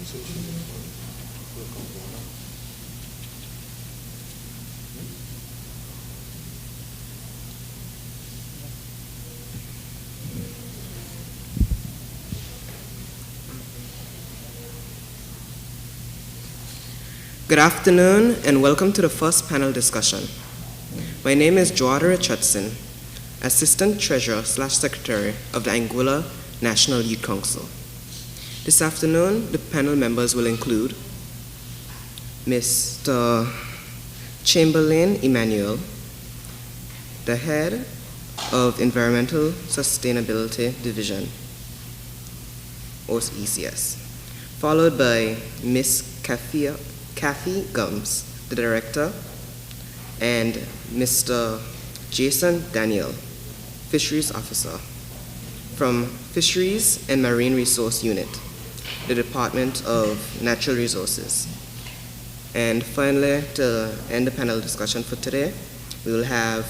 Good afternoon and welcome to the first panel discussion. My name is Joada Richardson, Assistant Treasurer/Secretary of the Anguilla National Youth Council. This afternoon, the panel members will include Mr. Chamberlain Emmanuel, the Head of Environmental Sustainability Division, or ECS, followed by Ms. Kathy Gums, the Director, and Mr. Jason Daniel, Fisheries Officer, from Fisheries and Marine Resource Unit, the Department of Natural Resources. And finally, to end the panel discussion for today, we will have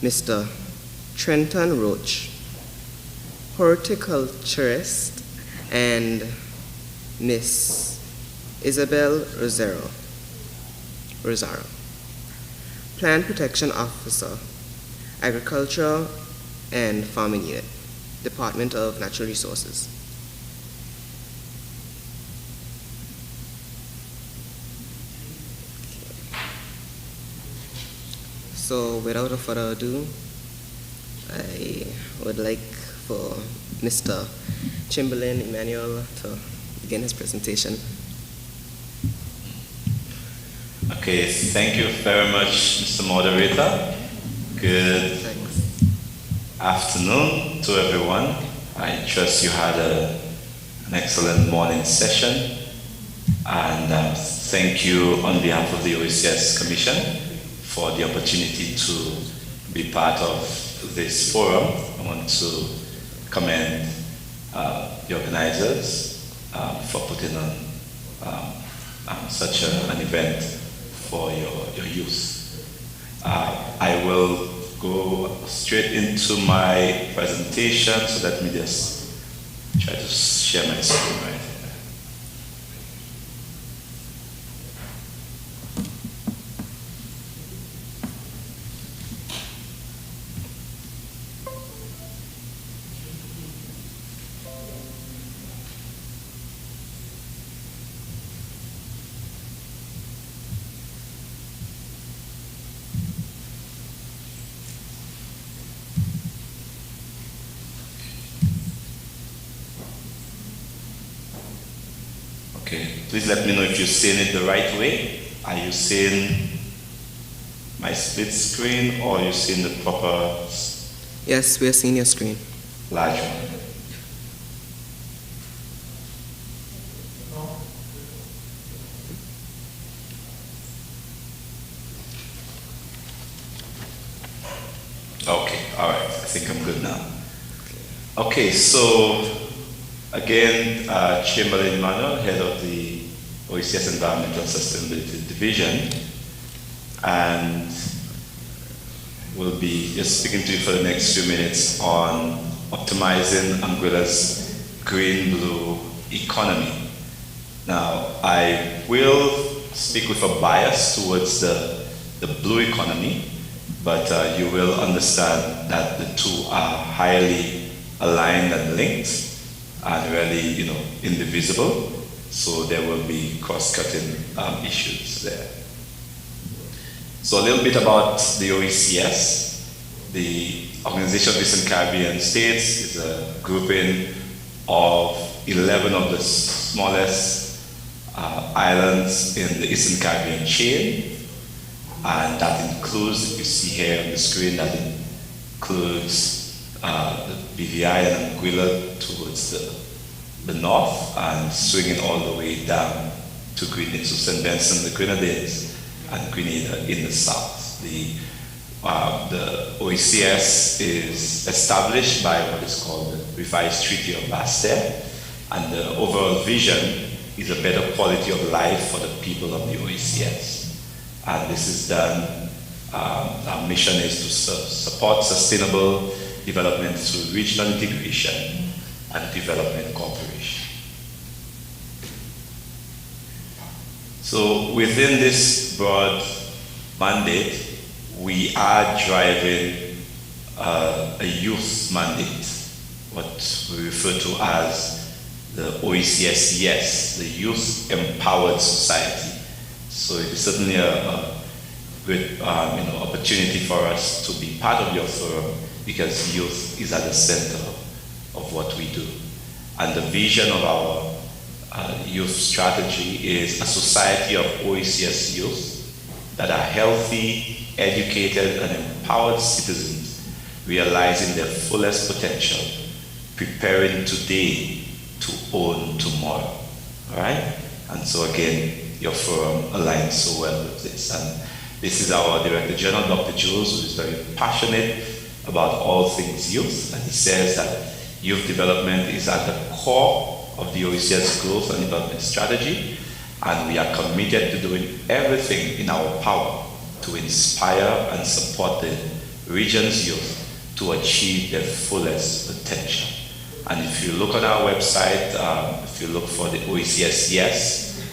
Mr. Trenton Roach, horticulturist, and Miss Isabel Rosaro, Plant Protection Officer, Agriculture and Farming Unit, Department of Natural Resources. So without further ado, I would like for Mr. Chamberlain Emmanuel to begin his presentation. Okay, thank you very much, Mr. Moderator. Good afternoon to everyone. I trust you had an excellent morning session. And thank you on behalf of the OECS Commission for the opportunity to be part of this forum. I want to commend the organizers for putting on such an event for your use. I will go straight into my presentation, so let me just try to share my screen right here. Please let me know if you're seeing it the right way. Are you seeing my split screen, or are you seeing the proper? Yes, we are seeing your screen. Large one. Okay, all right. I think I'm good now. Okay, so again, Chamberlain Emmanuel, head of the OECS Environmental Sustainability Division, and we'll be just speaking to you for the next few minutes on optimizing Anguilla's green-blue economy. Now, I will speak with a bias towards the blue economy, but you will understand that the two are highly aligned and linked and really, indivisible. So there will be cross-cutting issues there. So a little bit about the OECS. The Organization of Eastern Caribbean States is a grouping of 11 of the smallest islands in the Eastern Caribbean chain. And that includes, if you see here on the screen, that includes the BVI and Anguilla towards the north, and swinging all the way down to Grenada, so St. Vincent, the Grenadines, and Grenada in the south. The OECS is established by what is called the Revised Treaty of Basel, and the overall vision is a better quality of life for the people of the OECS. And this is done, our mission is to support sustainable development through regional integration and development cooperation. So within this broad mandate, we are driving a youth mandate, what we refer to as the OECS Yes, the Youth Empowered Society. So it's certainly a good opportunity for us to be part of your forum, because youth is at the center of what we do. And the vision of our youth strategy is a society of OECS youth that are healthy, educated, and empowered citizens, realizing their fullest potential, preparing today to own tomorrow. All right? And so again, your forum aligns so well with this. And this is our Director General, Dr. Jules, who is very passionate about all things youth. And he says that youth development is at the core of the OECS growth and development strategy. And we are committed to doing everything in our power to inspire and support the region's youth to achieve their fullest potential. And if you look on our website, if you look for the OECS Yes,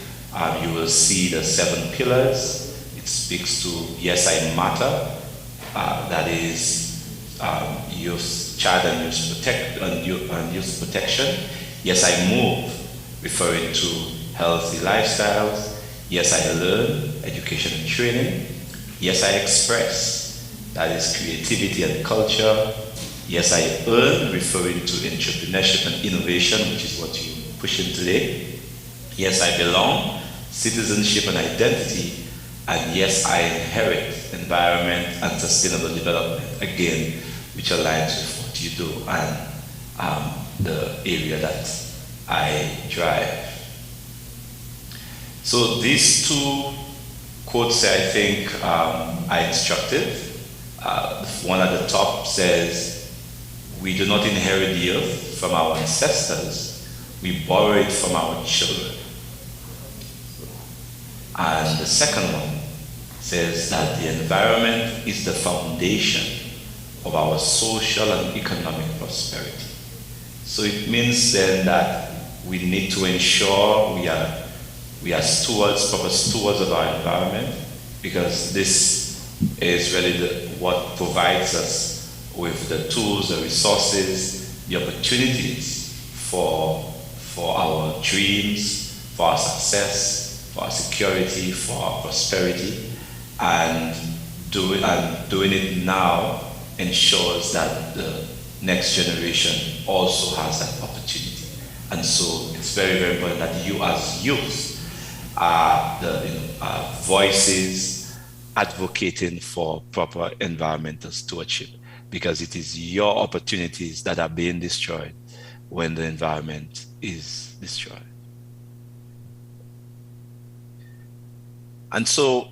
you will see the 7 pillars. It speaks to Yes, I Matter, that is youth, child and youth protection. Yes, I Move, referring to healthy lifestyles. Yes, I Learn, education and training. Yes, I Express, that is creativity and culture. Yes, I Earn, referring to entrepreneurship and innovation, which is what you're pushing today. Yes, I Belong, citizenship and identity. And yes, I Inherit, environment and sustainable development, again, which aligns with what you do and the area that I drive. So these 2 quotes, I think, are instructive. One at the top says, "We do not inherit the earth from our ancestors, we borrow it from our children." And the second one says that the environment is the foundation of our social and economic prosperity. So it means then that we need to ensure we are stewards, proper stewards of our environment, because this is really what provides us with the tools, the resources, the opportunities for our dreams, for our success, for our security, for our prosperity, and doing it now ensures that the next generation also has that opportunity. And so it's very, very important that you as youth are the voices advocating for proper environmental stewardship, because it is your opportunities that are being destroyed when the environment is destroyed. And so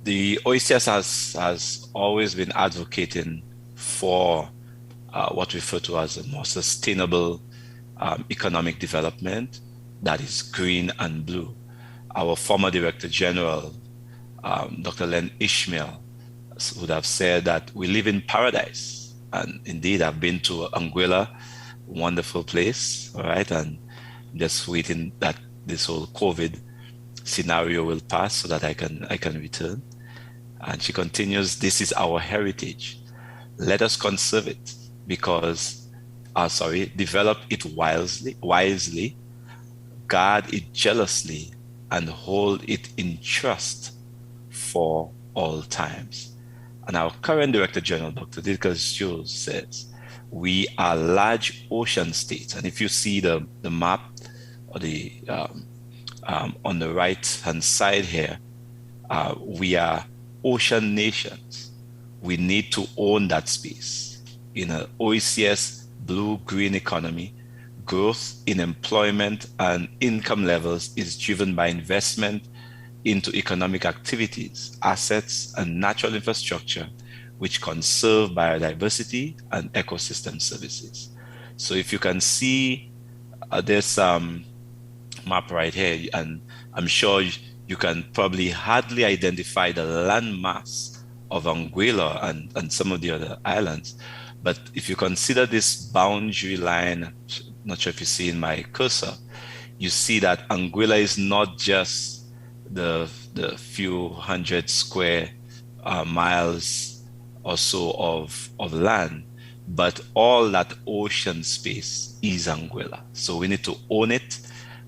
the OECS has always been advocating for what we refer to as a more sustainable economic development that is green and blue. Our former Director General, Dr. Len Ishmael, would have said that we live in paradise. And indeed, I've been to Anguilla, wonderful place, all right? And just waiting that this whole COVID scenario will pass so that I can return. And she continues, "This is our heritage. Let us conserve it develop it wisely, guard it jealously, and hold it in trust for all times." And our current Director General, Dr. Jules, says, "We are large ocean states." And if you see the map or the on the right-hand side here, we are ocean nations. We need to own that space. In an OECS blue-green economy, growth in employment and income levels is driven by investment into economic activities, assets, and natural infrastructure, which conserve biodiversity and ecosystem services. So if you can see this map right here, and I'm sure you can probably hardly identify the landmass of Anguilla and some of the other islands. But if you consider this boundary line, not sure if you see in my cursor, you see that Anguilla is not just the few hundred square miles or so of land, but all that ocean space is Anguilla. So we need to own it,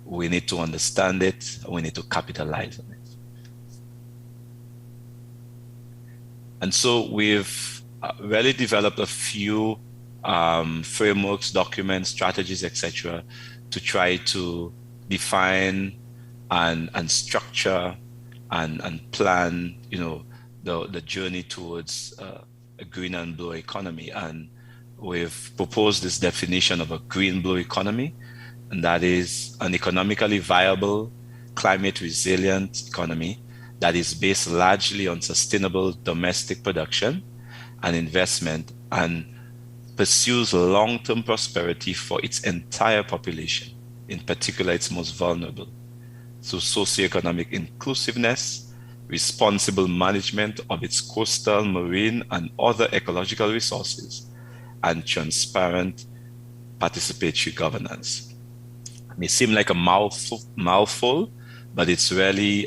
we need to understand it, we need to capitalize on it. And so we've really developed a few frameworks, documents, strategies, etc., to try to define and structure and plan, the journey towards a green and blue economy. And we've proposed this definition of a green blue economy, and that is an economically viable, climate resilient economy that is based largely on sustainable domestic production and investment and pursues long-term prosperity for its entire population, in particular its most vulnerable, through socioeconomic inclusiveness, responsible management of its coastal, marine, and other ecological resources, and transparent participatory governance. It may seem like a mouthful, but it's really,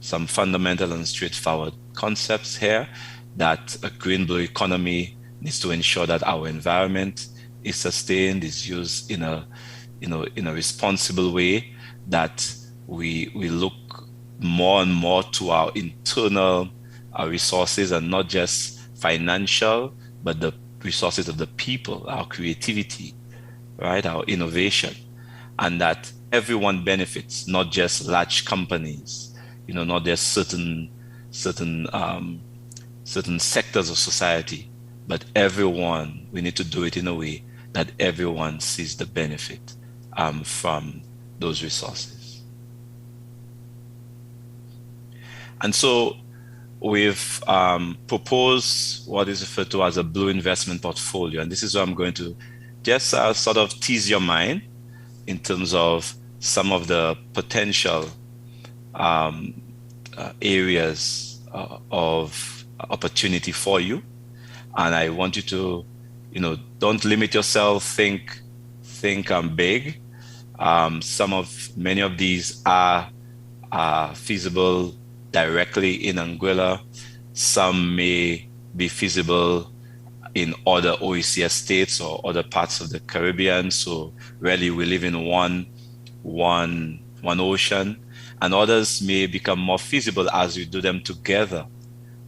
some fundamental and straightforward concepts here, that a green blue economy needs to ensure that our environment is sustained, is used in a responsible way, that we look more and more to our internal resources, and not just financial, but the resources of the people, our creativity, right, our innovation, and that everyone benefits, not just large companies, not just certain sectors of society, but everyone. We need to do it in a way that everyone sees the benefit from those resources. And so we've proposed what is referred to as a blue investment portfolio. And this is where I'm going to just sort of tease your mind in terms of some of the potential areas of opportunity for you. And I want you to, don't limit yourself, think big. Many of these are feasible directly in Anguilla. Some may be feasible in other OECS states or other parts of the Caribbean. So really we live in one ocean, and others may become more feasible as we do them together,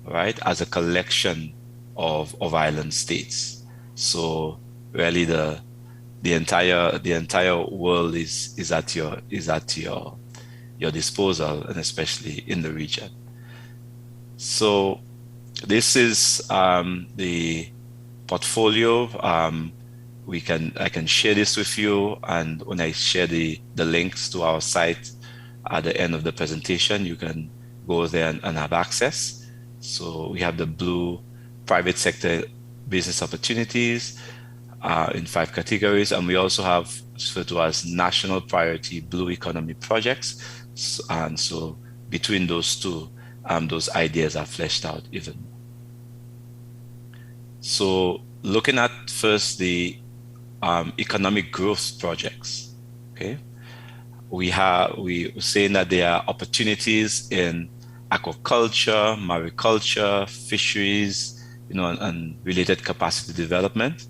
right, as a collection of island states. So really the entire world is at your disposal, and especially in the region. So this is the portfolio. I can share this with you, and when I share the links to our site at the end of the presentation, you can go there and have access. So we have the blue private sector business opportunities in 5 categories, and we also have referred to as national priority blue economy projects. And so between those two, those ideas are fleshed out even more. So looking at first the economic growth projects, okay? We were saying that there are opportunities in aquaculture, mariculture, fisheries, and related capacity development.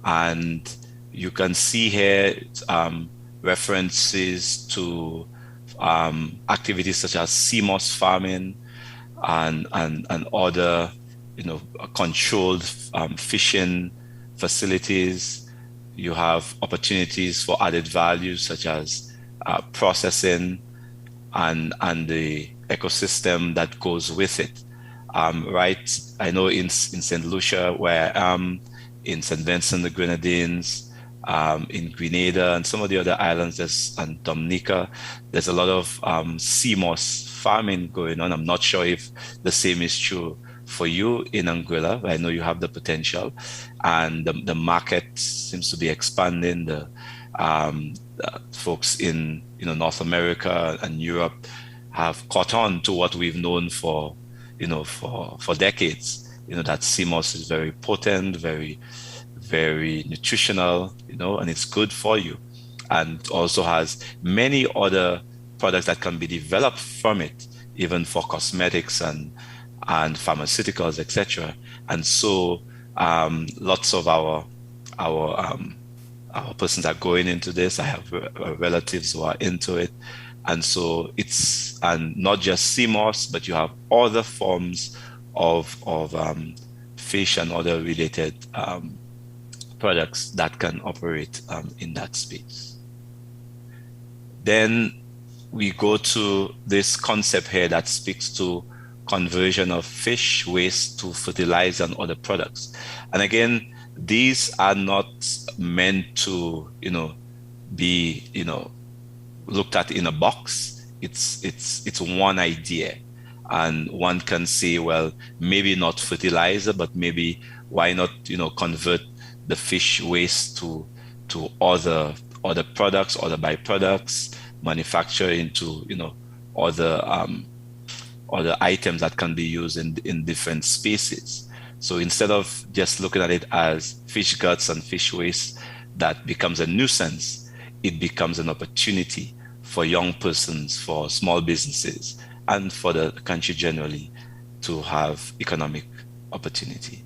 And you can see here references to activities such as CMOS farming and other, controlled fishing facilities. You have opportunities for added value such as processing and the ecosystem that goes with it. Right, I know in St. Lucia, where I am, in St. Vincent, the Grenadines, in Grenada, and some of the other islands, and Dominica, there's a lot of CMOS farming going on. I'm not sure if the same is true for you in Anguilla. I know you have the potential, and the market seems to be expanding. The folks in North America and Europe have caught on to what we've known for decades. That CMOS is very potent, very, very nutritional, and it's good for you, and also has many other products that can be developed from it, even for cosmetics and pharmaceuticals, etc. And so lots of our persons are going into this. I have relatives who are into it. And so it's and not just CMOS, but you have other forms of fish and other related products that can operate in that space. Then we go to this concept here that speaks to conversion of fish waste to fertilizer and other products. And again, these are not meant to, be, looked at in a box. It's one idea. And one can say, well, maybe not fertilizer, but maybe why not, convert the fish waste to other products, other byproducts, manufacture into, other items that can be used in different spaces. So instead of just looking at it as fish guts and fish waste that becomes a nuisance, it becomes an opportunity for young persons, for small businesses, and for the country generally to have economic opportunity.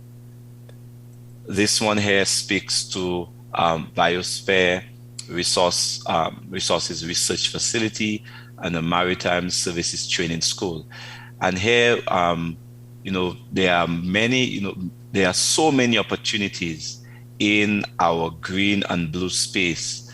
This one here speaks to biosphere resources research facility and a maritime services training school. And here, there are many, there are so many opportunities in our green and blue space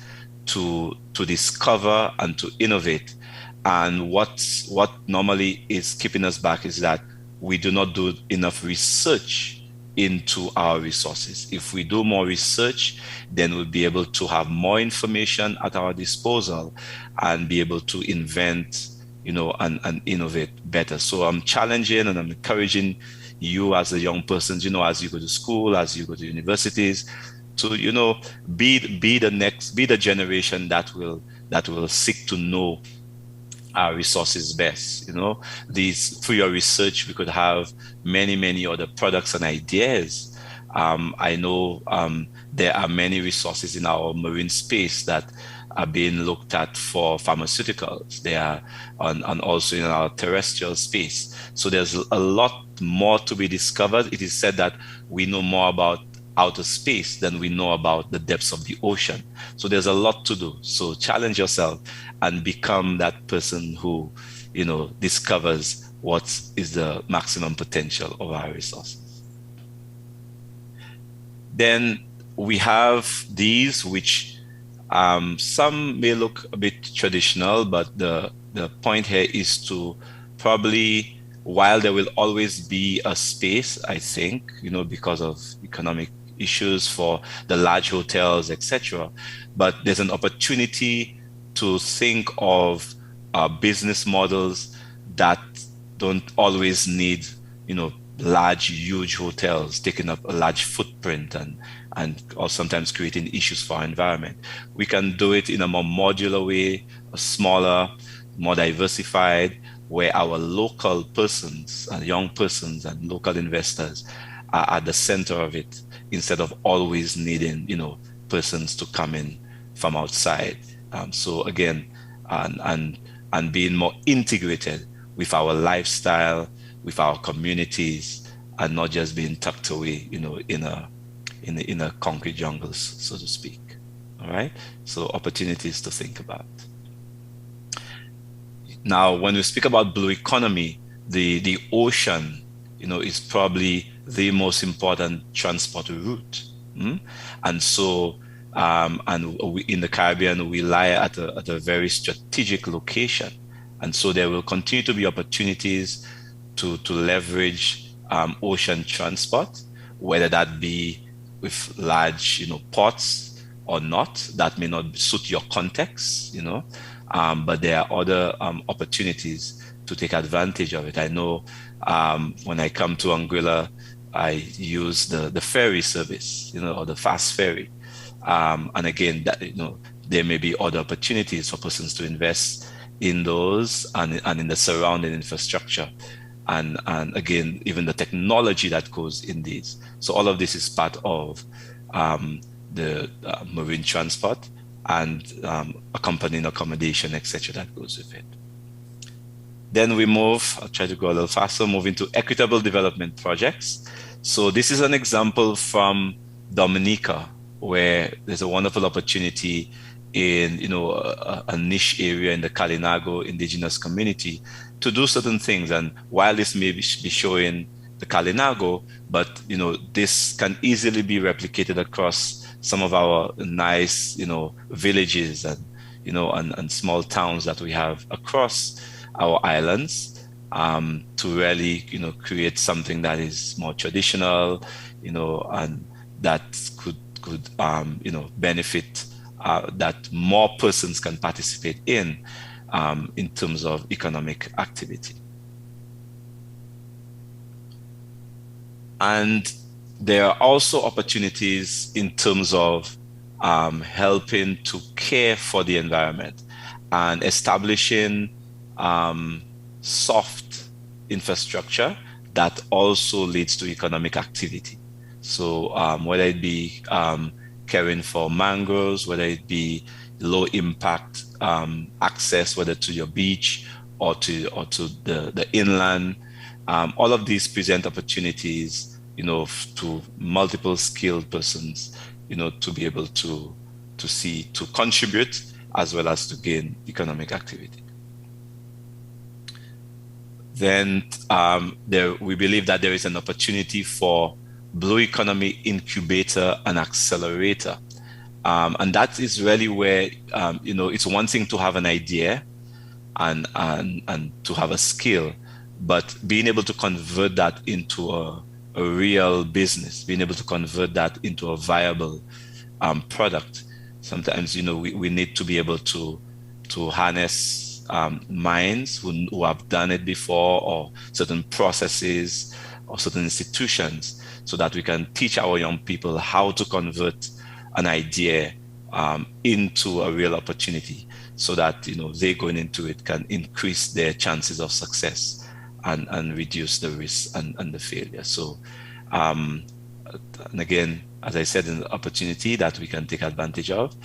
to discover and to innovate. And what normally is keeping us back is that we do not do enough research into our resources. If we do more research, then we'll be able to have more information at our disposal and be able to invent, and innovate better. So I'm challenging and I'm encouraging you as a young person, as you go to school, as you go to universities, to, be the generation that will seek to know our resources best. Through your research, we could have many other products and ideas. I know there are many resources in our marine space that are being looked at for pharmaceuticals. They are and also in our terrestrial space. So there's a lot more to be discovered. It is said that we know more about outer space than we know about the depths of the ocean. So there's a lot to do. So challenge yourself and become that person who, discovers what is the maximum potential of our resources. Then we have these, which some may look a bit traditional, but the point here is to probably, while there will always be a space, I think, because of economic issues for the large hotels, etc., but there's an opportunity to think of business models that don't always need, large, huge hotels taking up a large footprint and or sometimes creating issues for our environment. We can do it in a more modular way, a smaller, more diversified, where our local persons and young persons and local investors are at the center of it, instead of always needing, persons to come in from outside. So again, and being more integrated with our lifestyle, with our communities, and not just being tucked away, in a concrete jungles, so to speak. All right. So opportunities to think about. Now, when we speak about blue economy, the ocean, is probably the most important transport route. And so, in the Caribbean, we lie at a very strategic location. And so there will continue to be opportunities to leverage ocean transport, whether that be with large, ports or not. That may not suit your context, but there are other opportunities to take advantage of it. I know when I come to Anguilla, I use the ferry service, or the fast ferry. And again, that, there may be other opportunities for persons to invest in those and in the surrounding infrastructure. And again, even the technology that goes in these. So all of this is part of the marine transport. and accompanying accommodation, etc., that goes with it. Then we move, I'll try to go a little faster, move into equitable development projects. So this is an example from Dominica, where there's a wonderful opportunity in a niche area in the Kalinago indigenous community to do certain things. And while this may be showing the Kalinago, but this can easily be replicated across some of our nice villages and and small towns that we have across our islands, to really create something that is more traditional, and that could benefit, that more persons can participate in terms of economic activity. And there are also opportunities in terms of helping to care for the environment and establishing soft infrastructure that also leads to economic activity. So whether it be caring for mangroves, whether it be low impact access, whether to your beach or to the inland, all of these present opportunities, to multiple skilled persons, to be able to contribute as well as to gain economic activity. Then we believe that there is an opportunity for Blue Economy Incubator and Accelerator. And that is really where, it's one thing to have an idea and to have a skill, but being able to convert that into a real business, being able to convert that into a viable product. Sometimes, we need to be able to harness minds who have done it before, or certain processes or certain institutions, so that we can teach our young people how to convert an idea into a real opportunity, so that they going into it can increase their chances of success and reduce the risk and the failure. So and again, as I said, an opportunity that we can take advantage of.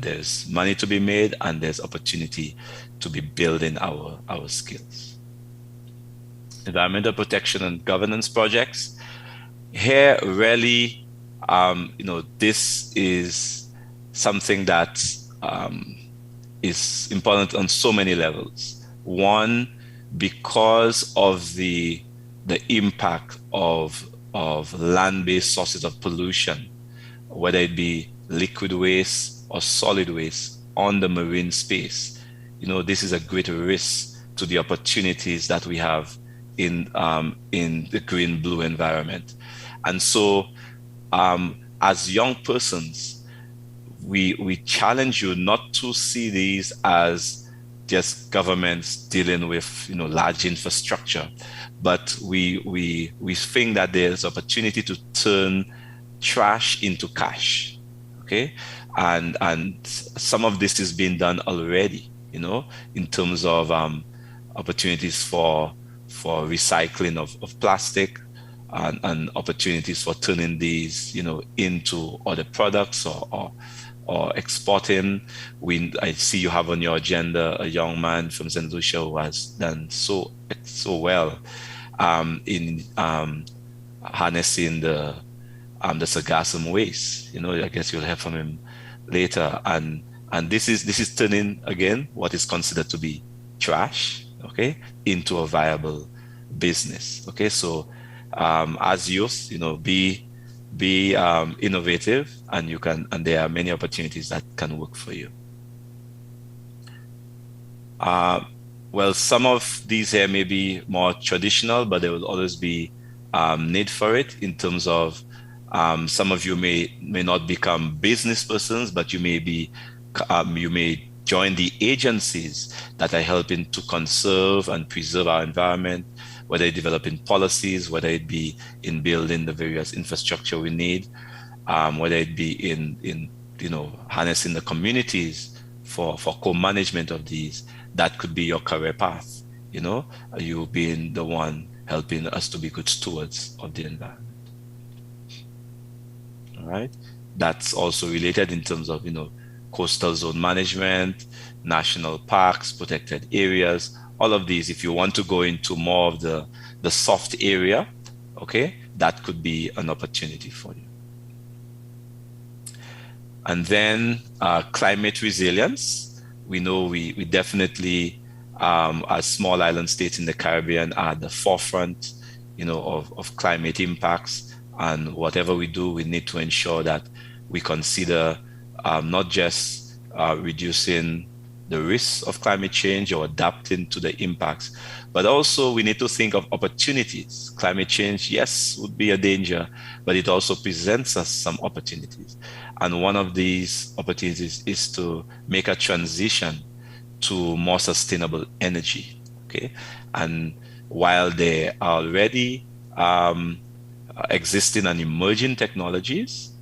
There's money to be made, and there's opportunity to be building our skills. Environmental protection and governance projects. Here, really, this is something that is important on so many levels. One, because of the impact of land-based sources of pollution, whether it be liquid waste or solid waste on the marine space. This is a great risk to the opportunities that we have in the green-blue environment. And so as young persons, we challenge you not to see these as just governments dealing with large infrastructure, but we think that there's opportunity to turn trash into cash. Okay, and some of this is being done already, in terms of opportunities for recycling of plastic, and opportunities for turning these into other products or exporting. I see you have on your agenda a young man from St. Lucia who has done so well in harnessing the sargassum waste. I guess you'll hear from him later. And this is turning, again, what is considered to be trash, okay, into a viable business. Okay, so as youth, be innovative, and there are many opportunities that can work for you. Well, some of these here may be more traditional, but there will always be need for it, in terms of some of you may not become business persons, but you may join the agencies that are helping to conserve and preserve our environment, whether it developing policies, whether it be in building the various infrastructure we need, whether it be in harnessing the communities for co-management of these. That could be your career path. You being the one helping us to be good stewards of the environment. All right. That's also related in terms of coastal zone management, national parks, protected areas, all of these. If you want to go into more of the soft area, okay, that could be an opportunity for you. And then climate resilience. We know we definitely, as small island states in the Caribbean, are at the forefront, of climate impacts. And whatever we do, we need to ensure that we consider not just reducing the risks of climate change or adapting to the impacts, but also we need to think of opportunities. Climate change, yes, would be a danger, but it also presents us some opportunities. And one of these opportunities is to make a transition to more sustainable energy, okay? And while there are already existing and emerging technologies,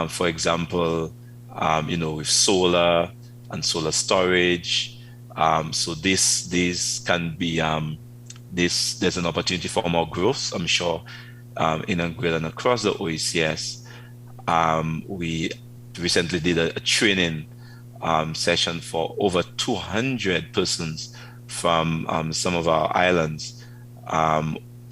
for example, with solar and solar storage. So this can be, there's an opportunity for more growth, I'm sure, in Anguilla and across the OECS. We recently did a training session for over 200 persons from some of our islands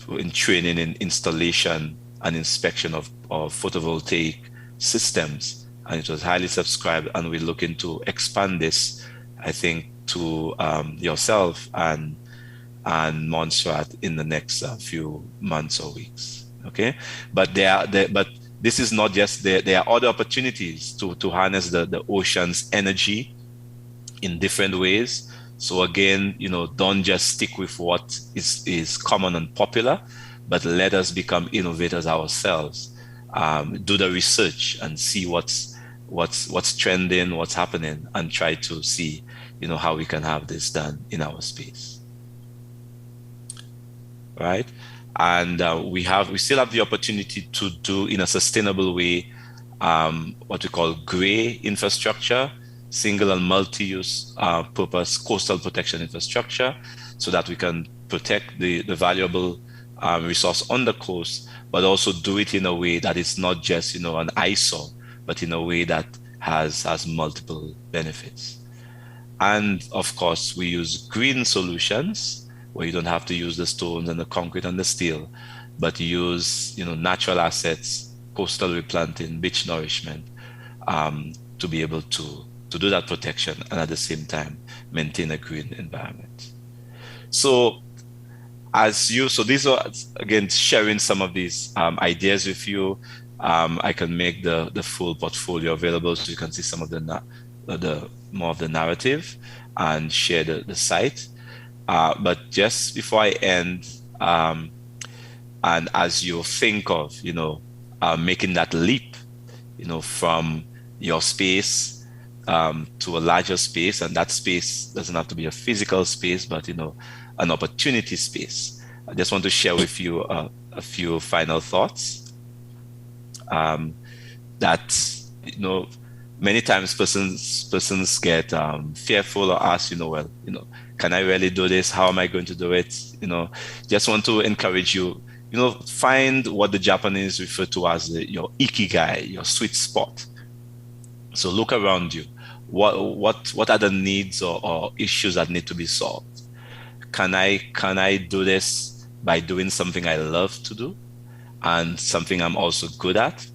in training in installation and inspection of photovoltaic systems. And it was highly subscribed, and we're looking to expand this, I think, to yourself and Montserrat in the next few months or weeks. Okay, but but this is not just there. There are other opportunities to harness the ocean's energy in different ways. So again, don't just stick with what is common and popular, but let us become innovators ourselves. Do the research and see what's trending, what's happening, and try to see, how we can have this done in our space, right? And we still have the opportunity to do in a sustainable way what we call gray infrastructure, single and multi-use purpose coastal protection infrastructure, so that we can protect the valuable resource on the coast, but also do it in a way that is not just an eyesore, but in a way that has multiple benefits. And of course, we use green solutions where you don't have to use the stones and the concrete and the steel, but use natural assets, coastal replanting, beach nourishment, to be able to do that protection and at the same time maintain a green environment. So these are, again, sharing some of these ideas with you. I can make the full portfolio available so you can see some of the more of the narrative and share the site. But just before I end, and as you think of, making that leap, from your space to a larger space, and that space doesn't have to be a physical space, but, an opportunity space. I just want to share with you a few final thoughts. That, many times persons get fearful or ask, can I really do this? How am I going to do it? Just want to encourage you, find what the Japanese refer to as your ikigai, your sweet spot. So look around you. What are the needs or issues that need to be solved? Can I do this by doing something I love to do and something I'm also good at?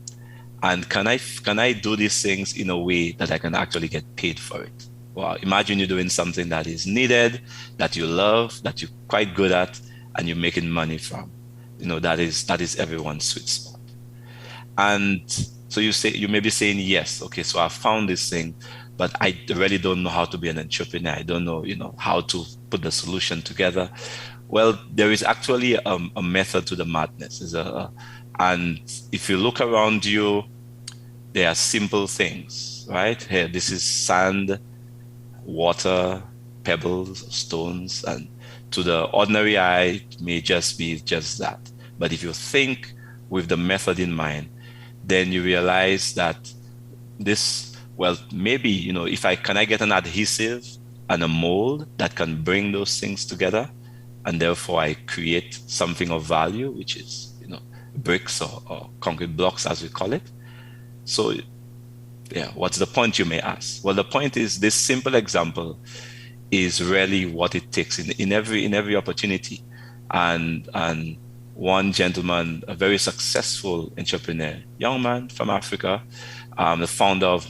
And can I do these things in a way that I can actually get paid for it? Well, imagine you're doing something that is needed, that you love, that you're quite good at, and you're making money from. That is everyone's sweet spot. And so you may be saying, yes, okay, so I found this thing, but I really don't know how to be an entrepreneur. I don't know, how to put the solution together. Well, there is actually a method to the madness. And if you look around you, there are simple things, right? Here, this is sand, water, pebbles, stones, and to the ordinary eye, it may just be just that. But if you think with the method in mind, then you realize that maybe, if I get an adhesive and a mold that can bring those things together, and therefore I create something of value, which is, bricks or concrete blocks, as we call it. So Yeah, what's the point, you may ask? Well, the point is this simple example is really what it takes in every opportunity. And one gentleman, a very successful entrepreneur, young man from Africa, the founder of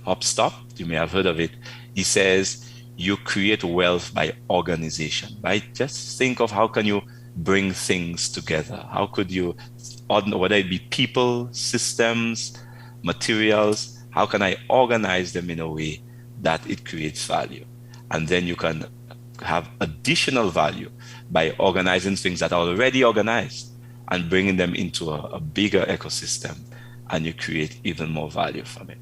HopStop, you may have heard of it. He says, you create wealth by organization, right? Just think of how can you bring things together? How could you, whether it be people, systems, materials, how can I organize them in a way that it creates value? And then you can have additional value by organizing things that are already organized and bringing them into a bigger ecosystem, and you create even more value from it.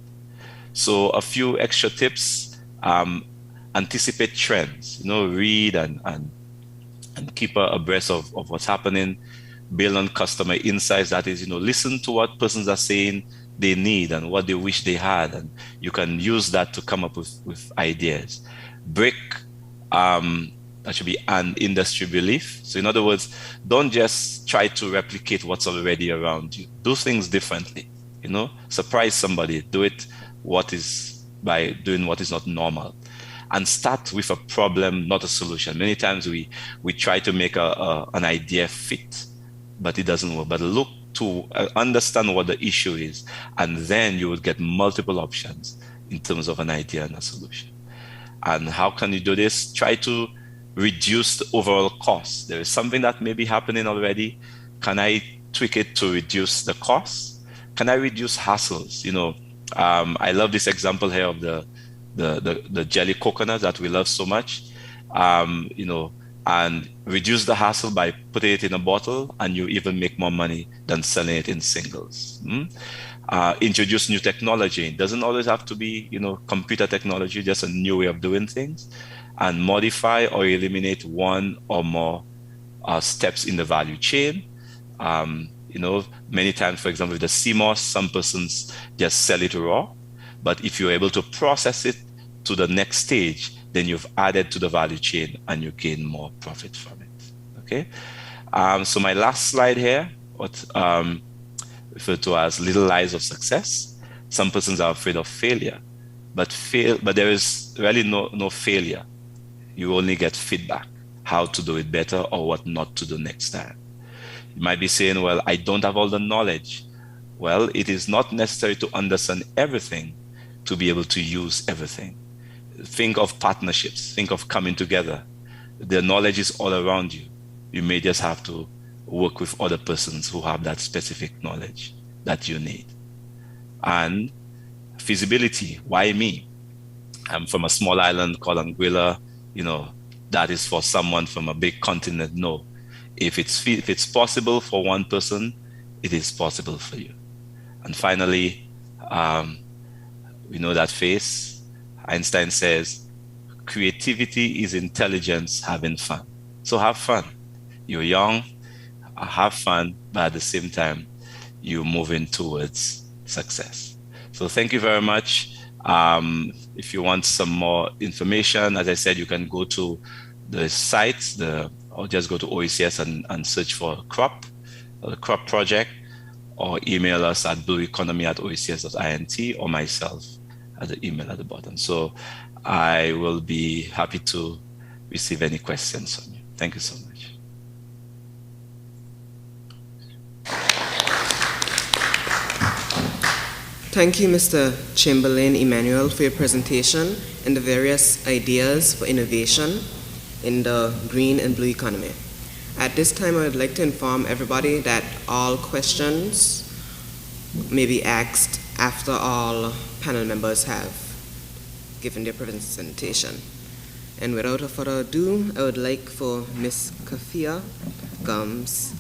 So a few extra tips: anticipate trends, read and keep abreast of what's happening, build on customer insights. That is, listen to what persons are saying they need and what they wish they had, and you can use that to come up with ideas. Break, that should be an industry belief. So in other words, don't just try to replicate what's already around you. Do things differently, surprise somebody. Do it by doing what is not normal. And start with a problem, not a solution. Many times we try to make an idea fit, but it doesn't work. But look to understand what the issue is, and then you will get multiple options in terms of an idea and a solution. And how can you do this? Try to reduce the overall cost. There is something that may be happening already. Can I tweak it to reduce the cost? Can I reduce hassles? I love this example here of the jelly coconut that we love so much. And reduce the hassle by putting it in a bottle, and you even make more money than selling it in singles. Introduce new technology. It doesn't always have to be, computer technology, just a new way of doing things, and modify or eliminate one or more steps in the value chain. Many times, for example, with the CMOS, some persons just sell it raw, but if you're able to process it to the next stage, then you've added to the value chain and you gain more profit from it. Okay. So my last slide here, what referred to as little lies of success. Some persons are afraid of failure, but there is really no failure. You only get feedback, how to do it better or what not to do next time. You might be saying, well, I don't have all the knowledge. Well, it is not necessary to understand everything to be able to use everything. Think of partnerships, think of coming together. The knowledge is all around you. You may just have to work with other persons who have that specific knowledge that you need. And feasibility, why me? I'm from a small island called Anguilla. That is for someone from a big continent. No. If it's possible for one person, it is possible for you. And finally, we know that phrase. Einstein says, creativity is intelligence having fun. So have fun. You're young, have fun, but at the same time, you're moving towards success. So thank you very much. If you want some more information, as I said, you can go to the site, or just go to OECS and search for the crop project, or email us at blueeconomy@oecs.int, or myself at the email at the bottom. So I will be happy to receive any questions from you. Thank you so much. Thank you, Mr. Chamberlain Emmanuel, for your presentation and the various ideas for innovation in the green and blue economy. At this time, I would like to inform everybody that all questions may be asked after all panel members have given their presentation. And without further ado, I would like for Miss Kathy Gums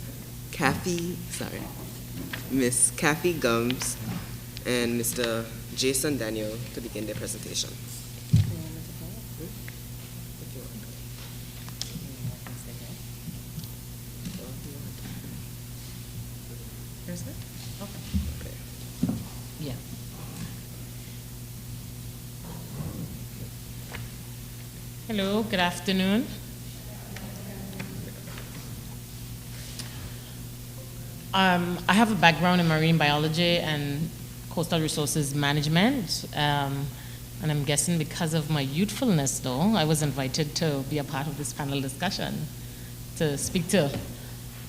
and Mr. Jason Daniel to begin their presentation. Okay. Yeah. Hello, good afternoon. I have a background in marine biology and coastal resources management. And I'm guessing because of my youthfulness, though, I was invited to be a part of this panel discussion to speak to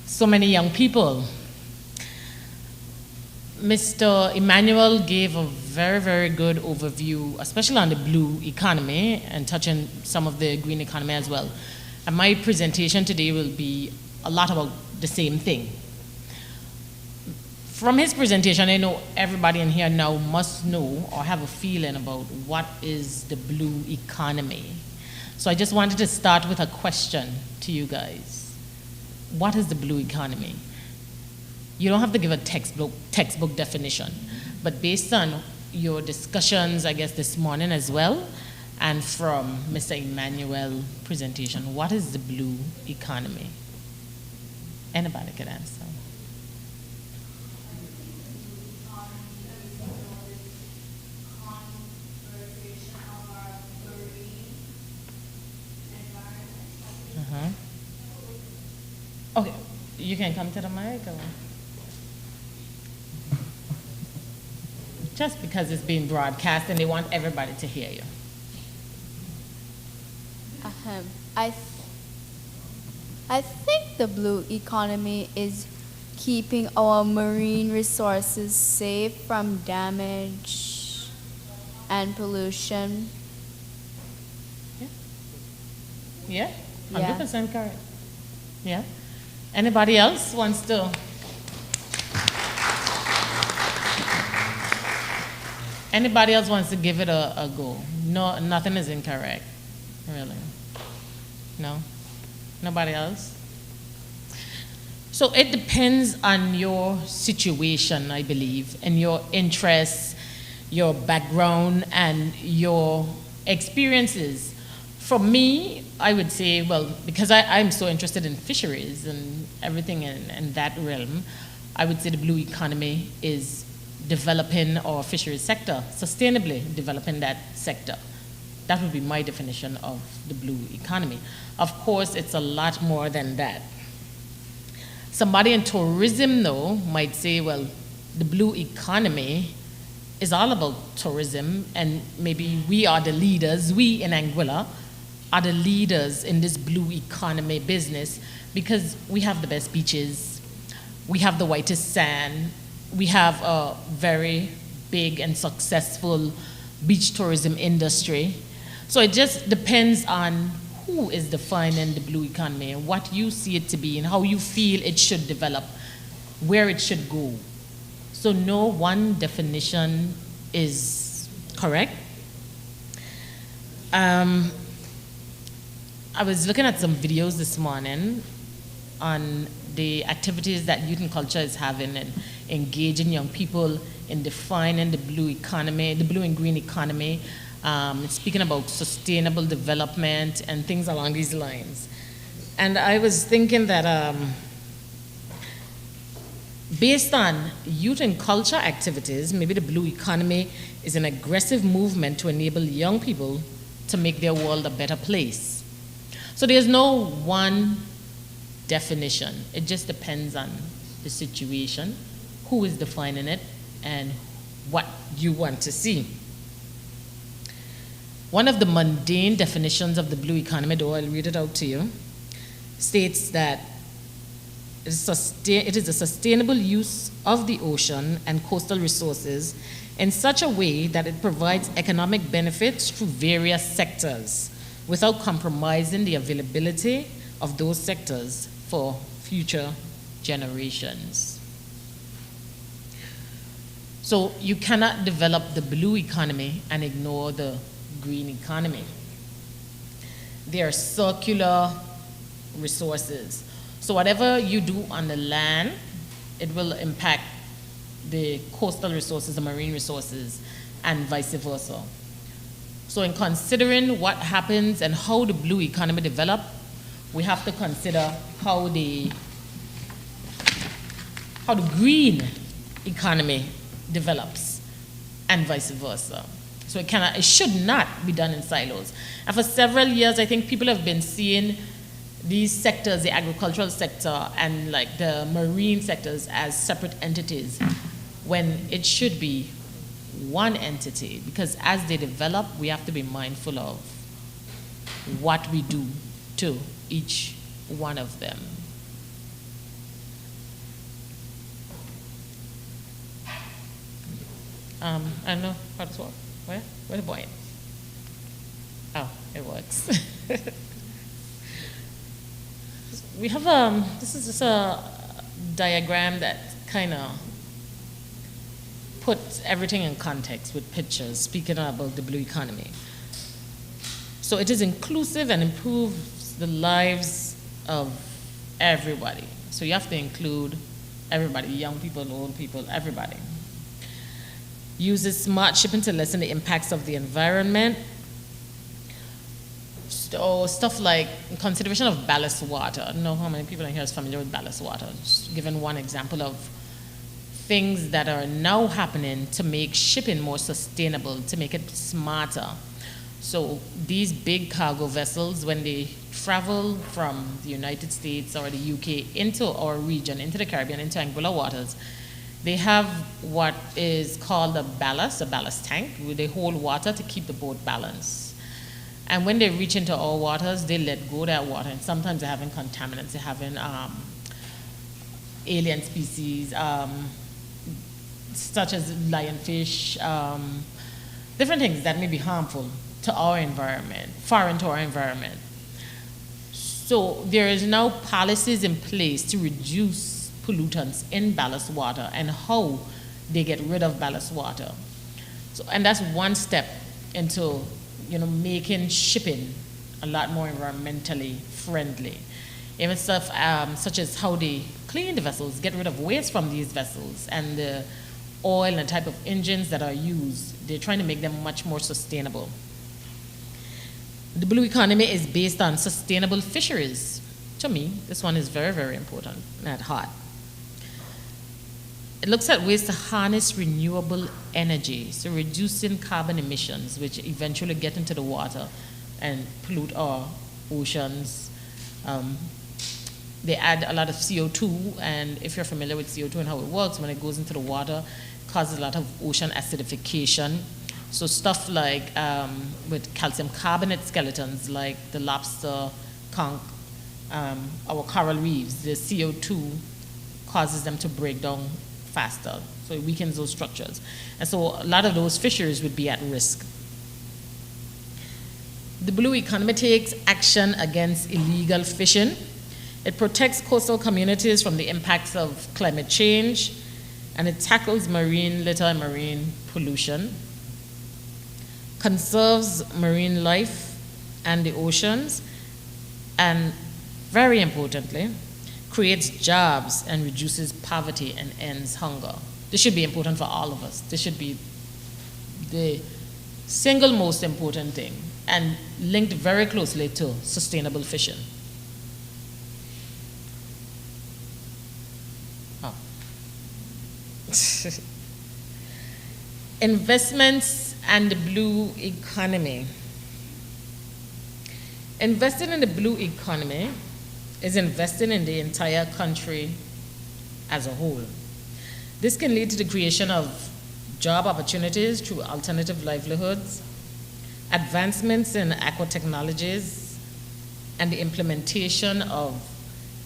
so many young people. Mr. Emmanuel gave a very, very good overview, especially on the blue economy and touching some of the green economy as well. And my presentation today will be a lot about the same thing. From his presentation, I know everybody in here now must know or have a feeling about what is the blue economy. So I just wanted to start with a question to you guys. What is the blue economy? You don't have to give a textbook definition, but based on your discussions, I guess, this morning as well, and from Mr. Emmanuel's presentation, what is the blue economy? Anybody can answer. Okay, you can come to the mic. Or... Just because it's being broadcast and they want everybody to hear you. I think the blue economy is keeping our marine resources safe from damage and pollution. Yeah, 100% correct. Yeah. Anybody else wants to? Anybody else wants to give it a go? No, nothing is incorrect, really. No? Nobody else? So it depends on your situation, I believe, and your interests, your background, and your experiences. For me, I would say, well, because I'm so interested in fisheries and everything in that realm, I would say the blue economy is developing our fisheries sector, sustainably developing that sector. That would be my definition of the blue economy. Of course, it's a lot more than that. Somebody in tourism, though, might say, well, the blue economy is all about tourism, and maybe we are the leaders, we in Anguilla are the leaders in this blue economy business because we have the best beaches, we have the whitest sand, we have a very big and successful beach tourism industry. So it just depends on who is defining the blue economy and what you see it to be and how you feel it should develop, where it should go. So no one definition is correct. I was looking at some videos this morning on the activities that Youth and Culture is having and engaging young people in defining the blue economy, the blue and green economy, speaking about sustainable development and things along these lines. And I was thinking that based on youth and culture activities, maybe the blue economy is an aggressive movement to enable young people to make their world a better place. So there's no one definition. It just depends on the situation, who is defining it, and what you want to see. One of the mundane definitions of the blue economy, though I'll read it out to you, states that it is a sustainable use of the ocean and coastal resources in such a way that it provides economic benefits through various sectors without compromising the availability of those sectors for future generations. So you cannot develop the blue economy and ignore the green economy. They are circular resources. So whatever you do on the land, it will impact the coastal resources, the marine resources, and vice versa. So in considering what happens and how the blue economy develop, we have to consider how the green economy develops and vice versa. So it should not be done in silos. And for several years, I think people have been seeing these sectors, the agricultural sector and like the marine sectors, as separate entities, when it should be one entity, because as they develop, we have to be mindful of what we do to each one of them. I don't know how to work. Where the point? Oh, it works. We have this is just a diagram that kind of puts everything in context with pictures, speaking about the blue economy. So it is inclusive and improves the lives of everybody. So you have to include everybody, young people, old people, everybody. Uses smart shipping to lessen the impacts of the environment. So stuff like consideration of ballast water. I don't know how many people in here is familiar with ballast water. Just giving one example of things that are now happening to make shipping more sustainable, to make it smarter. So these big cargo vessels, when they travel from the United States or the UK into our region, into the Caribbean, into Anguilla waters, they have what is called a ballast tank, where they hold water to keep the boat balanced. And when they reach into our waters, they let go of that water. And sometimes they're having contaminants, they're having alien species, such as lionfish, different things that may be harmful to our environment, foreign to our environment. So there is now policies in place to reduce pollutants in ballast water and how they get rid of ballast water. So, and that's one step into making shipping a lot more environmentally friendly. Even stuff such as how they clean the vessels, get rid of waste from these vessels, and the oil and the type of engines that are used. They're trying to make them much more sustainable. The blue economy is based on sustainable fisheries. To me, this one is very, very important and at heart. It looks at ways to harness renewable energy, so reducing carbon emissions, which eventually get into the water and pollute our oceans. They add a lot of CO2, and if you're familiar with CO2 and how it works, when it goes into the water, it causes a lot of ocean acidification. So stuff like with calcium carbonate skeletons, like the lobster, conch, our coral reefs, the CO2 causes them to break down faster, so it weakens those structures. And so a lot of those fisheries would be at risk. The blue economy takes action against illegal fishing. It protects coastal communities from the impacts of climate change, and it tackles marine litter and marine pollution, conserves marine life and the oceans, and very importantly, creates jobs and reduces poverty and ends hunger. This should be important for all of us. This should be the single most important thing, and linked very closely to sustainable fishing. Oh. Investments and the blue economy. Investing in the blue economy is investing in the entire country as a whole. This can lead to the creation of job opportunities through alternative livelihoods, advancements in aqua technologies, and the implementation of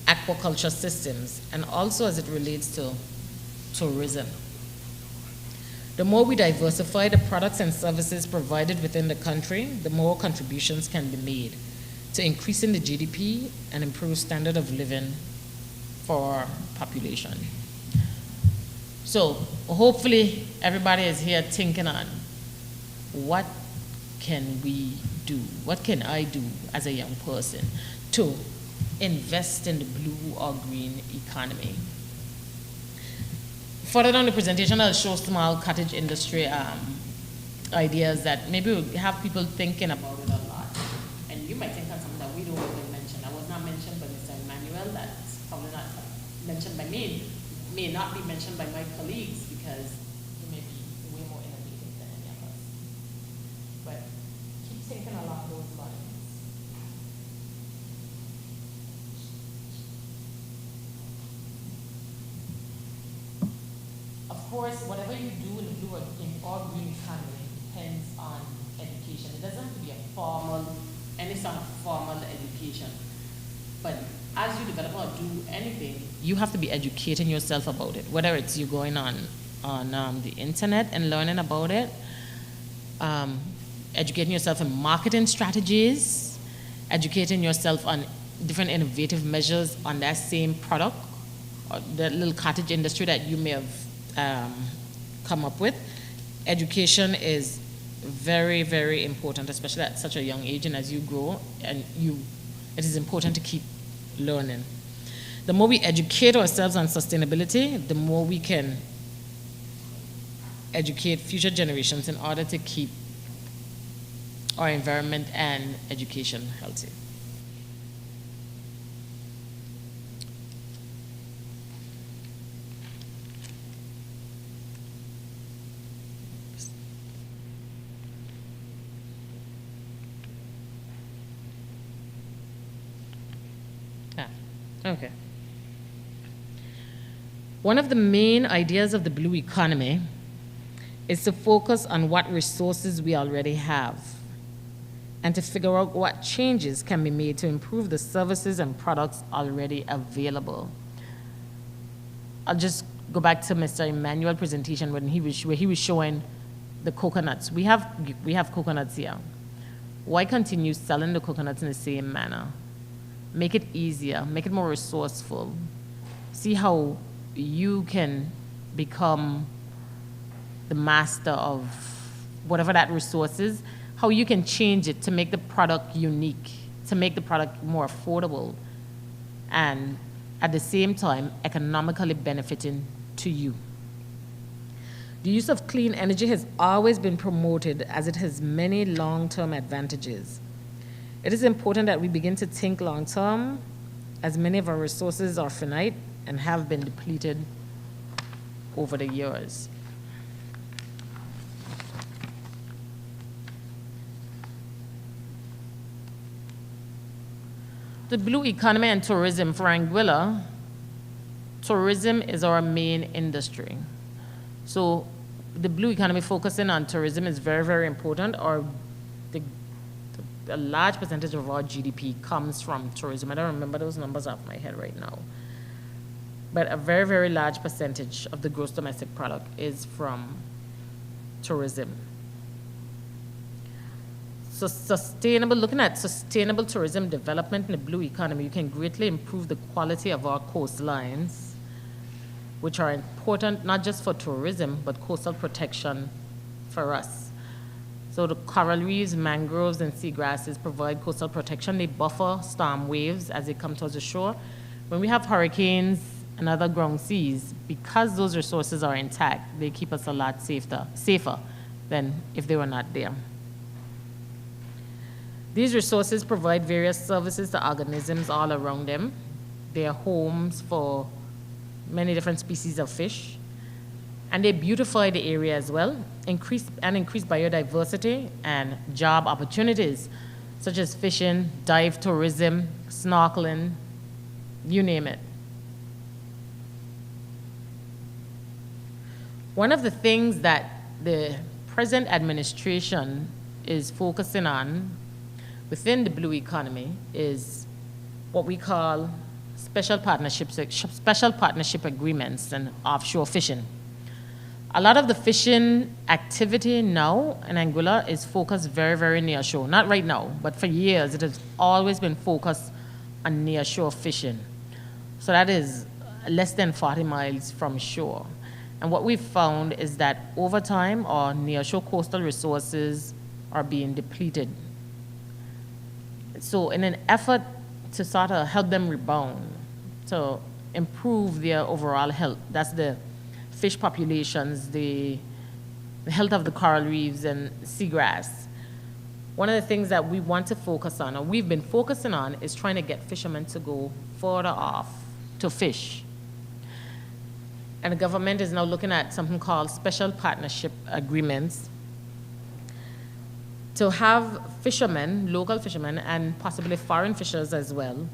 aquaculture systems, and also as it relates to tourism. The more we diversify the products and services provided within the country, the more contributions can be made to increasing the GDP and improve standard of living for our population. So hopefully everybody is here thinking on what can we do? What can I do as a young person to invest in the blue or green economy? Further down the presentation, I'll show small cottage industry ideas that maybe will have people thinking about it a lot. And you might think on something that we don't even mention. That was not mentioned by Mr. Emmanuel, that's probably not mentioned by me, may not be mentioned by my colleagues because he may be way more innovative than any of us. But keep thinking along those lines. Of course, whatever you do in the do in all green economy depends on education. It doesn't have to be a formal, any sort of formal education. But as you develop or do anything, you have to be educating yourself about it. Whether it's you going on the internet and learning about it, educating yourself in marketing strategies, educating yourself on different innovative measures on that same product, or the little cottage industry that you may have come up with. Education is very, very important, especially at such a young age and as you grow, and it is important to keep learning. The more we educate ourselves on sustainability, the more we can educate future generations in order to keep our environment and education healthy. Okay. One of the main ideas of the blue economy is to focus on what resources we already have and to figure out what changes can be made to improve the services and products already available. I'll just go back to Mr. Emmanuel's presentation where he was showing the coconuts. We have coconuts here. Why continue selling the coconuts in the same manner? Make it easier, make it more resourceful. See how you can become the master of whatever that resource is, how you can change it to make the product unique, to make the product more affordable, and at the same time, economically benefiting to you. The use of clean energy has always been promoted as it has many long-term advantages. It is important that we begin to think long-term, as many of our resources are finite and have been depleted over the years. The blue economy and tourism for Anguilla, tourism is our main industry. So the blue economy focusing on tourism is very, very important. A large percentage of our GDP comes from tourism. I don't remember those numbers off my head right now. But a very, very large percentage of the gross domestic product is from tourism. So looking at sustainable tourism development in the blue economy, you can greatly improve the quality of our coastlines, which are important not just for tourism, but coastal protection for us. So the coral reefs, mangroves, and seagrasses provide coastal protection. They buffer storm waves as they come towards the shore. When we have hurricanes and other ground seas, because those resources are intact, they keep us a lot safer than if they were not there. These resources provide various services to organisms all around them. They are homes for many different species of fish. And they beautify the area as well, increase biodiversity and job opportunities, such as fishing, dive tourism, snorkeling, you name it. One of the things that the present administration is focusing on within the blue economy is what we call special partnership agreements and offshore fishing. A lot of the fishing activity now in Anguilla is focused very, very near shore. Not right now, but for years it has always been focused on near shore fishing. So that is less than 40 miles from shore. And what we've found is that over time, our near shore coastal resources are being depleted. So in an effort to sort of help them rebound, to improve their overall health, that's the fish populations, the health of the coral reefs and seagrass. One of the things that we want to focus on, or we've been focusing on, is trying to get fishermen to go further off to fish. And the government is now looking at something called special partnership agreements to have fishermen, local fishermen, and possibly foreign fishers as well,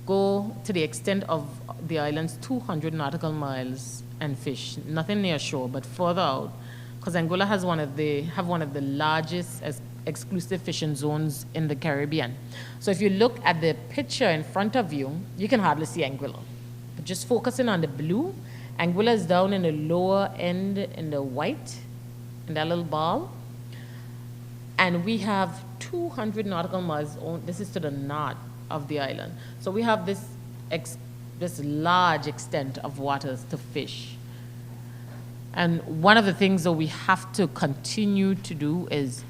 go to the extent of the island's 200 nautical miles and fish, nothing near shore, but further out, because Anguilla has have one of the largest exclusive fishing zones in the Caribbean. So if you look at the picture in front of you, you can hardly see Anguilla. But just focusing on the blue, Anguilla is down in the lower end in the white, in that little ball. And we have 200 nautical miles, this is to the north of the island. So we have this large extent of waters to fish. And one of the things that we have to continue to do is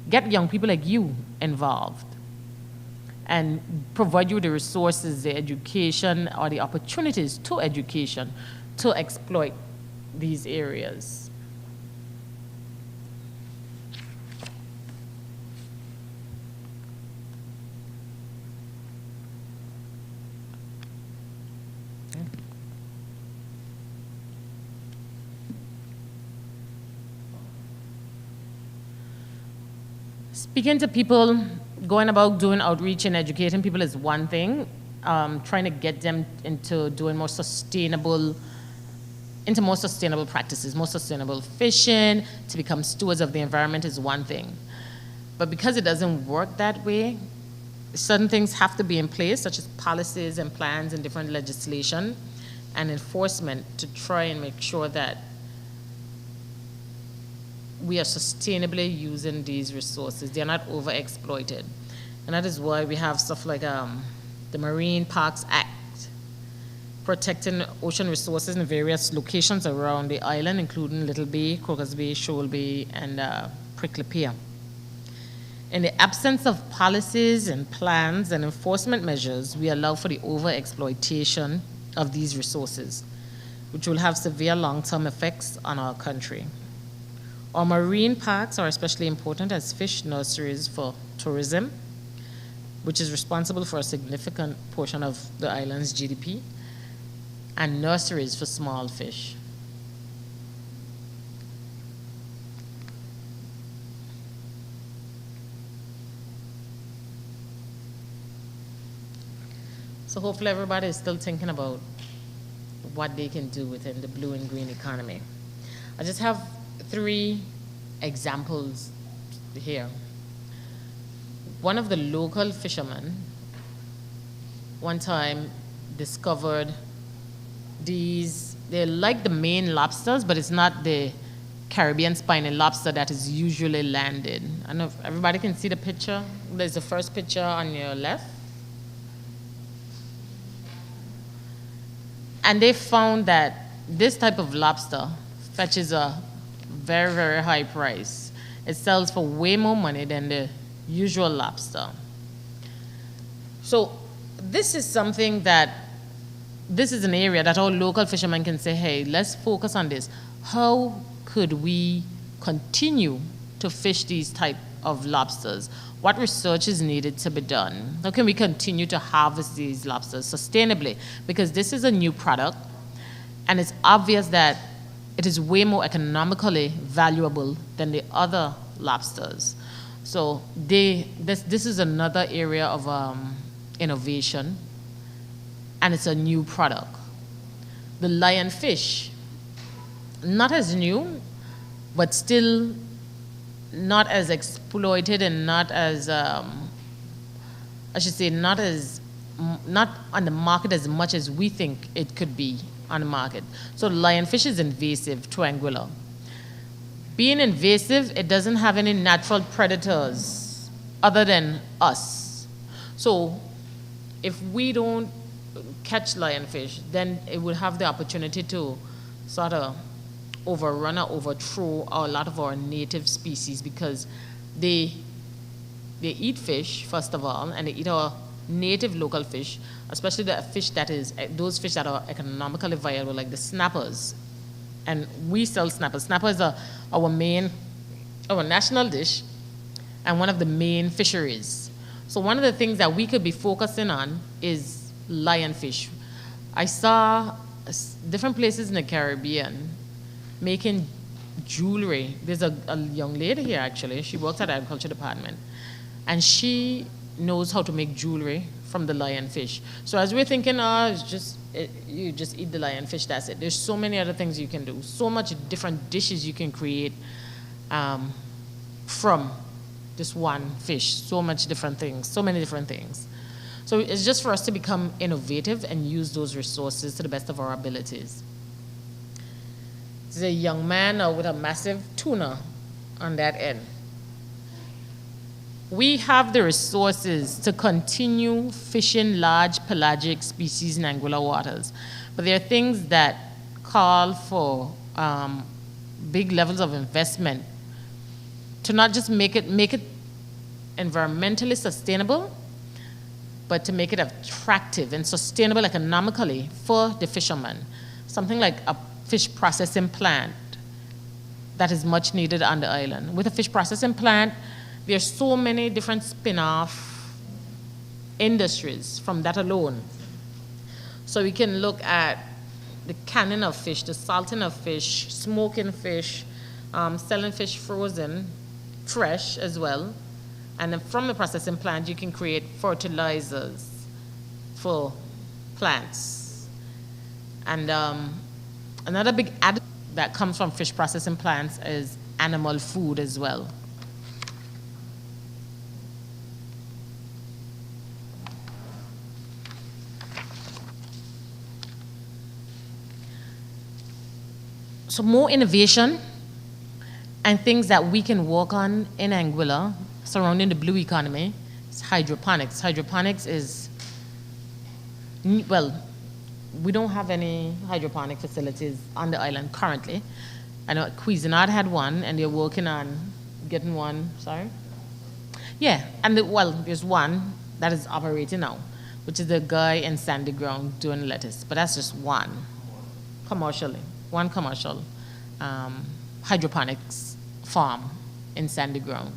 get young people like you involved and provide you the resources, the education, or the opportunities to education to exploit these areas. Speaking to people, going about doing outreach and educating people is one thing. Trying to get them into doing more sustainable practices, more sustainable fishing, to become stewards of the environment is one thing. But because it doesn't work that way, certain things have to be in place, such as policies and plans and different legislation and enforcement to try and make sure that we are sustainably using these resources. They're not overexploited. And that is why we have stuff like the Marine Parks Act, protecting ocean resources in various locations around the island, including Little Bay, Crocus Bay, Shoal Bay, and Prickly Pear. In the absence of policies and plans and enforcement measures, we allow for the overexploitation of these resources, which will have severe long-term effects on our country. Our marine parks are especially important as fish nurseries for tourism, which is responsible for a significant portion of the island's GDP, and nurseries for small fish. So hopefully everybody is still thinking about what they can do within the blue and green economy. I just have 3 examples here. One of the local fishermen one time discovered these, they're like the Maine lobsters, but it's not the Caribbean spiny lobster that is usually landed. I don't know if everybody can see the picture. There's the first picture on your left. And they found that this type of lobster fetches a very, very high price. It sells for way more money than the usual lobster. So this is something that, this is an area that our local fishermen can say, hey, let's focus on this. How could we continue to fish these type of lobsters? What research is needed to be done? How can we continue to harvest these lobsters sustainably? Because this is a new product, and it's obvious that it is way more economically valuable than the other lobsters. So this is another area of innovation, and it's a new product. The lionfish, not as new, but still not as exploited and not as, I should say, not on the market as much as we think it could be on the market. So lionfish is invasive to Anguilla. Being invasive, it doesn't have any natural predators other than us. So if we don't catch lionfish, then it will have the opportunity to sort of overrun or overthrow a lot of our native species, because they eat fish, first of all, and they eat our native local fish, especially the fish that is, those fish that are economically viable, like the snappers. And we sell snappers. Snappers are our national dish and one of the main fisheries. So one of the things that we could be focusing on is lionfish. I saw different places in the Caribbean making jewelry. There's a young lady here, actually. She works at the agriculture department, and she knows how to make jewelry from the lionfish. So as we're thinking, you just eat the lionfish, that's it. There's so many other things you can do, so much different dishes you can create from this one fish. So much different things, so many different things. So it's just for us to become innovative and use those resources to the best of our abilities. There's a young man with a massive tuna on that end. We have the resources to continue fishing large pelagic species in Anguilla waters, but there are things that call for big levels of investment to not just make it environmentally sustainable, but to make it attractive and sustainable economically for the fishermen. Something like a fish processing plant that is much needed on the island. With a fish processing plant, there's so many different spin-off industries from that alone. So we can look at the canning of fish, the salting of fish, smoking fish, selling fish frozen, fresh as well. And then from the processing plant, you can create fertilizers for plants. And another big additive that comes from fish processing plants is animal food as well. So more innovation and things that we can work on in Anguilla surrounding the blue economy is hydroponics. Hydroponics is, well, we don't have any hydroponic facilities on the island currently. I know Cuisinart had one, and they're working on getting one, sorry? Yeah, and there's one that is operating now, which is the guy in Sandy Ground doing lettuce, but that's just one commercial hydroponics farm in Sandy Ground.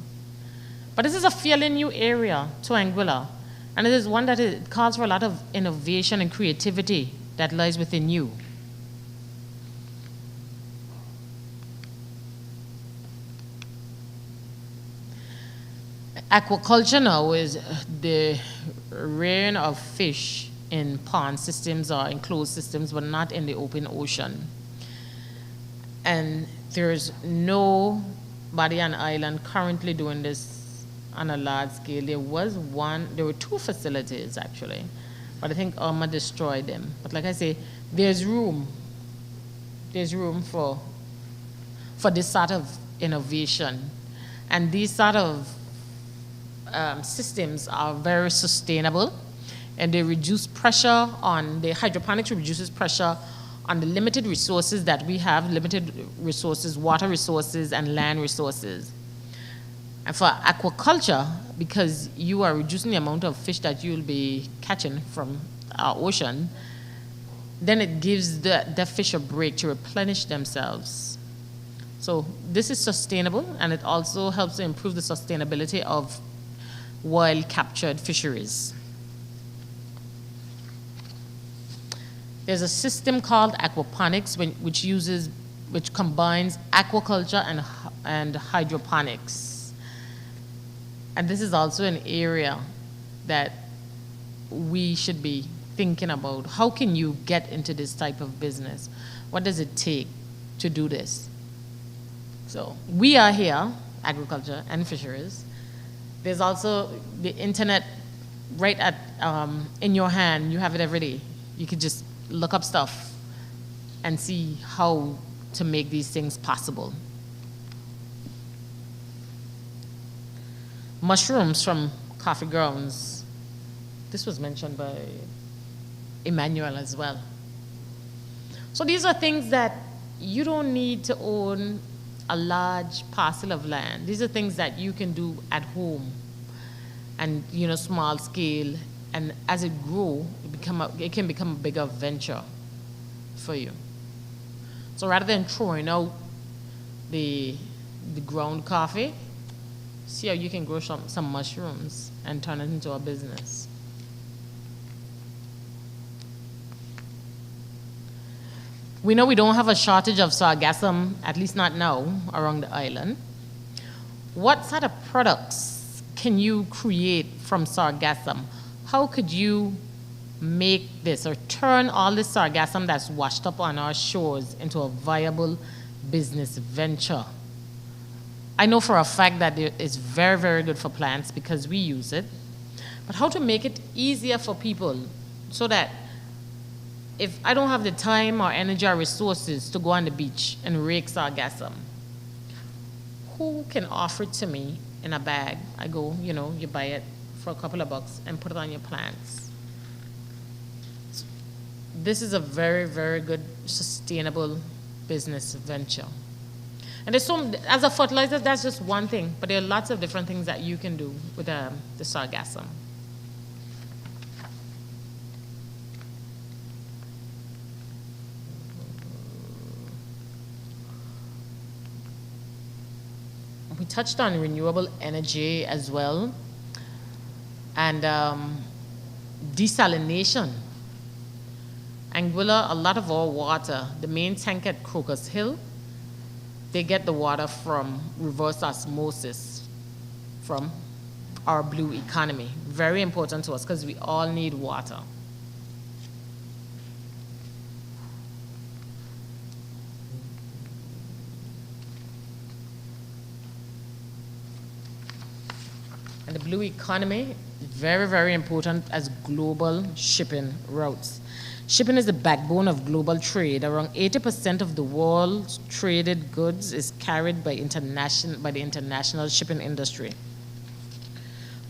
But this is a fairly new area to Anguilla, and it is one that it calls for a lot of innovation and creativity that lies within you. Aquaculture now is the rearing of fish in pond systems or enclosed systems, but not in the open ocean. And there's nobody on the island currently doing this on a large scale. There were two facilities actually, but I think Irma destroyed them. But like I say, there's room for this sort of innovation. And these sort of systems are very sustainable, and they reduce pressure on, the hydroponics reduces pressure on the limited resources that we have, limited resources, water resources and land resources. And for aquaculture, because you are reducing the amount of fish that you'll be catching from our ocean, then it gives the fish a break to replenish themselves. So this is sustainable, and it also helps to improve the sustainability of wild captured fisheries. There's a system called aquaponics, which combines aquaculture and hydroponics. And this is also an area that we should be thinking about. How can you get into this type of business? What does it take to do this? So we are here, agriculture and fisheries. There's also the internet right at in your hand. You have it every day. You could just look up stuff and see how to make these things possible. Mushrooms from coffee grounds. This was mentioned by Emmanuel as well. So these are things that you don't need to own a large parcel of land. These are things that you can do at home and, small scale. And as it grows, it can become a bigger venture for you. So rather than throwing out the ground coffee, see how you can grow some mushrooms and turn it into a business. We know we don't have a shortage of sargassum, at least not now, around the island. What sort of products can you create from sargassum? How could you make this or turn all this sargassum that's washed up on our shores into a viable business venture? I know for a fact that it's very, very good for plants because we use it. But how to make it easier for people so that if I don't have the time or energy or resources to go on the beach and rake sargassum, who can offer it to me in a bag? I go, you know, you buy it for a couple of bucks and put it on your plants. This is a very, very good sustainable business venture. And there's as a fertilizer, that's just one thing, but there are lots of different things that you can do with the sargassum. We touched on renewable energy as well, and desalination. Anguilla, a lot of our water, the main tank at Crocus Hill, they get the water from reverse osmosis from our blue economy. Very important to us because we all need water. And the blue economy is very, very important as global shipping routes. Shipping is the backbone of global trade. Around 80% of the world's traded goods is carried by the international shipping industry.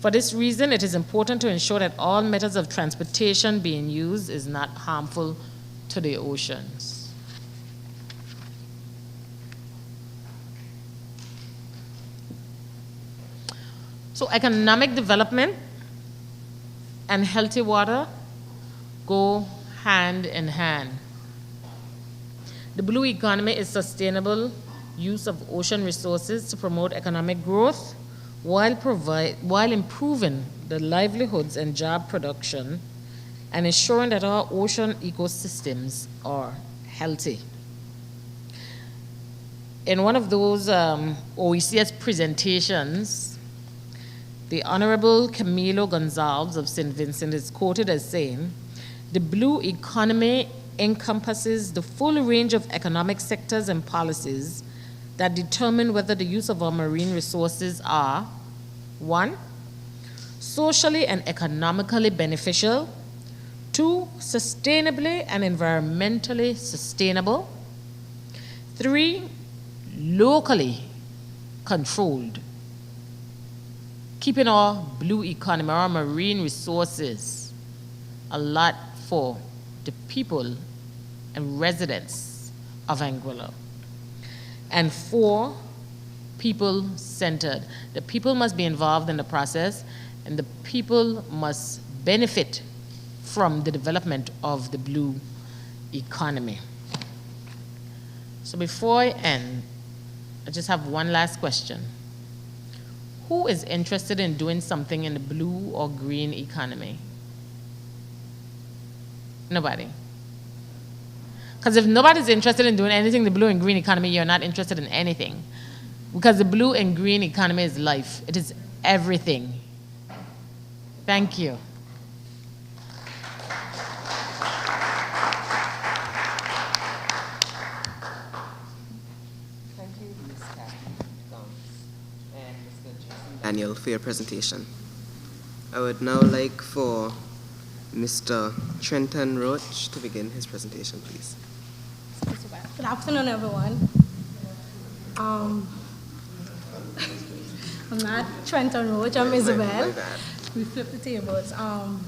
For this reason, it is important to ensure that all methods of transportation being used is not harmful to the oceans. So economic development and healthy water go hand in hand. The blue economy is sustainable use of ocean resources to promote economic growth while improving the livelihoods and job production and ensuring that our ocean ecosystems are healthy. In one of those OECS presentations, the Honorable Camilo Gonzalez of St. Vincent is quoted as saying, "The blue economy encompasses the full range of economic sectors and policies that determine whether the use of our marine resources are, 1, socially and economically beneficial, 2, sustainably and environmentally sustainable, 3, locally controlled, keeping our blue economy, our marine resources, a lot for the people and residents of Anguilla. And 4, people-centered. The people must be involved in the process, and the people must benefit from the development of the blue economy." So before I end, I just have one last question. Who is interested in doing something in the blue or green economy? Nobody. Because if nobody's interested in doing anything in the blue and green economy, you're not interested in anything. Because the blue and green economy is life. It is everything. Thank you. Thank you, Ms. Kathy Gums and Mr. Jason Daniel, for your presentation. I would now like for Mr. Trenton Roach to begin his presentation, please. Good afternoon, everyone. I'm not Trenton Roach, I'm Isabel. My bad. We flip the tables. I'm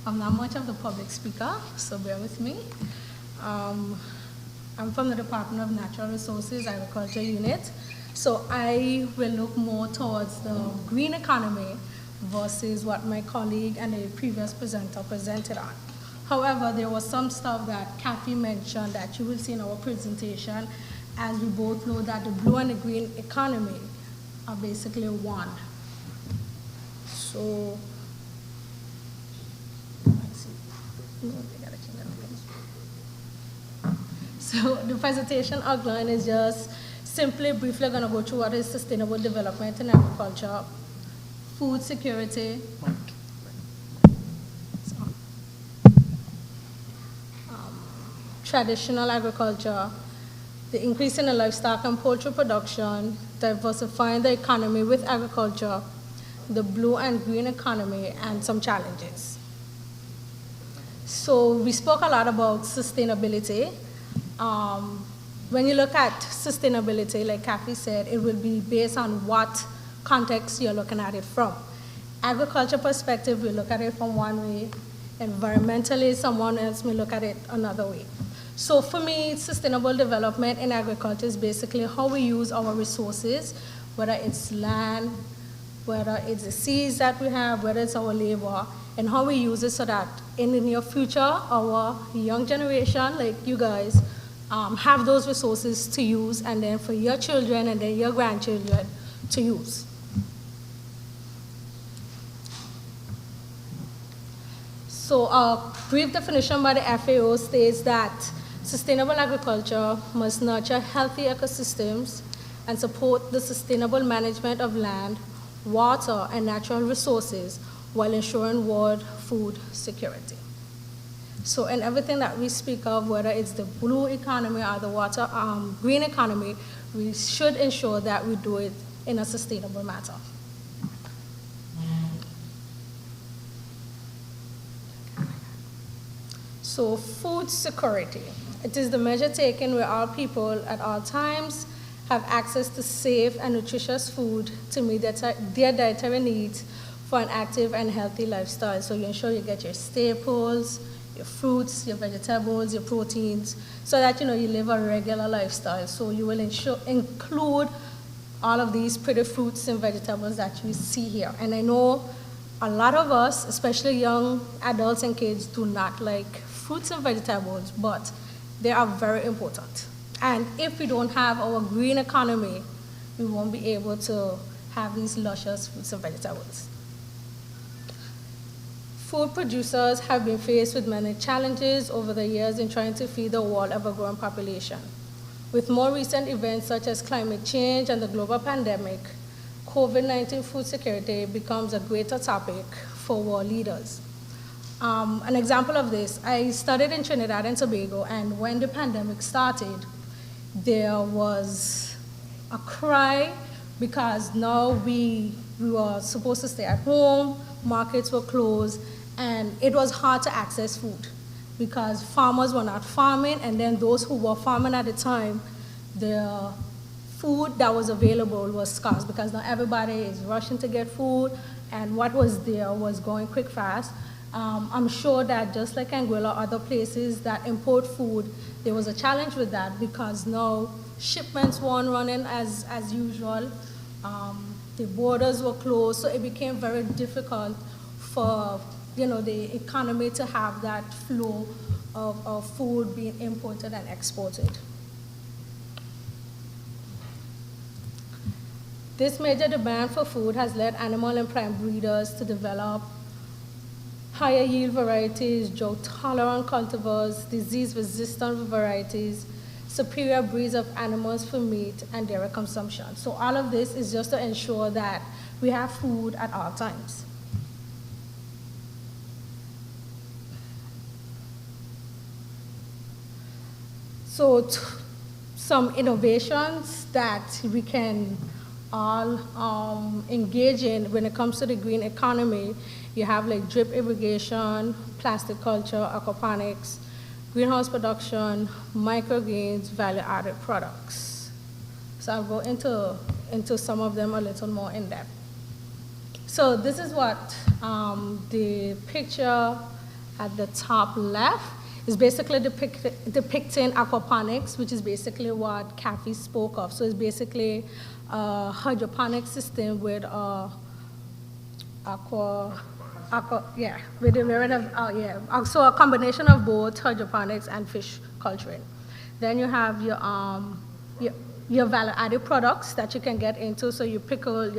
not much of the public speaker, so bear with me. I'm from the Department of Natural Resources Agriculture Unit, so I will look more towards the green economy versus what my colleague and the previous presenter presented on. However, there was some stuff that Kathy mentioned that you will see in our presentation, as we both know that the blue and the green economy are basically one. So, let's see. No, they gotta change that again. So the presentation outline is just simply briefly gonna go through what is sustainable development in agriculture, food security, traditional agriculture, the increase in the livestock and poultry production, diversifying the economy with agriculture, the blue and green economy, and some challenges. So we spoke a lot about sustainability. When you look at sustainability, like Kathy said, it will be based on what context you're looking at it from. Agriculture perspective, we look at it from one way. Environmentally, someone else may look at it another way. So for me, sustainable development in agriculture is basically how we use our resources, whether it's land, whether it's the seeds that we have, whether it's our labor, and how we use it so that in the near future, our young generation, like you guys, have those resources to use, and then for your children and then your grandchildren to use. So a brief definition by the FAO states that sustainable agriculture must nurture healthy ecosystems and support the sustainable management of land, water, and natural resources while ensuring world food security. So in everything that we speak of, whether it's the blue economy or the green economy, we should ensure that we do it in a sustainable manner. So food security. It is the measure taken where all people at all times have access to safe and nutritious food to meet their dietary needs for an active and healthy lifestyle. So you ensure you get your staples, your fruits, your vegetables, your proteins, so that you live a regular lifestyle. So you will include all of these pretty fruits and vegetables that you see here. And I know a lot of us, especially young adults and kids, do not like fruits and vegetables, but they are very important. And if we don't have our green economy, we won't be able to have these luscious fruits and vegetables. Food producers have been faced with many challenges over the years in trying to feed the world ever-growing population. With more recent events such as climate change and the global pandemic, COVID-19 food security becomes a greater topic for world leaders. An example of this, I studied in Trinidad and Tobago, and when the pandemic started, there was a cry because now we were supposed to stay at home, markets were closed, and it was hard to access food because farmers were not farming, and then those who were farming at the time, the food that was available was scarce because now everybody is rushing to get food, and what was there was going quick, fast. I'm sure that just like Anguilla, other places that import food, there was a challenge with that because now shipments weren't running as usual. The borders were closed, so it became very difficult for the economy to have that flow of food being imported and exported. This major demand for food has led animal and plant breeders to develop higher yield varieties, drought-tolerant cultivars, disease-resistant varieties, superior breeds of animals for meat and dairy consumption. So all of this is just to ensure that we have food at all times. So some innovations that we can all engage in when it comes to the green economy. You have like drip irrigation, plastic culture, aquaponics, greenhouse production, microgreens, value-added products. So I'll go into some of them a little more in depth. So this is what the picture at the top left is basically depicting aquaponics, which is basically what Kathy spoke of. So it's basically a hydroponic system with so a combination of both hydroponics and fish culturing. Then you have your value-added products that you can get into. So your pickled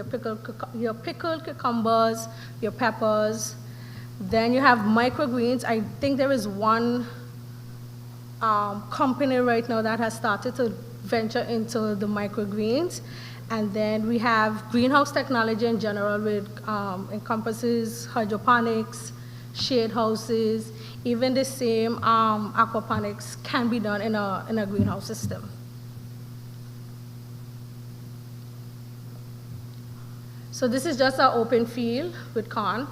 cucumbers, your peppers. Then you have microgreens. I think there is one company right now that has started to venture into the microgreens. And then we have greenhouse technology in general, which encompasses hydroponics, shade houses. Even the same aquaponics can be done in a greenhouse system. So this is just an open field with corn,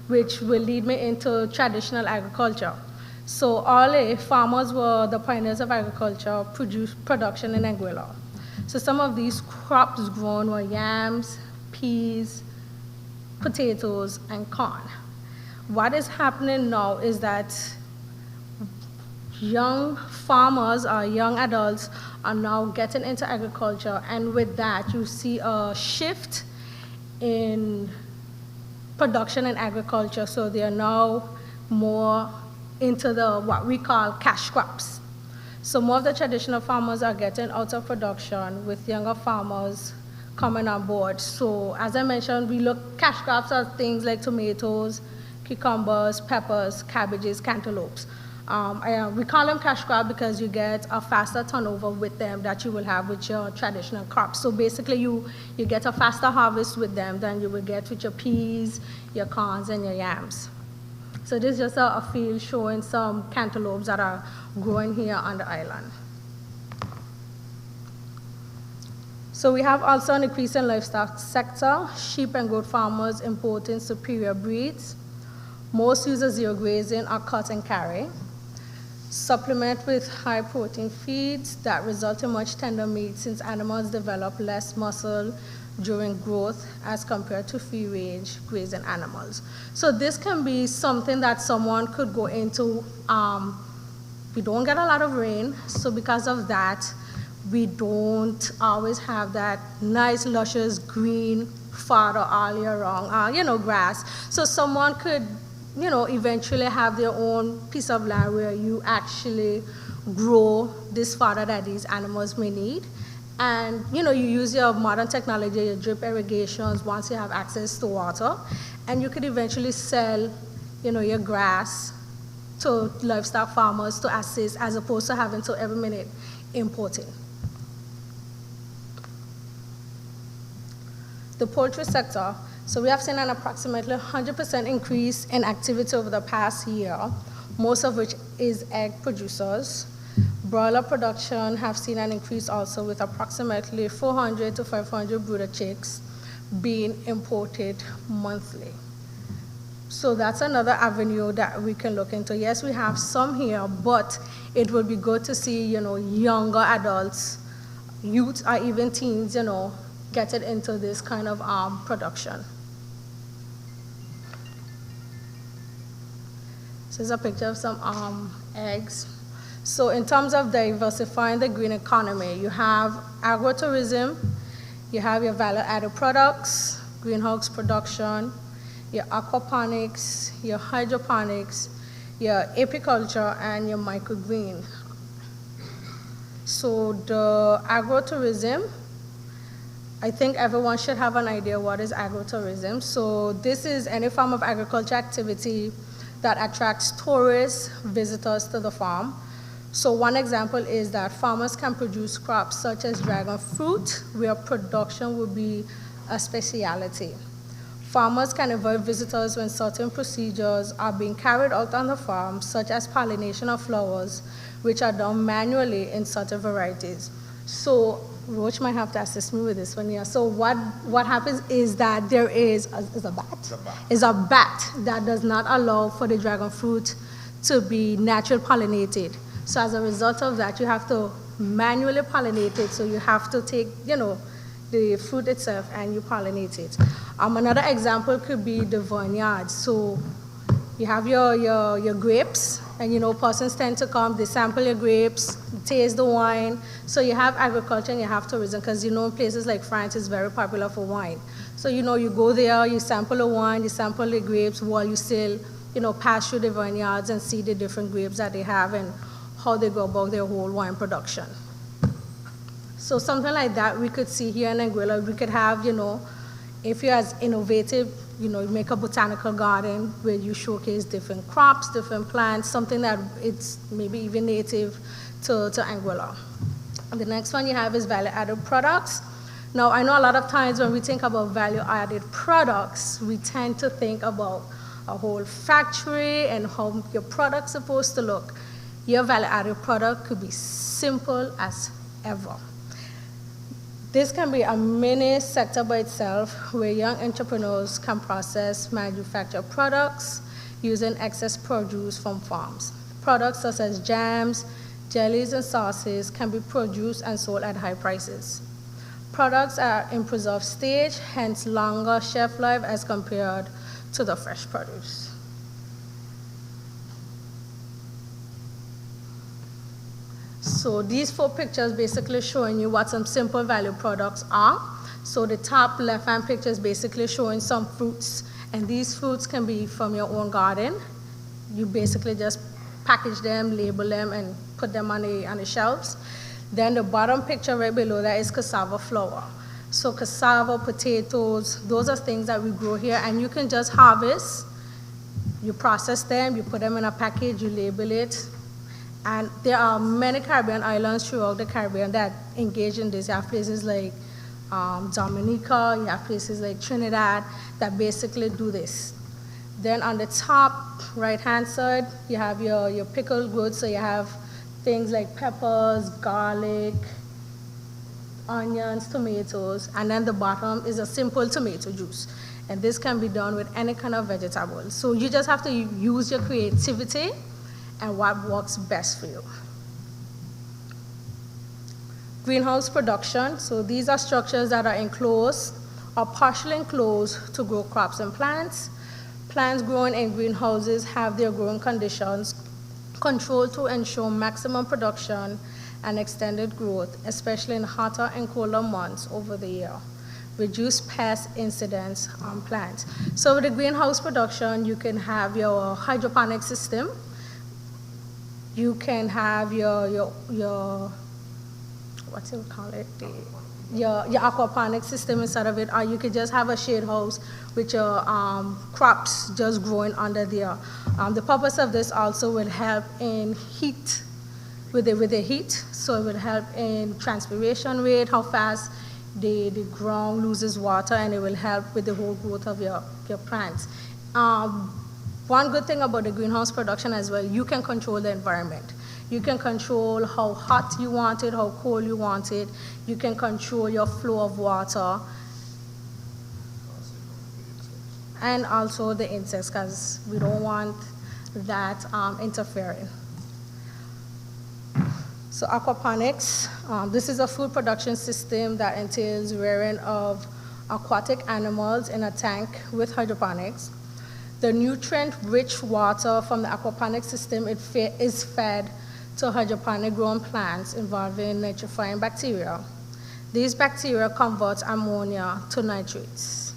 which will lead me into traditional agriculture. So early, farmers were the pioneers of agriculture, production in Anguilla. So some of these crops grown were yams, peas, potatoes, and corn. What is happening now is that young farmers or young adults are now getting into agriculture, and with that, you see a shift in production in agriculture. So they are now more into what we call cash crops. So more of the traditional farmers are getting out of production with younger farmers coming on board. So as I mentioned, cash crops are things like tomatoes, cucumbers, peppers, cabbages, cantaloupes. We call them cash crop because you get a faster turnover with them that you will have with your traditional crops. So basically you get a faster harvest with them than you will get with your peas, your corns, and your yams. So this is just a field showing some cantaloupes that are growing here on the island. So we have also an increase in livestock sector, sheep and goat farmers importing superior breeds. Most use zero grazing or cut and carry. Supplement with high protein feeds that result in much tender meat since animals develop less muscle during growth as compared to free range grazing animals. So this can be something that someone could go into. We don't get a lot of rain, so because of that, we don't always have that nice, luscious green fodder all year round, grass. So someone could, eventually have their own piece of land where you actually grow this fodder that these animals may need. And, you use your modern technology, your drip irrigations once you have access to water, and you could eventually sell, your grass to livestock farmers to assist as opposed to having to every minute importing. The poultry sector. So we have seen an approximately 100% increase in activity over the past year, most of which is egg producers. Broiler production have seen an increase also with approximately 400 to 500 brooder chicks being imported monthly. So that's another avenue that we can look into. Yes, we have some here, but it would be good to see, younger adults, youth, or even teens, get it into this kind of production. This is a picture of some eggs. So in terms of diversifying the green economy, you have agrotourism, you have your value-added products, greenhouse production, your aquaponics, your hydroponics, your apiculture, and your microgreen. So the agrotourism, I think everyone should have an idea what is agrotourism. So this is any form of agriculture activity that attracts tourists, visitors to the farm. So one example is that farmers can produce crops such as dragon fruit, where production would be a specialty. Farmers can invite visitors when certain procedures are being carried out on the farm, such as pollination of flowers, which are done manually in certain varieties. So Roach might have to assist me with this one here. So what happens is that there is a bat that does not allow for the dragon fruit to be naturally pollinated. So as a result of that, you have to manually pollinate it. So you have to take, the fruit itself and you pollinate it. Another example could be the vineyard. So you have your grapes, and persons tend to come, they sample your grapes, taste the wine. So you have agriculture and you have tourism, because in places like France is very popular for wine. So you go there, you sample the wine, you sample the grapes while you still pass through the vineyards and see the different grapes that they have and how they go about their whole wine production. So something like that we could see here in Anguilla. We could have, if you're as innovative, you make a botanical garden where you showcase different crops, different plants, something that it's maybe even native to Anguilla. And the next one you have is value-added products. Now, I know a lot of times when we think about value-added products, we tend to think about a whole factory and how your product's supposed to look. Your value-added product could be simple as ever. This can be a mini sector by itself where young entrepreneurs can process manufactured products using excess produce from farms. Products such as jams, jellies, and sauces can be produced and sold at high prices. Products are in preserved stage, hence longer shelf life as compared to the fresh produce. So these 4 pictures basically showing you what some simple value products are. So the top left-hand picture is basically showing some fruits, and these fruits can be from your own garden. You basically just package them, label them, and put them on the shelves. Then the bottom picture right below that is cassava flour. So cassava, potatoes, those are things that we grow here, and you can just harvest. You process them, you put them in a package, you label it. And there are many Caribbean islands throughout the Caribbean that engage in this. You have places like Dominica, you have places like Trinidad that basically do this. Then on the top right-hand side, you have your pickled goods. So you have things like peppers, garlic, onions, tomatoes, and then the bottom is a simple tomato juice. And this can be done with any kind of vegetable. So you just have to use your creativity and what works best for you. Greenhouse production. So these are structures that are enclosed or partially enclosed to grow crops and plants. Plants grown in greenhouses have their growing conditions controlled to ensure maximum production and extended growth, especially in hotter and colder months over the year. Reduce pest incidents on plants. So with the greenhouse production, you can have your hydroponic system. You can have your what do you call it? Your aquaponic system inside of it, or you could just have a shade house with your crops just growing under there. The purpose of this also will help in heat, with the heat, so it will help in transpiration rate, how fast the ground loses water, and it will help with the whole growth of your plants. One good thing about the greenhouse production as well, you can control the environment. You can control how hot you want it, how cold you want it. You can control your flow of water. And also the insects, because we don't want that interfering. So aquaponics, this is a food production system that entails rearing of aquatic animals in a tank with hydroponics. The nutrient-rich water from the aquaponic system is fed to hydroponic-grown plants involving nitrifying bacteria. These bacteria convert ammonia to nitrates.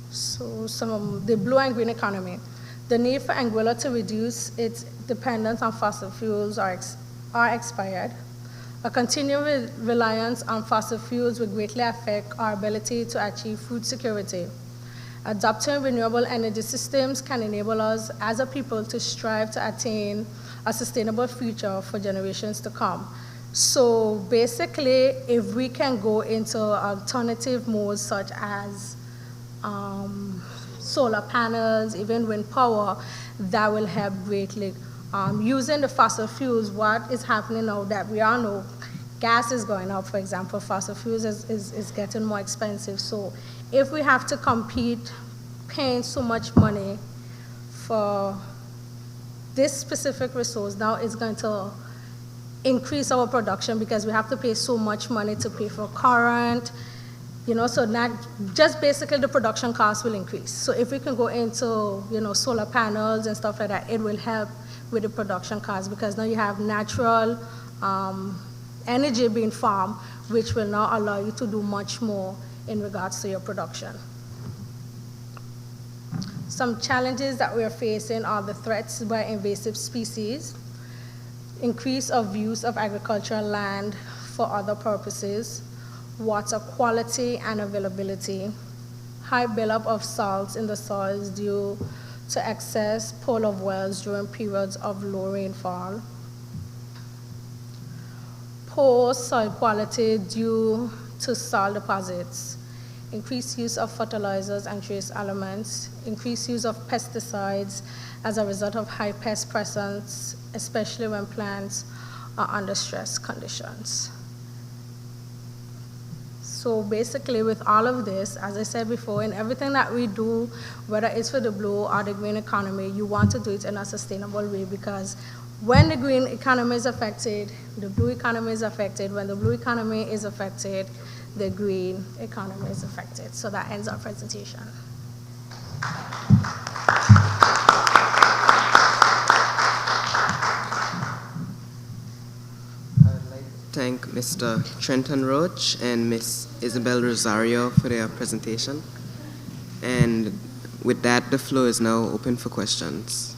So the blue and green economy. The need for Anguilla to reduce its dependence on fossil fuels are expired. A continued reliance on fossil fuels will greatly affect our ability to achieve food security. Adopting renewable energy systems can enable us as a people to strive to attain a sustainable future for generations to come. So basically, if we can go into alternative modes such as solar panels, even wind power, that will help greatly. Using the fossil fuels, what is happening now that we all know, gas is going up, for example, fossil fuels is getting more expensive. So if we have to compete paying so much money for this specific resource, now it's going to increase our production because we have to pay so much money to pay for current, so not just basically the production cost will increase. So if we can go into, solar panels and stuff like that, it will help with the production cost because now you have natural energy being farmed, which will now allow you to do much more in regards to your production. Some challenges that we are facing are the threats by invasive species, increase of use of agricultural land for other purposes, water quality and availability, high buildup of salts in the soils due to excess pull of wells during periods of low rainfall, poor soil quality due to salt deposits, increased use of fertilizers and trace elements, increased use of pesticides as a result of high pest presence, especially when plants are under stress conditions. So basically with all of this, as I said before, in everything that we do, whether it's for the blue or the green economy, you want to do it in a sustainable way, because when the green economy is affected, the blue economy is affected. When the blue economy is affected, the green economy is affected. So that ends our presentation. Thank Mr. Trenton Roach and Ms. Isabel Rosario for their presentation. And with that, the floor is now open for questions.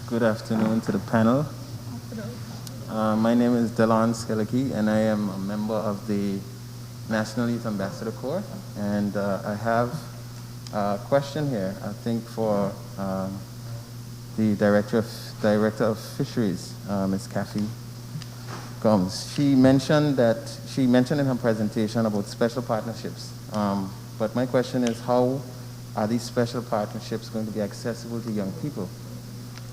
Good afternoon to the panel. My name is Delon Skillicky, and I am a member of the National Youth Ambassador Corps. And I have a question here, I think, for the Director of Fisheries, Ms. Kathy Gomes. She mentioned in her presentation about special partnerships. But my question is, how are these special partnerships going to be accessible to young people?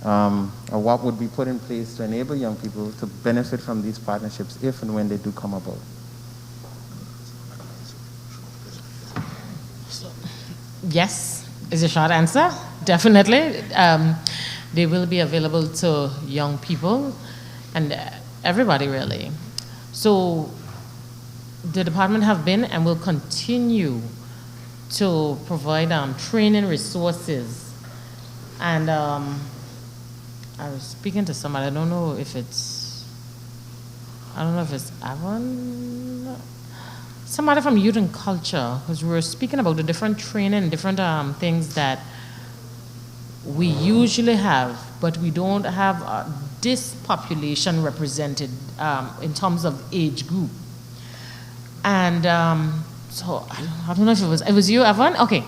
Or what would be put in place to enable young people to benefit from these partnerships if and when they do come about? Yes, is a short answer. Definitely. They will be available to young people and everybody, really. So the department have been and will continue to provide training resources. And I was speaking to somebody, I don't know if it's Avon, somebody from Youth and Culture, because we were speaking about the different training, different things that we usually have, but we don't have this population represented in terms of age group. And so I don't know if it was you, Avon? Okay.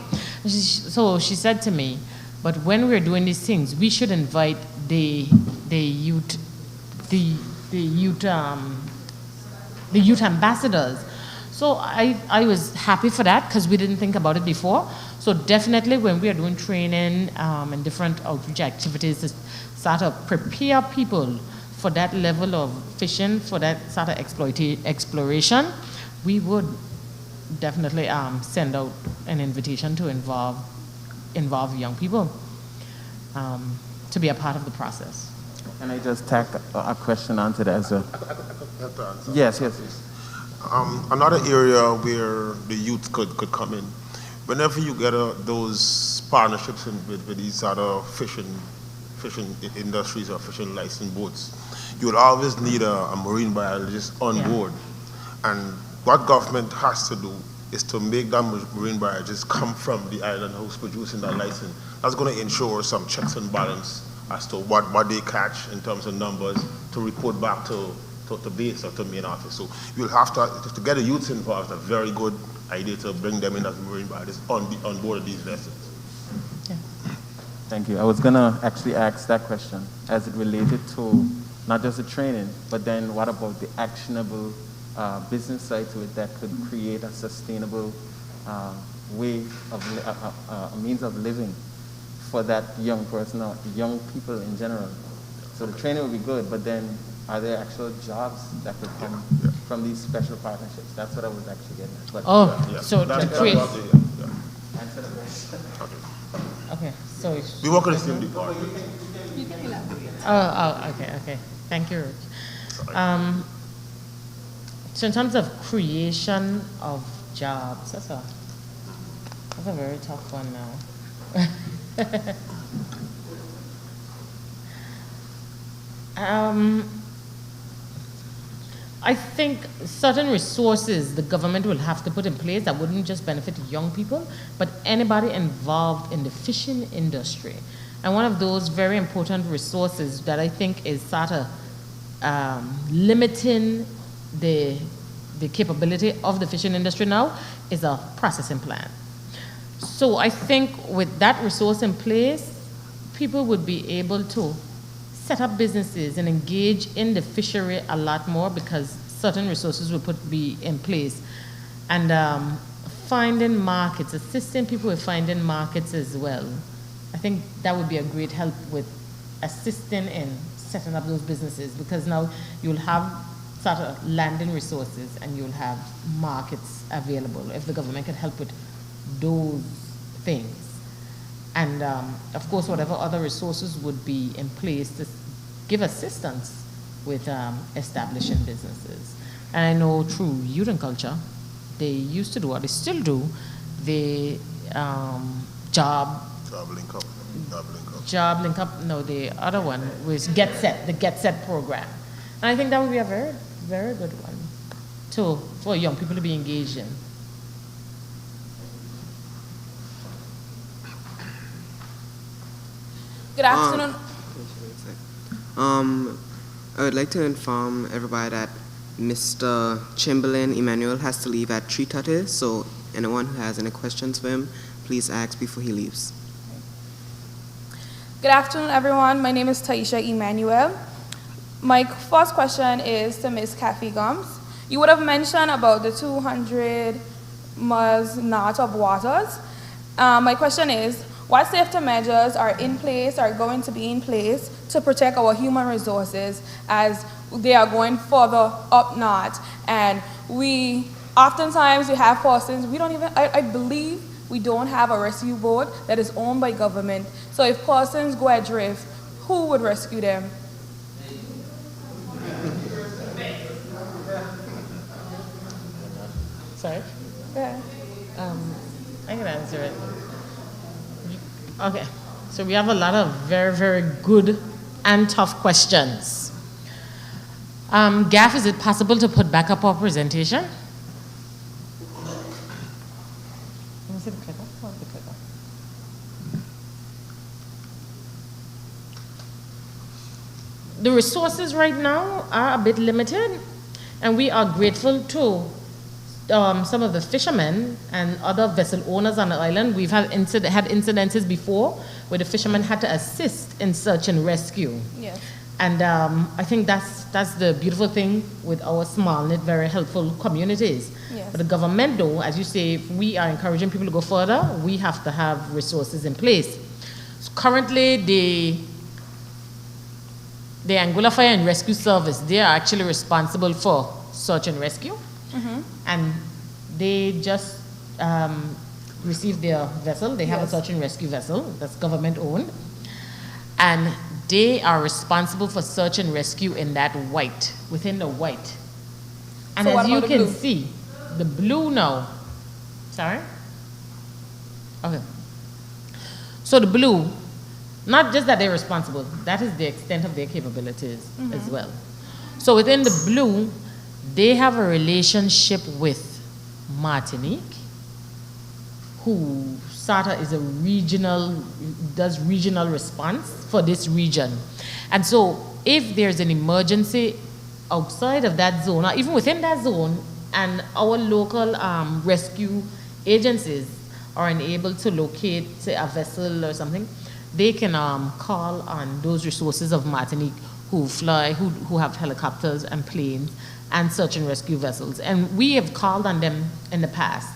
So she said to me, but when we're doing these things, we should invite the youth ambassadors. So I was happy for that because we didn't think about it before. So definitely when we are doing training and different outreach activities to sort of prepare people for that level of fishing, for that sort of exploration, we would definitely send out an invitation to involve young people to be a part of the process. Can I just tack a question onto that as well? I have to answer. Yes. Another area where the youth could come in, whenever you get those partnerships with these other fishing industries or fishing licensed boats, you will always need a marine biologist on board. And what government has to do is to make that marine biologist come from the island who's producing that license. That's going to ensure some checks and balance as to what they catch in terms of numbers to report back to base or to main office. So you'll have to get the youths involved. It's a very good idea to bring them in as marine biologists on board of these vessels. Yeah. Thank you. I was going to actually ask that question as it related to not just the training, but then what about the actionable business side to it that could create a sustainable way of a means of living for that young person or young people in general. So the training would be good, but then are there actual jobs that could come from these special partnerships? That's what I was actually getting at. But so to create. Answer the question. Okay, so We work in the same department. Okay. Thank you. So in terms of creation of jobs, that's a very tough one now. I think certain resources the government will have to put in place that wouldn't just benefit young people, but anybody involved in the fishing industry. And one of those very important resources that I think is sort of limiting the capability of the fishing industry now is a processing plant. So I think with that resource in place, people would be able to set up businesses and engage in the fishery a lot more because certain resources would be in place. And finding markets, assisting people with finding markets as well. I think that would be a great help with assisting in setting up those businesses, because now you'll have sort of landing resources and you'll have markets available if the government can help with those things. And of course, whatever other resources would be in place to give assistance with establishing businesses. And I know through youth and culture, they used to do, or they still do, the job link up, no, the other one was the Get Set program. And I think that would be a very, very good one for young people to be engaged in. Good afternoon. I would like to inform everybody that Mr. Chamberlain Emmanuel has to leave at 3:30, so anyone who has any questions for him, please ask before he leaves. Good afternoon, everyone. My name is Taisha Emmanuel. My first question is to Ms. Kathy Gums. You would have mentioned about the 200 miles north of waters. My question is, what safety measures are in place, are going to be in place to protect our human resources as they are going further up north? And oftentimes we have persons, I believe we don't have a rescue boat that is owned by government. So if persons go adrift, who would rescue them? Sorry? Yeah. I can answer it. Okay, so we have a lot of very, very good and tough questions. Gaff, is it possible to put back up our presentation? Let me see the clicker. Where's the clicker? The resources right now are a bit limited, and we are grateful to some of the fishermen and other vessel owners on the island. We've had incidences before where the fishermen had to assist in search and rescue. Yes. And I think that's the beautiful thing with our small knit, very helpful communities. Yes. But the government, though, as you say, if we are encouraging people to go further, we have to have resources in place. So currently, the Anguilla Fire and Rescue Service, they are actually responsible for search and rescue. Mm-hmm. And they just received their vessel. They have a search and rescue vessel that's government owned. And they are responsible for search and rescue in that white, within the white. And so as you can blue? see, the blue now, sorry? Okay. So the blue, not just that they're responsible, that is the extent of their capabilities as well. So within the blue, they have a relationship with Martinique, who SATA is does regional response for this region. And so if there's an emergency outside of that zone, or even within that zone, and our local rescue agencies are unable to locate, say, a vessel or something, they can call on those resources of Martinique who fly, who have helicopters and planes and search and rescue vessels. And we have called on them in the past.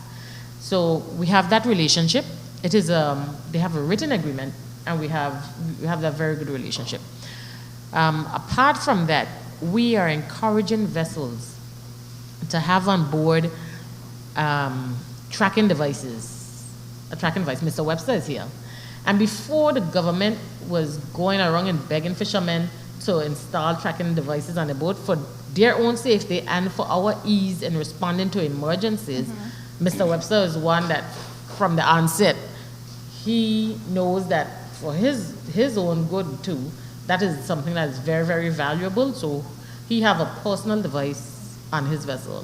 So we have that relationship. It is, they have a written agreement, and we have that very good relationship. Apart from that, we are encouraging vessels to have on board tracking devices, a tracking device. Mr. Webster is here. And before the government was going around and begging fishermen to install tracking devices on the boat for their own safety and for our ease in responding to emergencies, Mr. Webster is one that, from the onset, he knows that for his own good too, that is something that is very, very valuable. So he have a personal device on his vessel.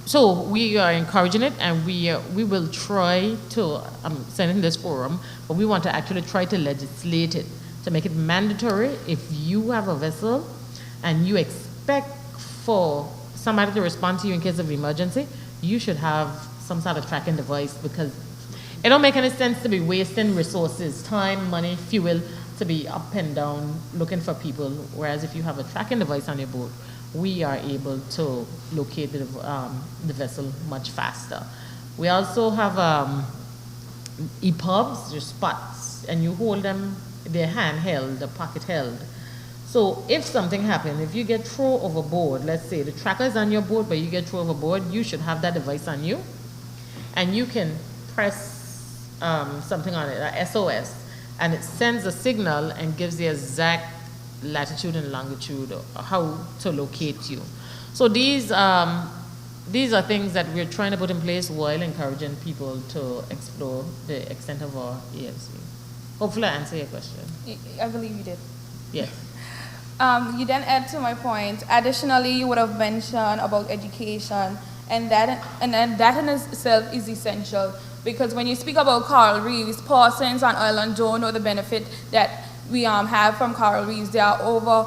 So we are encouraging it, and we will try to, I'm sending this forum, but we want to actually try to legislate it, to make it mandatory. If you have a vessel and you expect for somebody to respond to you in case of emergency, you should have some sort of tracking device, because It don't make any sense to be wasting resources, time, money, fuel, to be up and down looking for people. Whereas if you have a tracking device on your boat, we are able to locate the vessel much faster. We also have EPUBs, your spots, and you hold them, they're handheld, the pocket held. So if something happens, if you get thrown overboard, let's say the tracker is on your boat, but you get thrown overboard, you should have that device on you, and you can press something on it, a SOS, and it sends a signal and gives the exact latitude and longitude or how to locate you. So these are things that we're trying to put in place while encouraging people to explore the extent of our EFC. Hopefully I answer your question. I believe you did. Yes. You then add to my point. Additionally, you would have mentioned about education, and that in itself is essential, because when you speak about coral reefs, persons on island don't know the benefit that we have from coral reefs. There are over,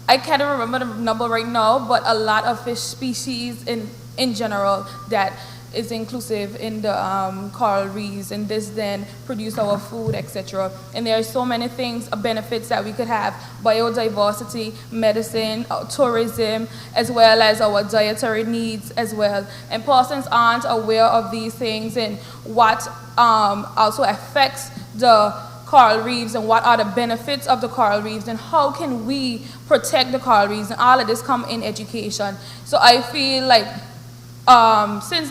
I can't remember the number right now, but a lot of fish species in general that is inclusive in the coral reefs, and this then produce our food, etc. And there are so many things, benefits that we could have: biodiversity, medicine, tourism, as well as our dietary needs as well. And persons aren't aware of these things and what also affects the coral reefs and what are the benefits of the coral reefs and how can we protect the coral reefs, and all of this come in education. So I feel like since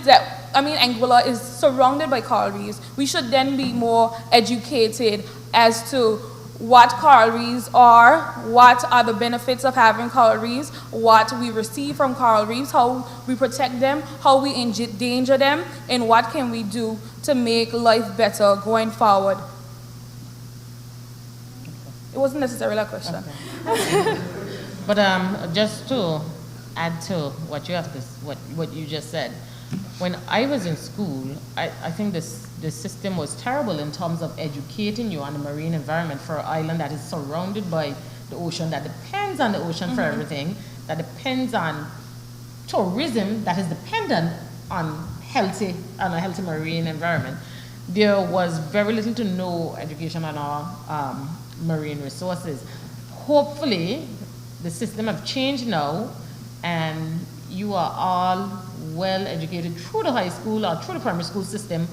Anguilla is surrounded by coral reefs, we should then be more educated as to what coral reefs are, what are the benefits of having coral reefs, what we receive from coral reefs, how we protect them, how we endanger them, and what can we do to make life better going forward. It wasn't necessarily a question. Okay. But just to add to what you just said, when I was in school, I think the system was terrible in terms of educating you on the marine environment for an island that is surrounded by the ocean, that depends on the ocean for everything, that depends on tourism, that is dependent on a healthy marine environment. There was very little to no education on our marine resources. Hopefully, the system have changed now, and you are all well educated through the high school or through the primary school system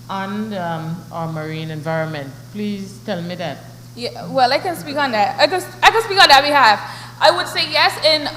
on our marine environment. Please tell me that. Yeah, well, I can speak on that. I can speak on that behalf. I would say yes, and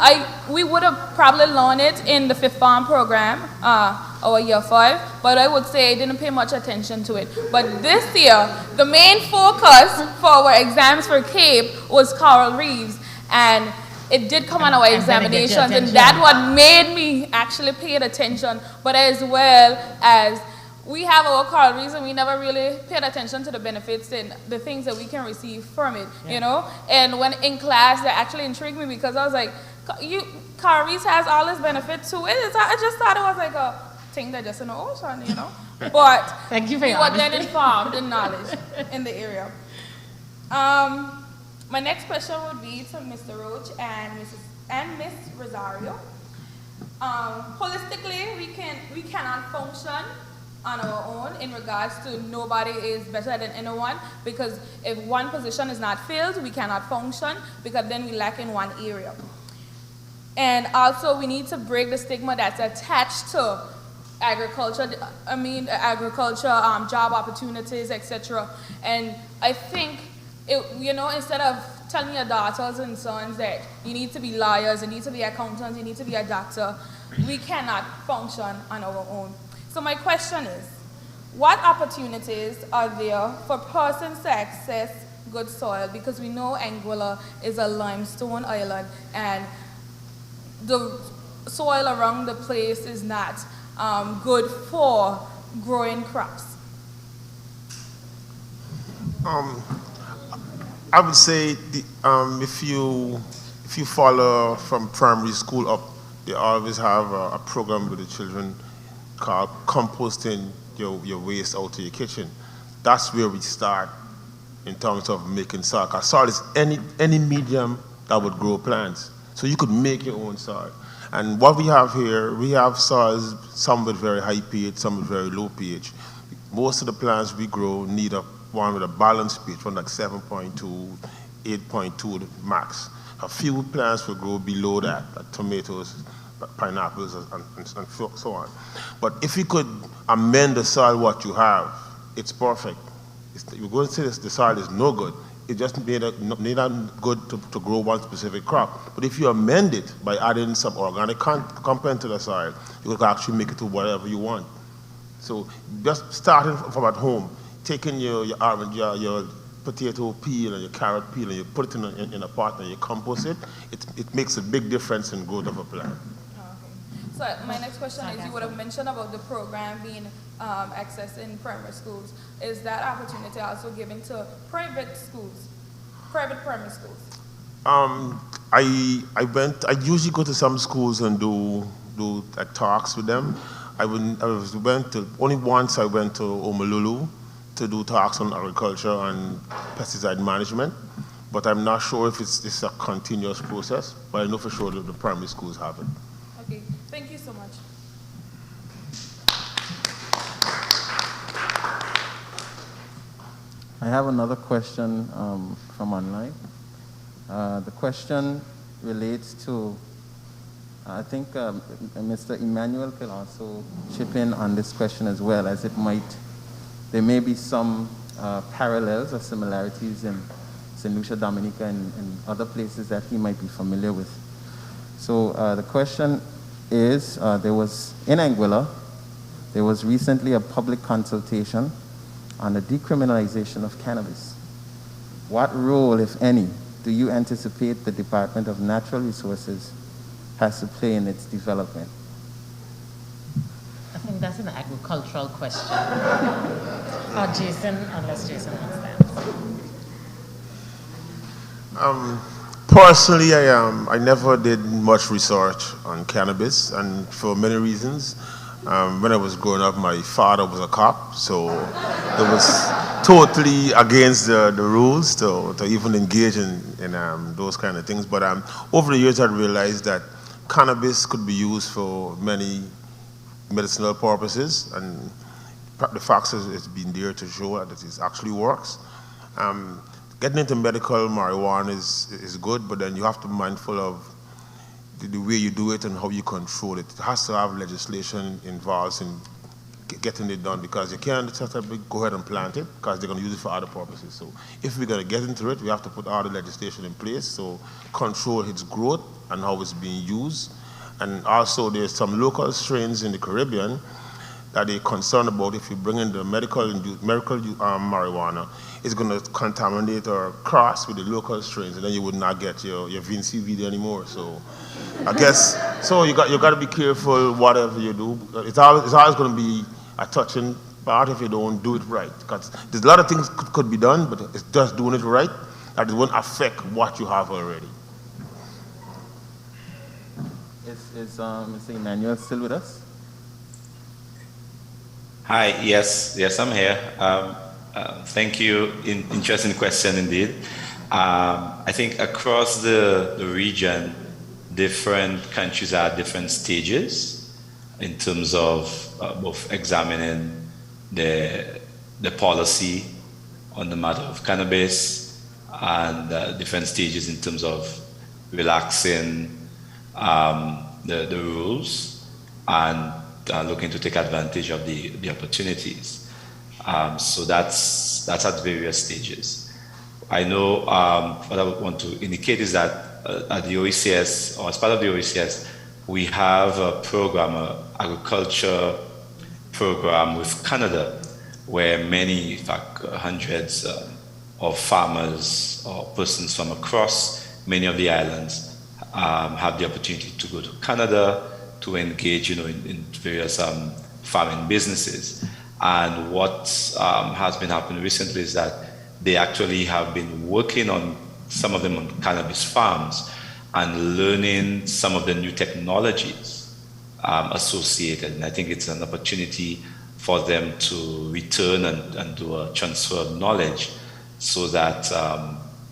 we would have probably learned it in the 5th form program, our year 5, but I would say I didn't pay much attention to it. But this year, the main focus for our exams for CAPE was coral reefs, and it did come on our examinations, and that what made me actually pay attention, but as well as we have our coral reefs and we never really paid attention to the benefits and the things that we can receive from it, you know? And when in class, that actually intrigued me because I was like, coral reefs has all this benefit to it. I just thought it was like a thing that just in the ocean, you know? But Thank you for we your were then informed in knowledge in the area. My next question would be to Mr. Roach and Miss Rosario. Holistically, we cannot function on our own in regards to nobody is better than anyone, because if one position is not filled, we cannot function because then we lack in one area. And also we need to break the stigma that's attached to agriculture, job opportunities, etc. And I think, instead of telling your daughters and sons that you need to be lawyers, you need to be accountants, you need to be a doctor, we cannot function on our own. So my question is, what opportunities are there for persons to access good soil? Because we know Anguilla is a limestone island and the soil around the place is not good for growing crops. I would say if you follow from primary school up, they always have a program with the children called composting your waste out of your kitchen. That's where we start in terms of making soil. Because soil is any medium that would grow plants. So you could make your own soil. And what we have here, we have soils, some with very high pH, some with very low pH. most of the plants we grow need one with a balanced pH from like 7.2, 8.2 max. A few plants will grow below that, like tomatoes, pineapples, and so on. But if you could amend the soil what you have, it's perfect. You're going to say the soil is no good. It just made not good to grow one specific crop. But if you amend it by adding some organic component to the soil, you can actually make it to whatever you want. So just starting from at home, taking your potato peel and your carrot peel and you put it in a pot and you compost it, it makes a big difference in growth of a plant. So my next question is, you would have mentioned about the program being accessed in primary schools. Is that opportunity also given to private schools, private primary schools? I usually go to some schools and do talks with them. Only once I went to Omololu to do talks on agriculture and pesticide management, but I'm not sure if it's a continuous process, but I know for sure that the primary schools have it. Okay, thank you so much. I have another question from online. The question relates to, I think Mr. Emmanuel can also chip in on this question as well, as there may be some parallels or similarities in St. Lucia, Dominica, and other places that he might be familiar with. So the question is, in Anguilla, there was recently a public consultation on the decriminalization of cannabis. What role, if any, do you anticipate the Department of Natural Resources has to play in its development? I think that's an agricultural question. Or Jason, unless Jason wants that. Personally, I never did much research on cannabis, and for many reasons. When I was growing up, my father was a cop, so it was totally against the rules to even engage in those kind of things. But over the years, I realized that cannabis could be used for many medicinal purposes, and the facts has been there to show that it actually works. Getting into medical marijuana is good, but then you have to be mindful of the way you do it and how you control it. It has to have legislation involved in getting it done, because you can't just go ahead and plant it, because they're going to use it for other purposes. So if we're going to get into it, we have to put all the legislation in place, so control its growth and how it's being used. And also there's some local strains in the Caribbean that they're concerned about. If you bring in the medical marijuana, it's going to contaminate or cross with the local strains, and then you would not get your VNCVD anymore. So I guess, so you got to be careful whatever you do. It's always going to be a touching part if you don't do it right, because there's a lot of things could be done, but it's just doing it right that it won't affect what you have already. Is Mr. Emmanuel still with us? Hi, yes, I'm here. Thank you. Interesting question indeed. I think across the region, different countries are at different stages in terms of both examining the policy on the matter of cannabis, and different stages in terms of relaxing the rules and looking to take advantage of the opportunities. So that's at various stages. I know what I want to indicate is that at the OECS, or as part of the OECS, we have a program, an agriculture program with Canada, where many, in fact, hundreds of farmers or persons from across many of the islands have the opportunity to go to Canada to engage, in various farming businesses. And what has been happening recently is that they actually have been working on, some of them on cannabis farms, and learning some of the new technologies associated. And I think it's an opportunity for them to return and do a transfer of knowledge, so that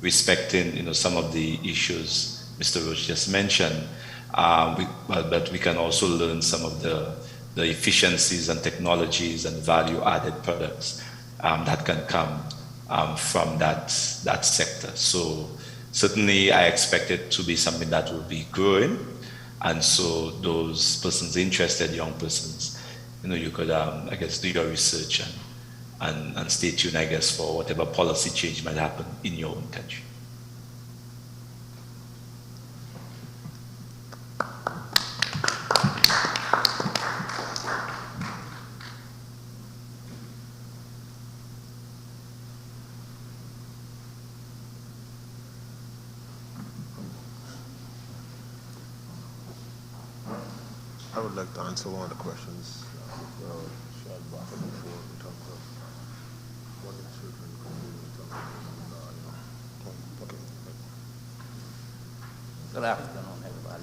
respecting, some of the issues Mr. Roach just mentioned, but we can also learn some of the the efficiencies and technologies and value-added products that can come from that sector. So certainly I expect it to be something that will be growing, and so those persons interested, young persons, you could, I guess, do your research and stay tuned, I guess, for whatever policy change might happen in your own country. I would like to answer one of the questions shared back before in terms of what the children can do in terms of, okay. Good afternoon, everybody.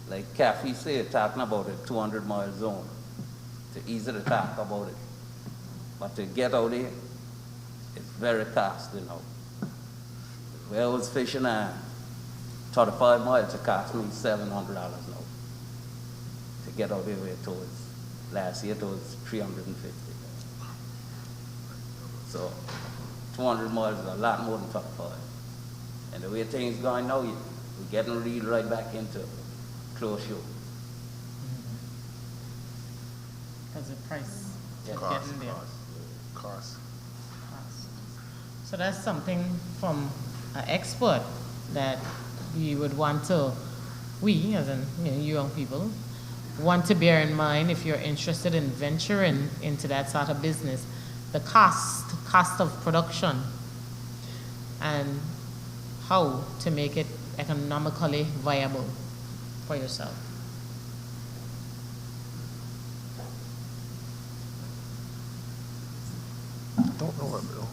Like Kathy said, talking about a 200-mile zone, it's easy to talk about it, but to get out there, it's very costly now. Where I was fishing at 35 miles, it cost me $700 now. To get out there where it was, last year it was 350. So 200 miles is a lot more than 35. And the way things going now, we're getting really right back into close shore. Because the price is Cost. getting there. Cost. So that's something from an expert that we would want to, we as in you young people, want to bear in mind if you're interested in venturing into that sort of business, the cost of production and how to make it economically viable for yourself. Don't know what, Bill.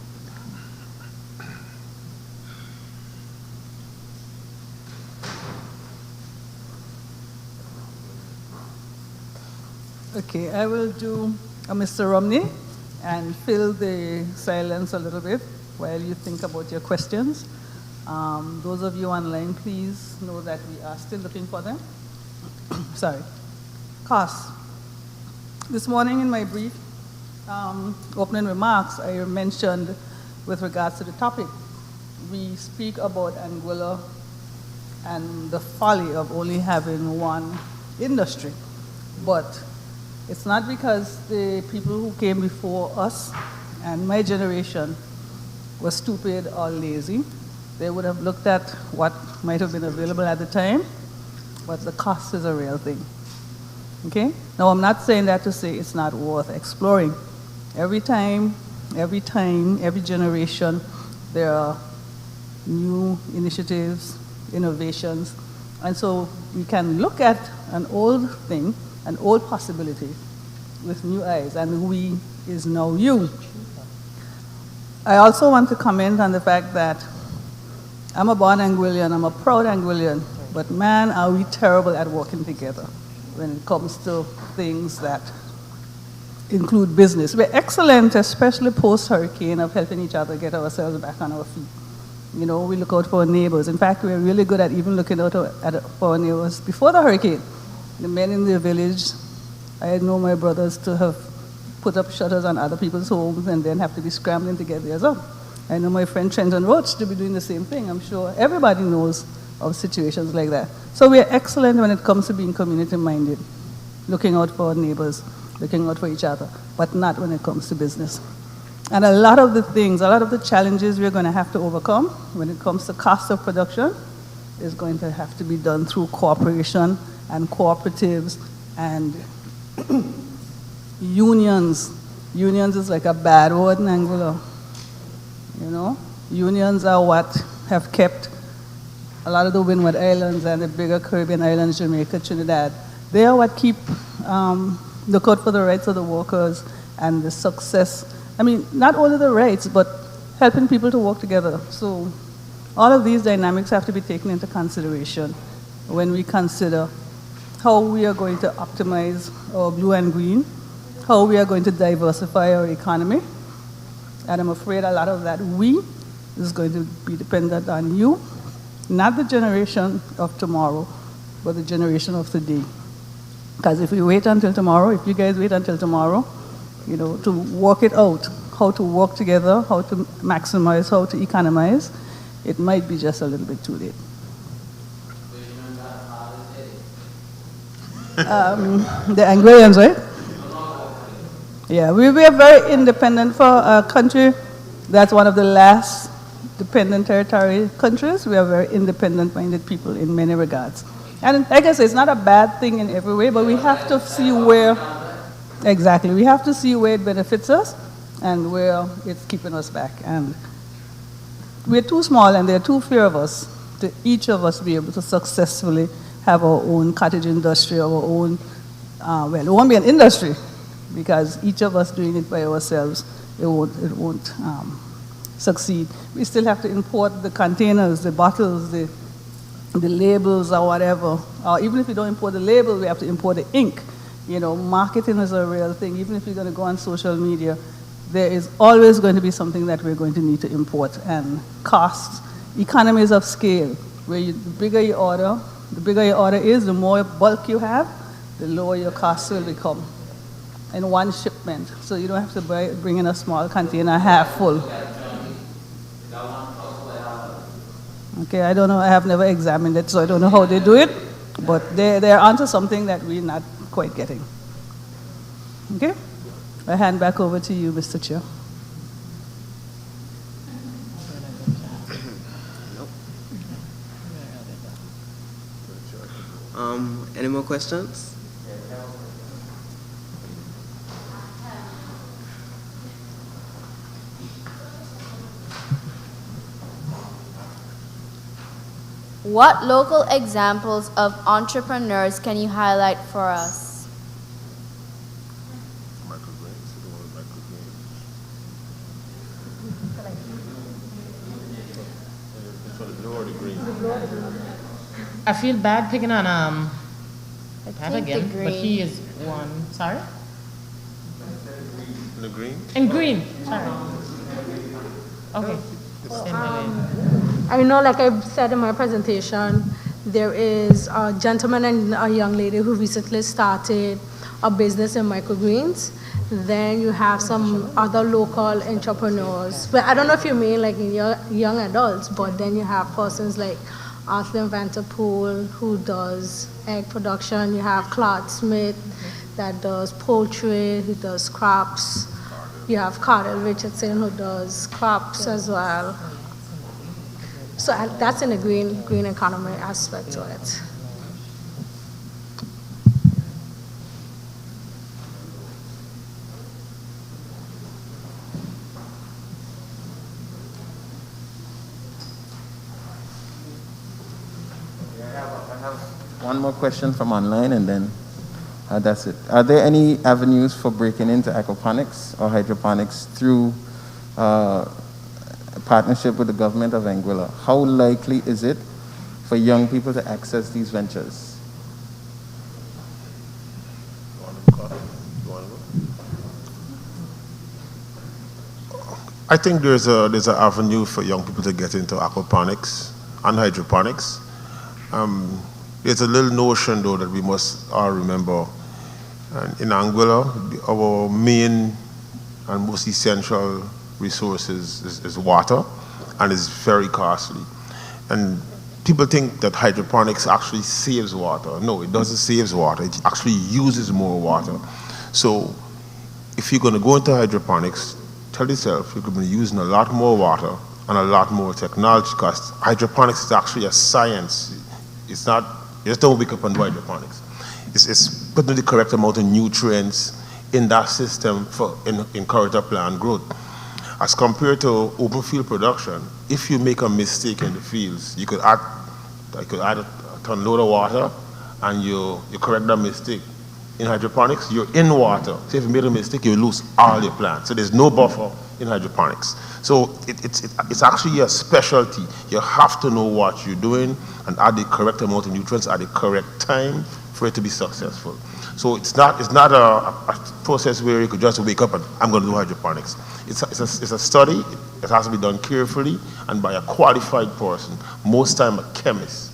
Okay, I will do a Mr. Romney and fill the silence a little bit while you think about your questions. Those of you online, please know that we are still looking for them. Sorry. Costs. This morning in my brief opening remarks, I mentioned with regards to the topic, we speak about Anguilla and the folly of only having one industry. But it's not because the people who came before us and my generation were stupid or lazy. They would have looked at what might have been available at the time, but the cost is a real thing. Okay? Now, I'm not saying that to say it's not worth exploring. Every time, every generation, there are new initiatives, innovations, and so we can look at an old thing, an old possibility with new eyes, and we is now you. I also want to comment on the fact that I'm a born Anguillian, I'm a proud Anguillian, but man, are we terrible at working together when it comes to things that include business. We're excellent, especially post-hurricane, of helping each other get ourselves back on our feet. We look out for our neighbors. In fact, we're really good at even looking out for our neighbors before the hurricane. The men in the village, I know my brothers to have put up shutters on other people's homes and then have to be scrambling to get theirs up. I know my friend Trenton Roach to be doing the same thing. I'm sure everybody knows of situations like that. So we're excellent when it comes to being community-minded, looking out for our neighbors, looking out for each other, but not when it comes to business. And a lot of the challenges we're going to have to overcome when it comes to cost of production is going to have to be done through cooperation and cooperatives and unions. Unions is like a bad word in Anguilla. Unions are what have kept a lot of the Windward Islands and the bigger Caribbean islands, Jamaica, Trinidad. They are what keep look out for the rights of the workers and the success. I mean, not only the rights, but helping people to work together. So all of these dynamics have to be taken into consideration when we consider how we are going to optimize our blue and green, how we are going to diversify our economy. And I'm afraid a lot of that is going to be dependent on you, not the generation of tomorrow, but the generation of today. Because if we wait until tomorrow, if you guys wait until tomorrow, you know, to work it out, how to work together, how to maximize, how to economize, it might be just a little bit too late. The Anguillians, right? Yeah, we are very independent for a country that's one of the last dependent territory countries. We are very independent-minded people in many regards. And like I say, it's not a bad thing in every way, but we have to see where, exactly, we have to see where it benefits us and where it's keeping us back. And we're too small and there are too few of us to each of us be able to successfully have our own cottage industry, our own, well, it won't be an industry because each of us doing it by ourselves, it won't succeed. We still have to import the containers, the bottles, the labels or whatever. Or even if we don't import the label, we have to import the ink. You know, marketing is a real thing. Even if you're going to go on social media, there is always going to be something that we're going to need to import. And costs, economies of scale, where the bigger your order is, the more bulk you have, the lower your costs will become in one shipment. So you don't have to bring in a small container half full. Okay, I don't know, I have never examined it, so I don't know how they do it, but they're onto something that we're not quite getting. Okay? I hand back over to you, Mr. Chair. Any more questions? What local examples of entrepreneurs can you highlight for us? I feel bad picking on Pat think again, the but green. he is one. Sorry? In the green? And green. Sorry. Okay. I know, like I said in my presentation, there is a gentleman and a young lady who recently started a business in microgreens. Then you have some other local entrepreneurs. But I don't know if you mean like in young adults, but then you have persons like Arthur Vanterpool who does egg production. You have Claude Smith that does poultry, who does crops. You have Cardell Richardson who does crops as well. So that's in the green economy aspect to it. I have one more question from online and then that's it. Are there any avenues for breaking into aquaponics or hydroponics through a partnership with the government of Anguilla? How likely is it for young people to access these ventures? I think there's an avenue for young people to get into aquaponics and hydroponics. There's a little notion, though, that we must all remember. In Anguilla, our main and most essential resources is water, and it's very costly. And people think that hydroponics actually saves water. No, it doesn't save water. It actually uses more water. So if you're going to go into hydroponics, tell yourself you're going to be using a lot more water and a lot more technology, because hydroponics is actually a science. It's not, you just don't wake up and do hydroponics. It's putting the correct amount of nutrients in that system for encourage a plant growth. As compared to open field production, if you make a mistake in the fields, you could add a ton load of water and you correct that mistake. In hydroponics, you're in water. So if you made a mistake, you lose all your plants. So there's no buffer in hydroponics. So it's actually a specialty. You have to know what you're doing and add the correct amount of nutrients at the correct time for it to be successful. So it's not a process where you could just wake up and I'm going to do hydroponics. It's a study. It has to be done carefully and by a qualified person, most time a chemist.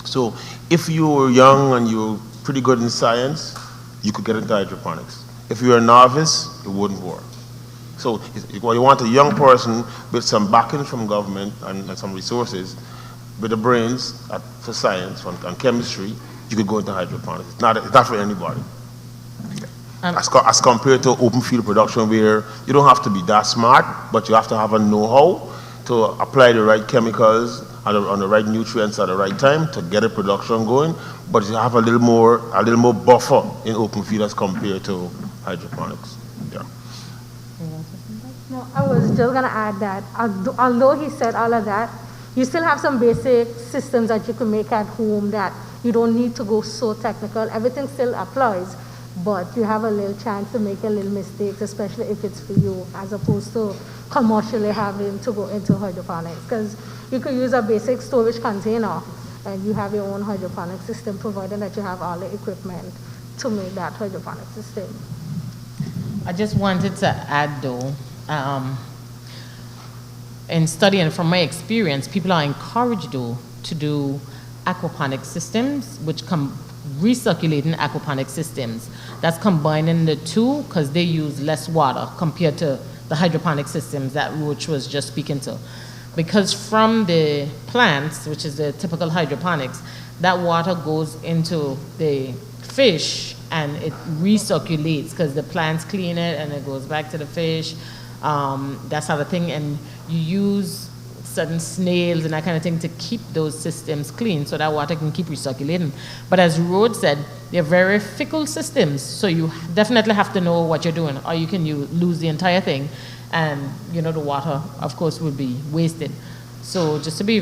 So if you're young and you're pretty good in science, you could get into hydroponics. If you're a novice, it wouldn't work. So you want a young person with some backing from government and some resources, with the brains for science and chemistry, you could go into hydroponics. It's not for anybody. As compared to open field production, where you don't have to be that smart, but you have to have a know-how to apply the right chemicals and the right nutrients at the right time to get a production going. But you have a little more buffer in open field as compared to hydroponics. Yeah. No, I was just going to add that although he said all of that, you still have some basic systems that you can make at home that you don't need to go so technical. Everything still applies, but you have a little chance to make a little mistakes, especially if it's for you, as opposed to commercially having to go into hydroponics. Because you could use a basic storage container and you have your own hydroponic system, provided that you have all the equipment to make that hydroponic system. I just wanted to add though, in studying from my experience, people are encouraged though to do aquaponic systems, which recirculating aquaponic systems. That's combining the two because they use less water compared to the hydroponic systems that Roach was just speaking to. Because from the plants, which is the typical hydroponics, that water goes into the fish and it recirculates because the plants clean it and it goes back to the fish. That sort of thing. And you use certain snails and that kind of thing to keep those systems clean so that water can keep recirculating. But as Rhodes said, they're very fickle systems, so you definitely have to know what you're doing, or you can lose the entire thing, and the water, of course, will be wasted. So just to be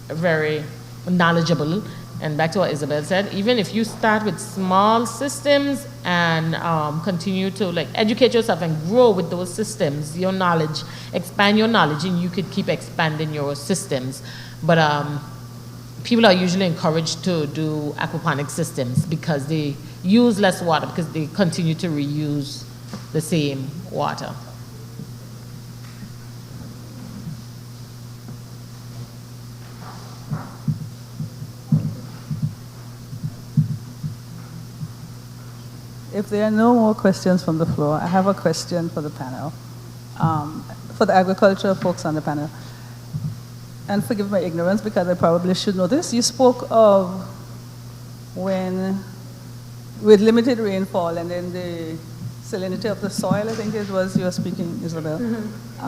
very knowledgeable, and back to what Isabel said, even if you start with small systems and continue to educate yourself and grow with those systems, your knowledge, expand your knowledge, and you could keep expanding your systems. But people are usually encouraged to do aquaponic systems because they use less water, because they continue to reuse the same water. If there are no more questions from the floor, I have a question for the panel, for the agriculture folks on the panel. And forgive my ignorance because I probably should know this. You spoke of when, with limited rainfall and then the salinity of the soil, I think it was you were speaking, Isabel. Mm-hmm.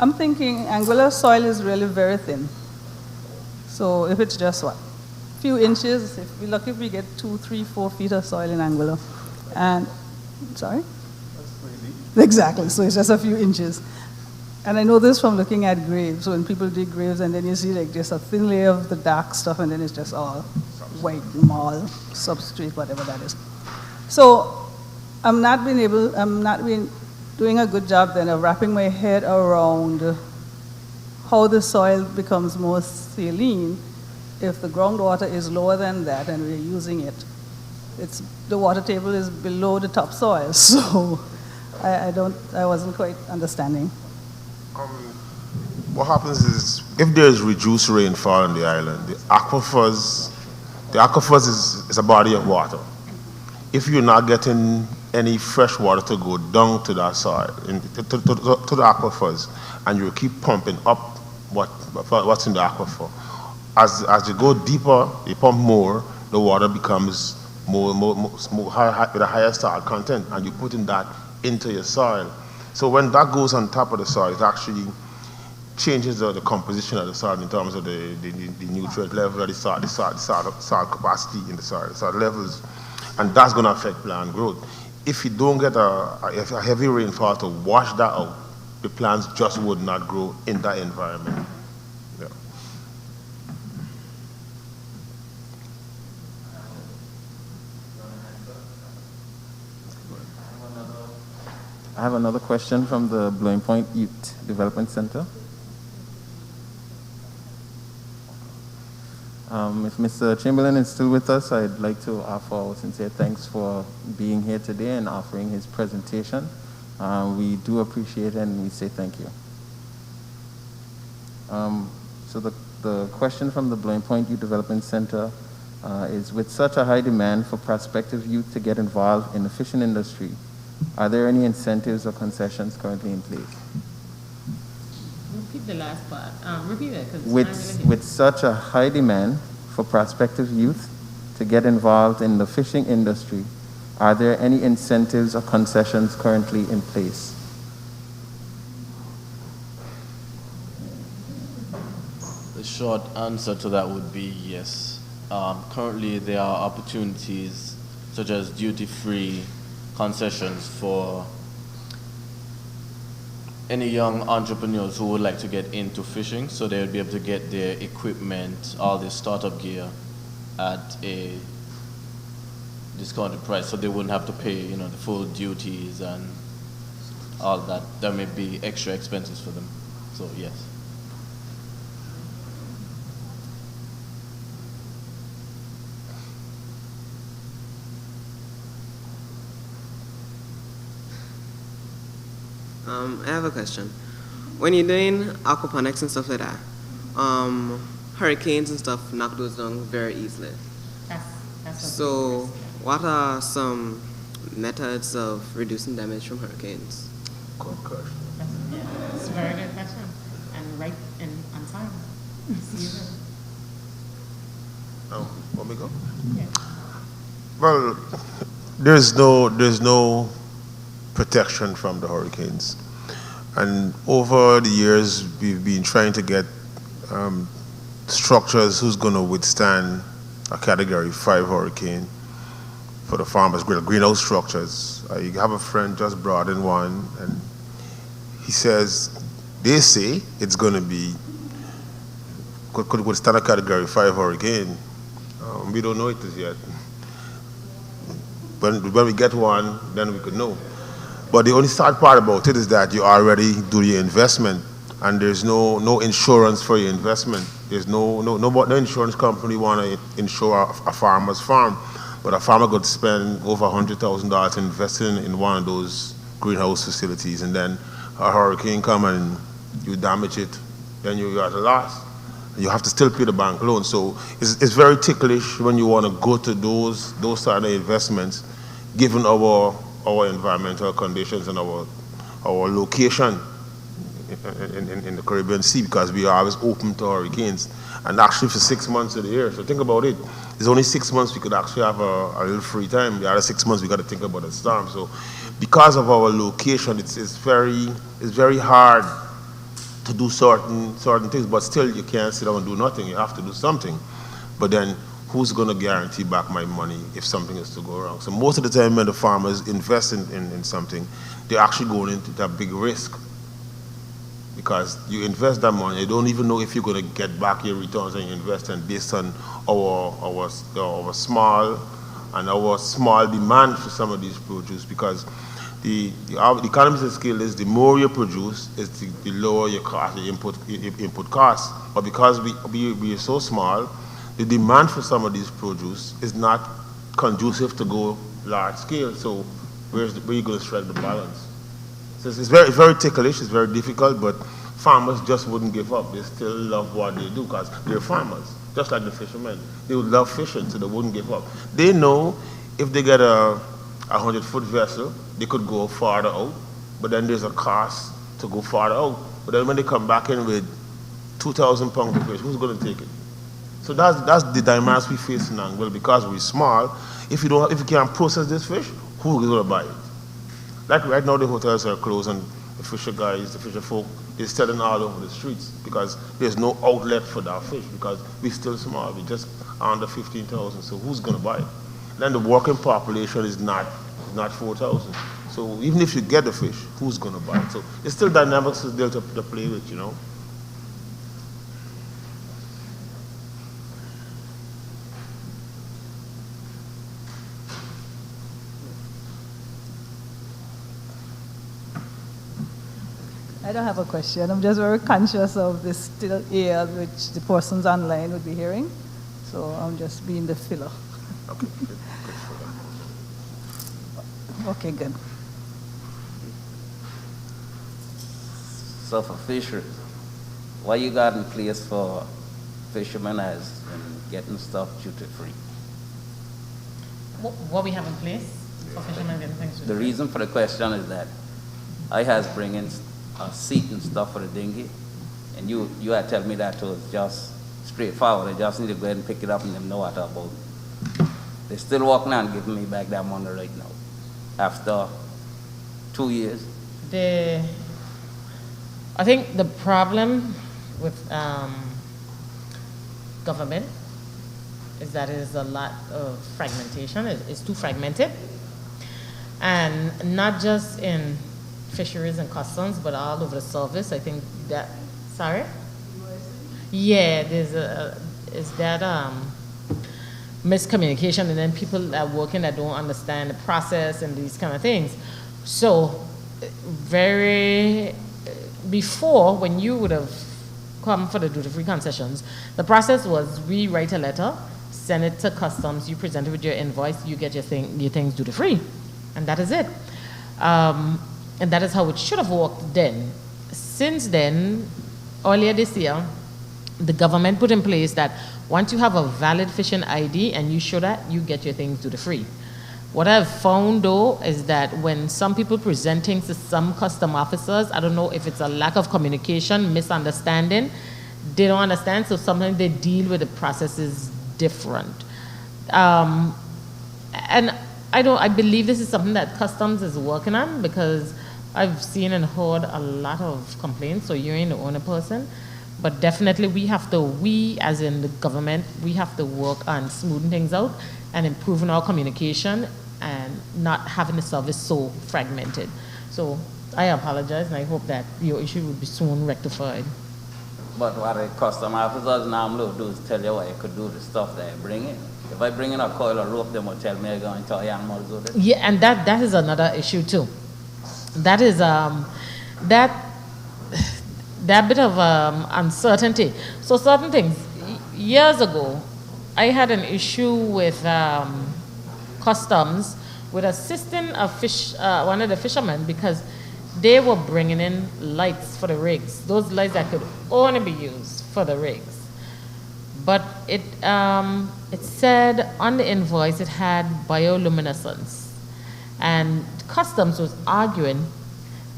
I'm thinking Anguilla soil is really very thin. So if it's just what? Few inches, if we're lucky if we get 2, 3, 4 feet of soil in Anguilla. And, sorry? That's crazy. Exactly, so it's just a few inches. And I know this from looking at graves, when people dig graves and then you see just a thin layer of the dark stuff and then it's just all white marl, substrate, whatever that is. So I'm not doing a good job then of wrapping my head around how the soil becomes more saline if the groundwater is lower than that and we're using it. The water table is below the topsoil, so I wasn't quite understanding. What happens is, if there's reduced rainfall on the island, the aquifers is a body of water. If you're not getting any fresh water to go down to that soil, to the aquifers, and you keep pumping up what's in the aquifer, as you go deeper, you pump more, the water becomes more high, with a higher salt content, and you're putting that into your soil. So when that goes on top of the soil, it actually changes the composition of the soil in terms of the nutrient level of the soil capacity in the soil levels, and that's going to affect plant growth. If you don't get a heavy rainfall to wash that out, the plants just would not grow in that environment. Yeah. I have another question from the Blowing Point Youth Development Center. If Mr. Chamberlain is still with us, I'd like to offer our sincere thanks for being here today and offering his presentation. We do appreciate it and we say thank you. So the the question from the Blowing Point Youth Development Center is, with such a high demand for prospective youth to get involved in the fishing industry, are there any incentives or concessions currently in place? Repeat the last part. Repeat it. 'Cause With such a high demand for prospective youth to get involved in the fishing industry, are there any incentives or concessions currently in place? The short answer to that would be yes. Currently, there are opportunities such as duty-free concessions for any young entrepreneurs who would like to get into fishing, so they would be able to get their equipment, all their startup gear, at a discounted price, so they wouldn't have to pay, the full duties and all that. There may be extra expenses for them. So yes. I have a question. When you're doing aquaponics and stuff like that, hurricanes and stuff knock those down very easily. That's So, what are some methods of reducing damage from hurricanes? Good question. It's a very good question. And right and on time. See you then. Want me to go? Yeah. Well, there's no protection from the hurricanes. And over the years, we've been trying to get structures who's going to withstand a Category 5 hurricane for the farmers, greenhouse structures. I have a friend just brought in one, and he says, they say it's going to be, could withstand a Category 5 hurricane. We don't know it as yet. When we get one, then we could know. But the only sad part about it is that you already do your investment, and there's no insurance for your investment. There's no insurance company want to insure a farmer's farm, but a farmer could spend over $100,000 investing in one of those greenhouse facilities, and then a hurricane come and you damage it, then you're at a loss. You have to still pay the bank loan. So it's very ticklish when you want to go to those sort of investments, given our environmental conditions and our location in the Caribbean Sea, because we are always open to hurricanes, and actually for 6 months of the year. So think about it. It's only 6 months we could actually have a little free time. The other 6 months we got to think about the storm. So because of our location, it's very hard to do certain things, but still you can't sit down and do nothing. You have to do something. But then who's going to guarantee back my money if something is to go wrong? So most of the time when the farmers invest in something, they're actually going into that big risk, because you invest that money, you don't even know if you're going to get back your returns on your investment based on our small demand for some of these produce, because the economies of scale is the more you produce, is the lower your cost, your input costs. But because we are so small, the demand for some of these produce is not conducive to go large scale. So where are you going to strike the balance? So it's very ticklish, it's very difficult, but farmers just wouldn't give up. They still love what they do because they're farmers, just like the fishermen. They would love fishing, so they wouldn't give up. They know if they get a 100-foot vessel, they could go farther out, but then there's a cost to go farther out. But then when they come back in with 2,000 pounds of fish, who's going to take it? So that's the dilemmas we face in Anguilla, because we're small. If you can't process this fish, who's going to buy it? Like right now, the hotels are closed, and the fisher guys, the fisher folk, they're selling all over the streets because there's no outlet for that fish, because we're still small. We're just under 15,000. So who's going to buy it? Then the working population is not 4,000. So even if you get the fish, who's going to buy it? So it's still dynamics there to play with, you know. I don't have a question. I'm just very conscious of the still air which the persons online would be hearing. So I'm just being the filler. Okay. Okay, good. So for fisheries, what you got in place for fishermen has been getting stuff duty-free. What we have in place for fishermen getting things to The do. reason for the question is that I has bringing a seat and stuff for the dinghy, and you had tell me that was just straightforward. I just need to go ahead and pick it up and them know what I'm about. They're still walking on giving me back that money right now. After 2 years. I think the problem with government is that it is a lot of fragmentation. It's too fragmented. And not just in fisheries and customs, but all over the service. I think that, sorry? Yeah, is that miscommunication, and then people that are working that don't understand the process and these kind of things. So before, when you would have come for the duty-free concessions, the process was we write a letter, send it to customs, you present it with your invoice, you get your things duty-free, and that is it. And that is how it should have worked then. Since then, earlier this year, the government put in place that once you have a valid fishing ID and you show that, you get your things duty-free. What I've found though is that when some people present things to some custom officers, I don't know if it's a lack of communication, misunderstanding, they don't understand, so sometimes they deal with the processes different. And I believe this is something that customs is working on, because I've seen and heard a lot of complaints, so you ain't the only person. But definitely we as in the government, we have to work on smoothing things out and improving our communication and not having the service so fragmented. So I apologize, and I hope that your issue will be soon rectified. But what the custom officers normally do is tell you what you could do, the stuff that I bring in. If I bring in a coil or rope, they will tell me I'm going to tie animals with it. Yeah, and that is another issue too. That is that bit of uncertainty. So certain things, years ago, I had an issue with customs with assisting one of the fishermen, because they were bringing in lights for the rigs, those lights that could only be used for the rigs. But it said on the invoice it had bioluminescence, and customs was arguing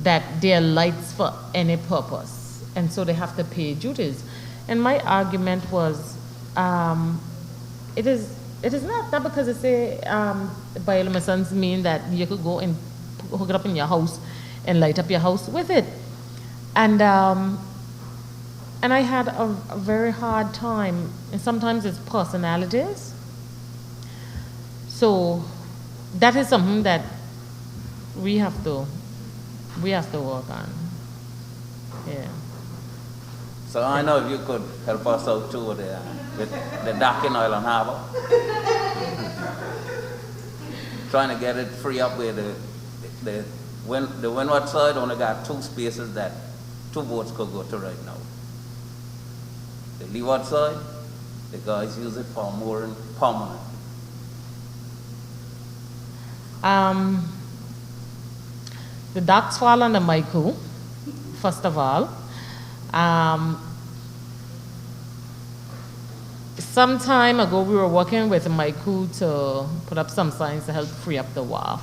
that they're lights for any purpose, and so they have to pay duties. And my argument was, it is not because it say bioluminescence mean that you could go and hook it up in your house and light up your house with it. And I had a very hard time, and sometimes it's personalities. So that is something that we have to work on. Yeah. So I know if you could help us out too with the dock in Island Harbor. Trying to get it free up where the windward side only got 2 spaces that 2 boats could go to right now. The leeward side, the guys use it for mooring permanent. The docks fall under my crew, first of all. Some time ago, we were working with my crew to put up some signs to help free up the wharf.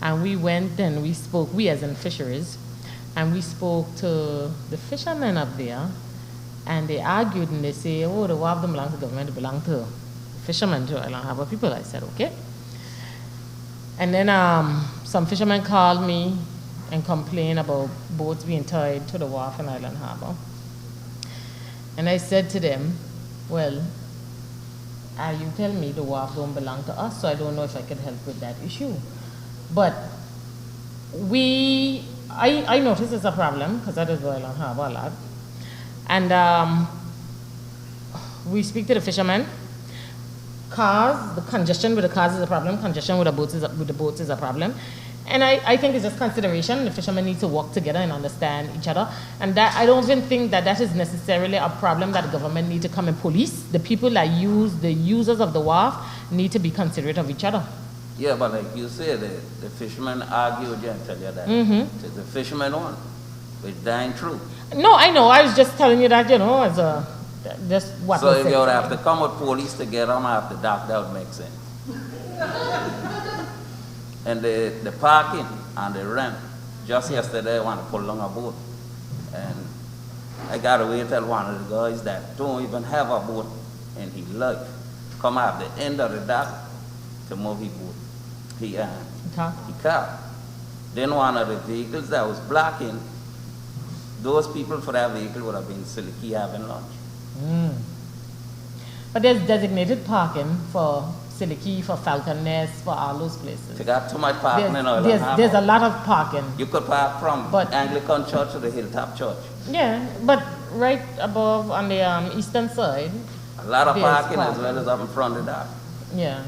And we went and we spoke, we as in fisheries, and we spoke to the fishermen up there, and they argued and they say, oh, the wharf don't belong to government, it belongs to fishermen, to Island Harbor people. I said, okay. And then some fishermen called me and complained about boats being tied to the wharf in Island Harbor. And I said to them, well, you tell me the wharf don't belong to us, so I don't know if I can help with that issue. But I noticed it's a problem, because that is Island Harbor a lot. And we speak to the fishermen. Cars, the congestion with the cars is a problem, congestion with the boats is a problem. And I think it's just consideration. The fishermen need to work together and understand each other. And that I don't even think that is necessarily a problem that the government need to come and police. The people that the users of the wharf need to be considerate of each other. Yeah, but like you said, the fishermen argue with you and tell you that. It's the fishermen one, which ain't true. No, I know. I was just telling you that, as a Just what So was if said. you would have to come with police to get them after dark, that would make sense. And the parking and the rent, just yesterday I want to pull on a boat. And I got to wait till one of the guys that don't even have a boat in his life come at the end of the dock to move his boat. He car. Then one of the vehicles that was blocking, those people for that vehicle would have been Siliki having lunch. But there's designated parking for Siliki, for Falcon Nest, for all those places. They got too much parking in Oil There's a lot of parking. You could park from Anglican Church to the Hilltop Church. Yeah, but right above on the eastern side. A lot of there's parking as well as up in front of that. Yeah.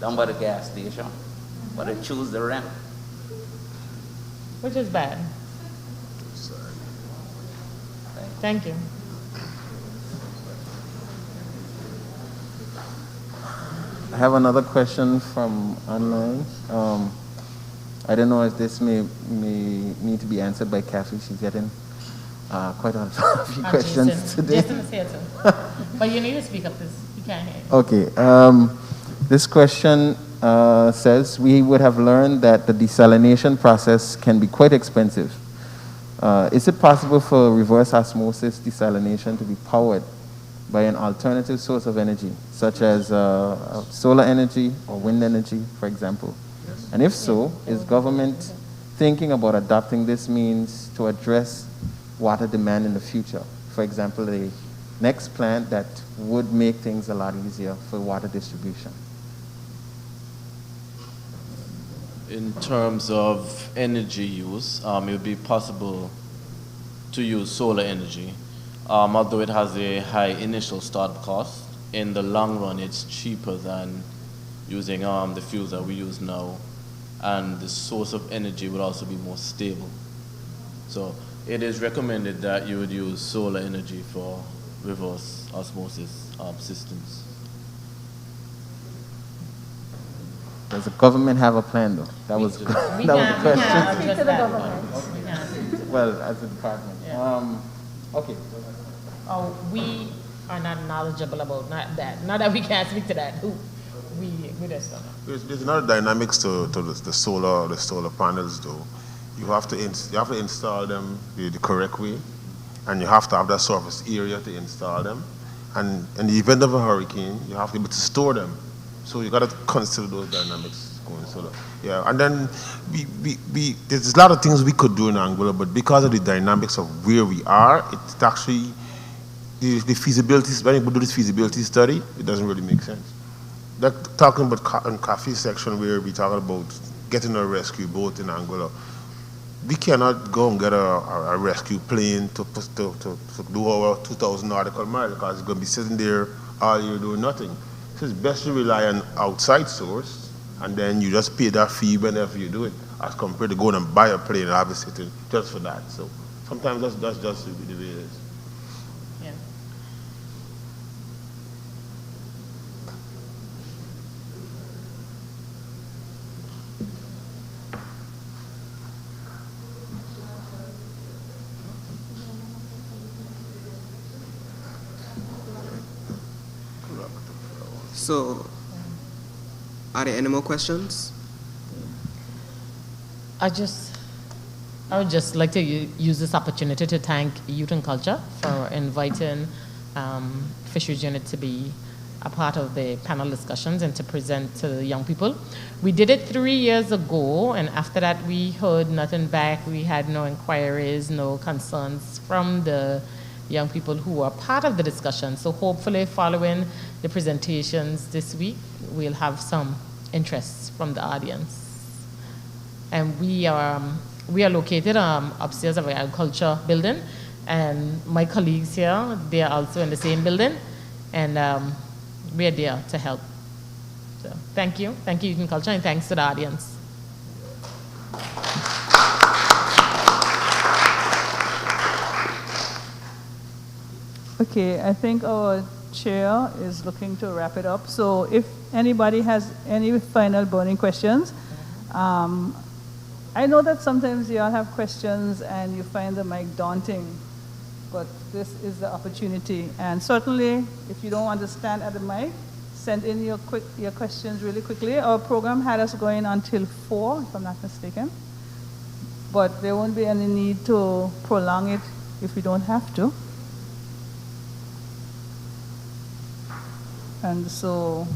Down by the gas station. But they choose the rent. Which is bad. Thank you. I have another question from online. I don't know if this may need to be answered by Kathy. She's getting quite a few questions Jason. today. Jason is here too. But you need to speak up because he can't hear you. Okay. This question says, we would have learned that the desalination process can be quite expensive. Is it possible for reverse osmosis desalination to be powered by an alternative source of energy, such as solar energy or wind energy, for example? Yes. And if so, is government thinking about adopting this means to address water demand in the future? For example, the next plant that would make things a lot easier for water distribution. In terms of energy use, it would be possible to use solar energy. Although it has a high initial start cost, in the long run it's cheaper than using the fuels that we use now, and the source of energy would also be more stable. So it is recommended that you would use solar energy for reverse osmosis systems. Does the government have a plan, though? That was the question. Speak to the government. Well, as a department. Yeah. Okay. Oh, we are not knowledgeable about that. Not that we can't speak to that. We just don't know. There's another dynamics to the solar panels, though. You have to install them the correct way, and you have to have that surface area to install them. And in the event of a hurricane, you have to be able to store them. So you got to consider those dynamics going solar. Yeah, and then there's a lot of things we could do in Anguilla, but because of the dynamics of where we are, it's actually the feasibility. When you do this feasibility study, it doesn't really make sense. That talking about in coffee section where we talking about getting a rescue boat in Anguilla, we cannot go and get a rescue plane to do our 2,000 nautical mile because it's going to be sitting there all year doing nothing. So it's best to rely on outside source, and then you just pay that fee whenever you do it, as compared to going and buy a plane and have it sitting just for that. So sometimes that's just the way it is. Yeah. So, are there any more questions? I would just like to use this opportunity to thank Youth and Culture for inviting Fisheries Unit to be a part of the panel discussions and to present to the young people. We did it 3 years ago, and after that we heard nothing back. We had no inquiries, no concerns from the young people who are part of the discussion. So hopefully following the presentations this week, we'll have some interest from the audience. And we are located upstairs of the agriculture building, and my colleagues here, they are also in the same building, and we're there to help. So thank you, Youth and Culture, and thanks to the audience. Okay, I think our chair is looking to wrap it up. So if anybody has any final burning questions, I know that sometimes you all have questions and you find them like daunting. but this is the opportunity. And certainly, if you don't understand at the mic, send in your questions really quickly. Our program had us going until 4, if I'm not mistaken. But there won't be any need to prolong it if we don't have to. And so...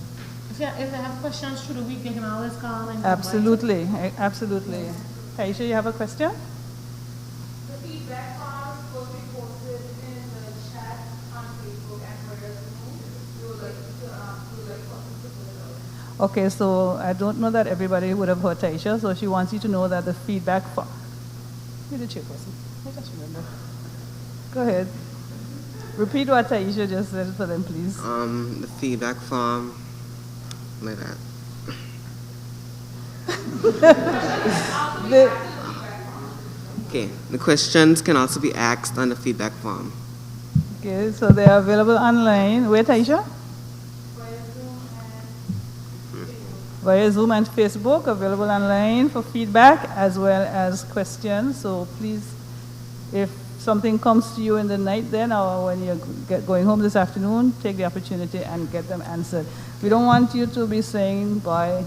If they have questions through the week, they can always call and Absolutely, absolutely. Taisha, you have a question? The feedback forms will be posted in the chat on Facebook and wherever you would like to put it out. Okay, so I don't know that everybody would have heard Taisha, so she wants you to know that the feedback form... You're the chairperson. I just remember. Go ahead. Repeat what Taisha just said for them, please. The feedback form, my bad. Okay, the questions can also be asked on the feedback form. Okay, so they are available online. Where, Taisha? Via Zoom and Facebook, available online for feedback as well as questions. So please, if something comes to you in the night then, or when you're going home this afternoon, take the opportunity and get them answered. We don't want you to be saying by,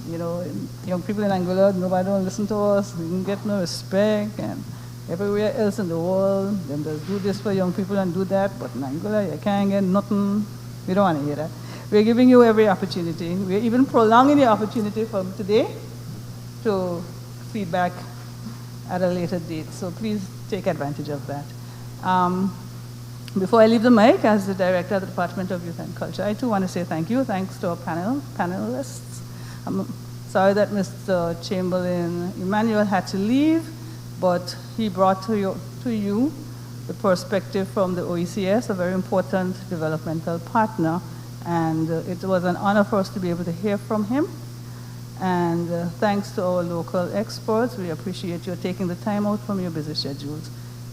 young people in Anguilla, nobody don't listen to us, we don't get no respect, and everywhere else in the world, them just do this for young people and do that, but in Anguilla, you can't get nothing. We don't want to hear that. We're giving you every opportunity. We're even prolonging the opportunity from today to feedback at a later date. So please take advantage of that. Before I leave the mic, as the Director of the Department of Youth and Culture, I too want to say thank you. Thanks to our panelists. I'm sorry that Mr. Chamberlain Emmanuel had to leave, but he brought to you the perspective from the OECS, a very important developmental partner, and it was an honor for us to be able to hear from him. And thanks to our local experts, we appreciate your taking the time out from your busy schedules.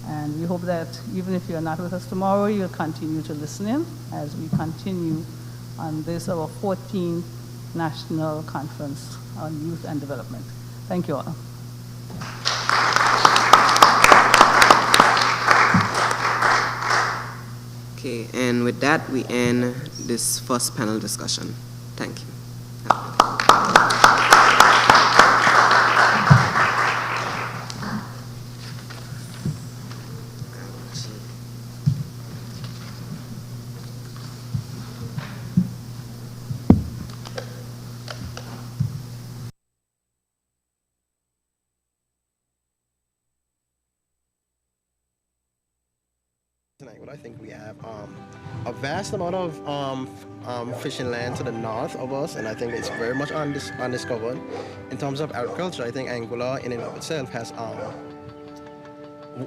And we hope that even if you're not with us tomorrow, you'll continue to listen in as we continue on this, our 14th National Conference on Youth and Development. Thank you all. Okay, and with that, we end this first panel discussion. Thank you. I think we have a vast amount of fishing land to the north of us, and I think it's very much undiscovered. In terms of agriculture, I think Anguilla in and of itself has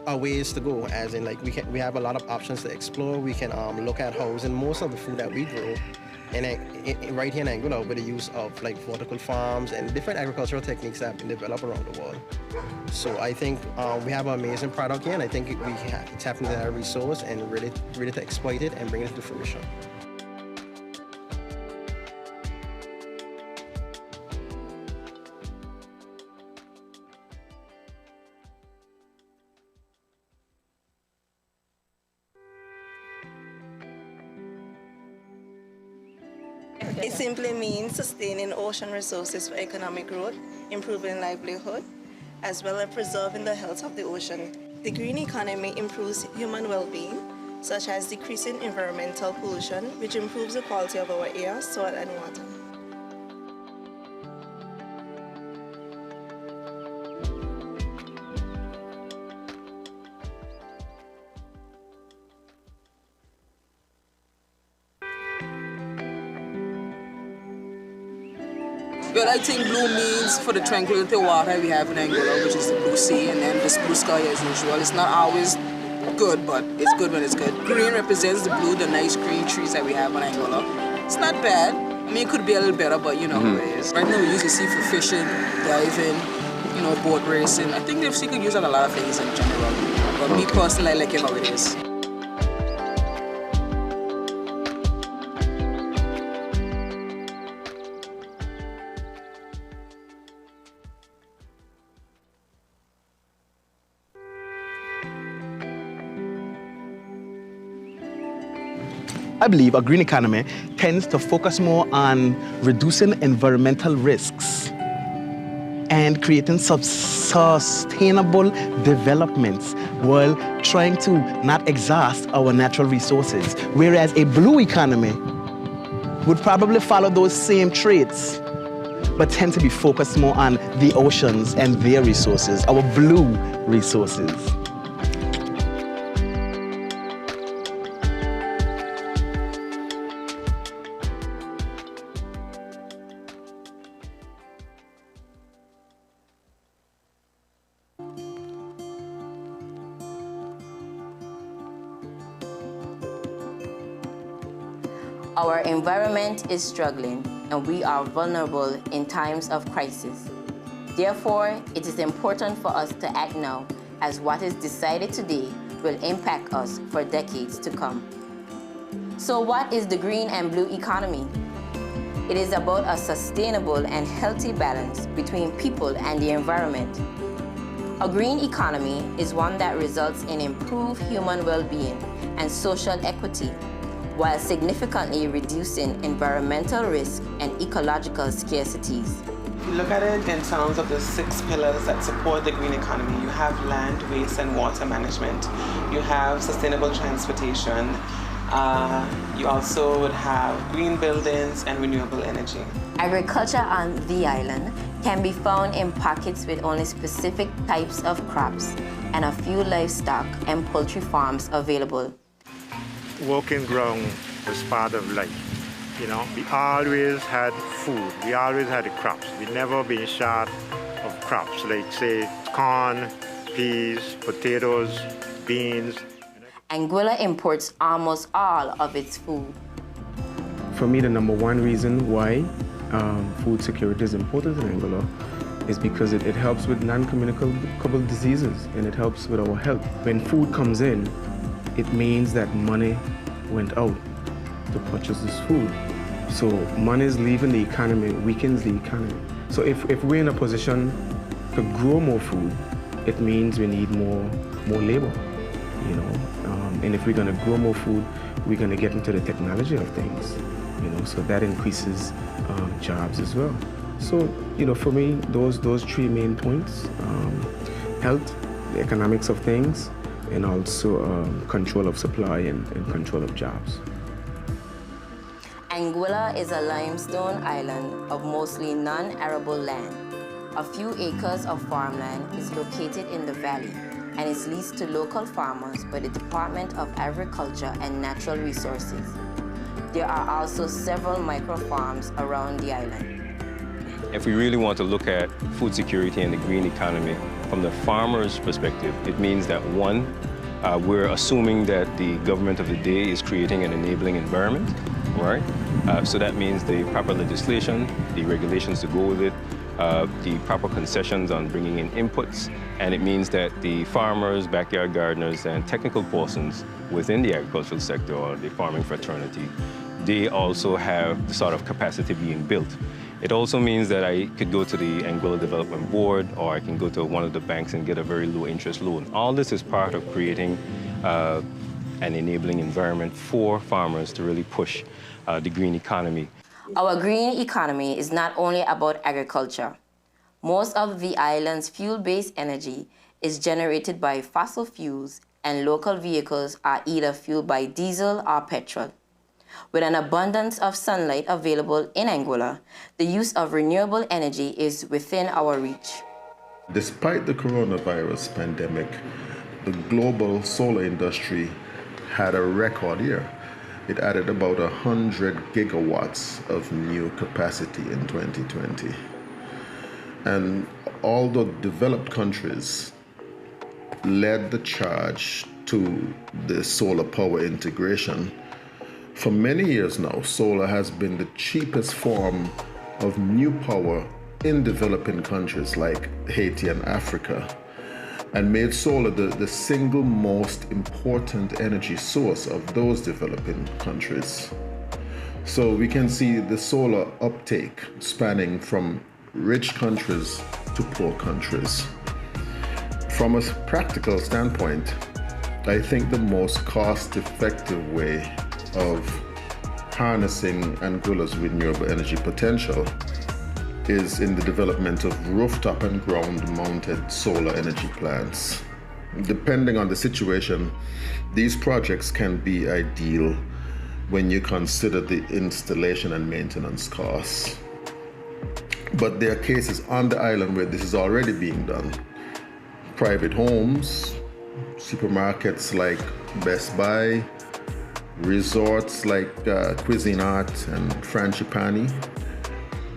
a ways to go, as in we have a lot of options to explore. We can look at housing most of the food that we grow and right here in Anguilla with the use of vertical farms and different agricultural techniques that have been developed around the world. So I think we have an amazing product here, and I think we have to tap into that resource and really to exploit it and bring it to fruition. It simply means sustaining ocean resources for economic growth, improving livelihood, as well as preserving the health of the ocean. The green economy improves human well-being, such as decreasing environmental pollution, which improves the quality of our air, soil, and water. Well, I think blue means for the tranquility water we have in Anguilla, which is the blue sea, and then this blue sky as usual. It's not always good, but it's good when it's good. Green represents the blue, the nice green trees that we have in Anguilla. It's not bad. I mean, it could be a little better, but you know how it is. Right now, we use the sea for fishing, diving, boat racing. I think the sea could use it a lot of things in general. But me personally, I like it how it is. I believe a green economy tends to focus more on reducing environmental risks and creating sustainable developments while trying to not exhaust our natural resources. Whereas a blue economy would probably follow those same traits, but tend to be focused more on the oceans and their resources, our blue resources. Our environment is struggling, and we are vulnerable in times of crisis. Therefore, it is important for us to act now, as what is decided today will impact us for decades to come. So what is the green and blue economy? It is about a sustainable and healthy balance between people and the environment. A green economy is one that results in improved human well-being and social equity, while significantly reducing environmental risk and ecological scarcities. If you look at it in terms of the 6 pillars that support the green economy, you have land, waste, and water management. You have sustainable transportation. You also would have green buildings and renewable energy. Agriculture on the island can be found in pockets with only specific types of crops and a few livestock and poultry farms available. Walking ground was part of life. You know, we always had food. We always had the crops. We never been short of crops, like say corn, peas, potatoes, beans. Anguilla imports almost all of its food. For me, the number one reason why food security is important in Anguilla is because it helps with non-communicable diseases, and it helps with our health. When food comes in, it means that money went out to purchase this food. So money is leaving the economy, weakens the economy. So if we're in a position to grow more food, it means we need more labor, you know. And if we're going to grow more food, we're going to get into the technology of things, you know. So that increases jobs as well. So, you know, for me, those 3 main points: health, the economics of things, and also control of supply and control of jobs. Anguilla is a limestone island of mostly non-arable land. A few acres of farmland is located in the valley and is leased to local farmers by the Department of Agriculture and Natural Resources. There are also several micro-farms around the island. If we really want to look at food security and the green economy from the farmer's perspective, it means that one, we're assuming that the government of the day is creating an enabling environment, right? So that means the proper legislation, the regulations to go with it, the proper concessions on bringing in inputs, and it means that the farmers, backyard gardeners, and technical persons within the agricultural sector or the farming fraternity, they also have the sort of capacity being built. It also means that I could go to the Anguilla Development Board, or I can go to one of the banks and get a very low interest loan. All this is part of creating an enabling environment for farmers to really push the green economy. Our green economy is not only about agriculture. Most of the island's fuel-based energy is generated by fossil fuels, and local vehicles are either fueled by diesel or petrol. With an abundance of sunlight available in Anguilla, the use of renewable energy is within our reach. Despite the coronavirus pandemic, the global solar industry had a record year. It added about 100 gigawatts of new capacity in 2020. And all the developed countries led the charge to the solar power integration. For many years now, solar has been the cheapest form of new power in developing countries like Haiti and Africa, and made solar the single most important energy source of those developing countries. So we can see the solar uptake spanning from rich countries to poor countries. From a practical standpoint, I think the most cost-effective way of harnessing Anguilla's renewable energy potential is in the development of rooftop and ground-mounted solar energy plants. Depending on the situation, these projects can be ideal when you consider the installation and maintenance costs. But there are cases on the island where this is already being done. Private homes, supermarkets like Best Buy, resorts like Cuisinart and Frangipani.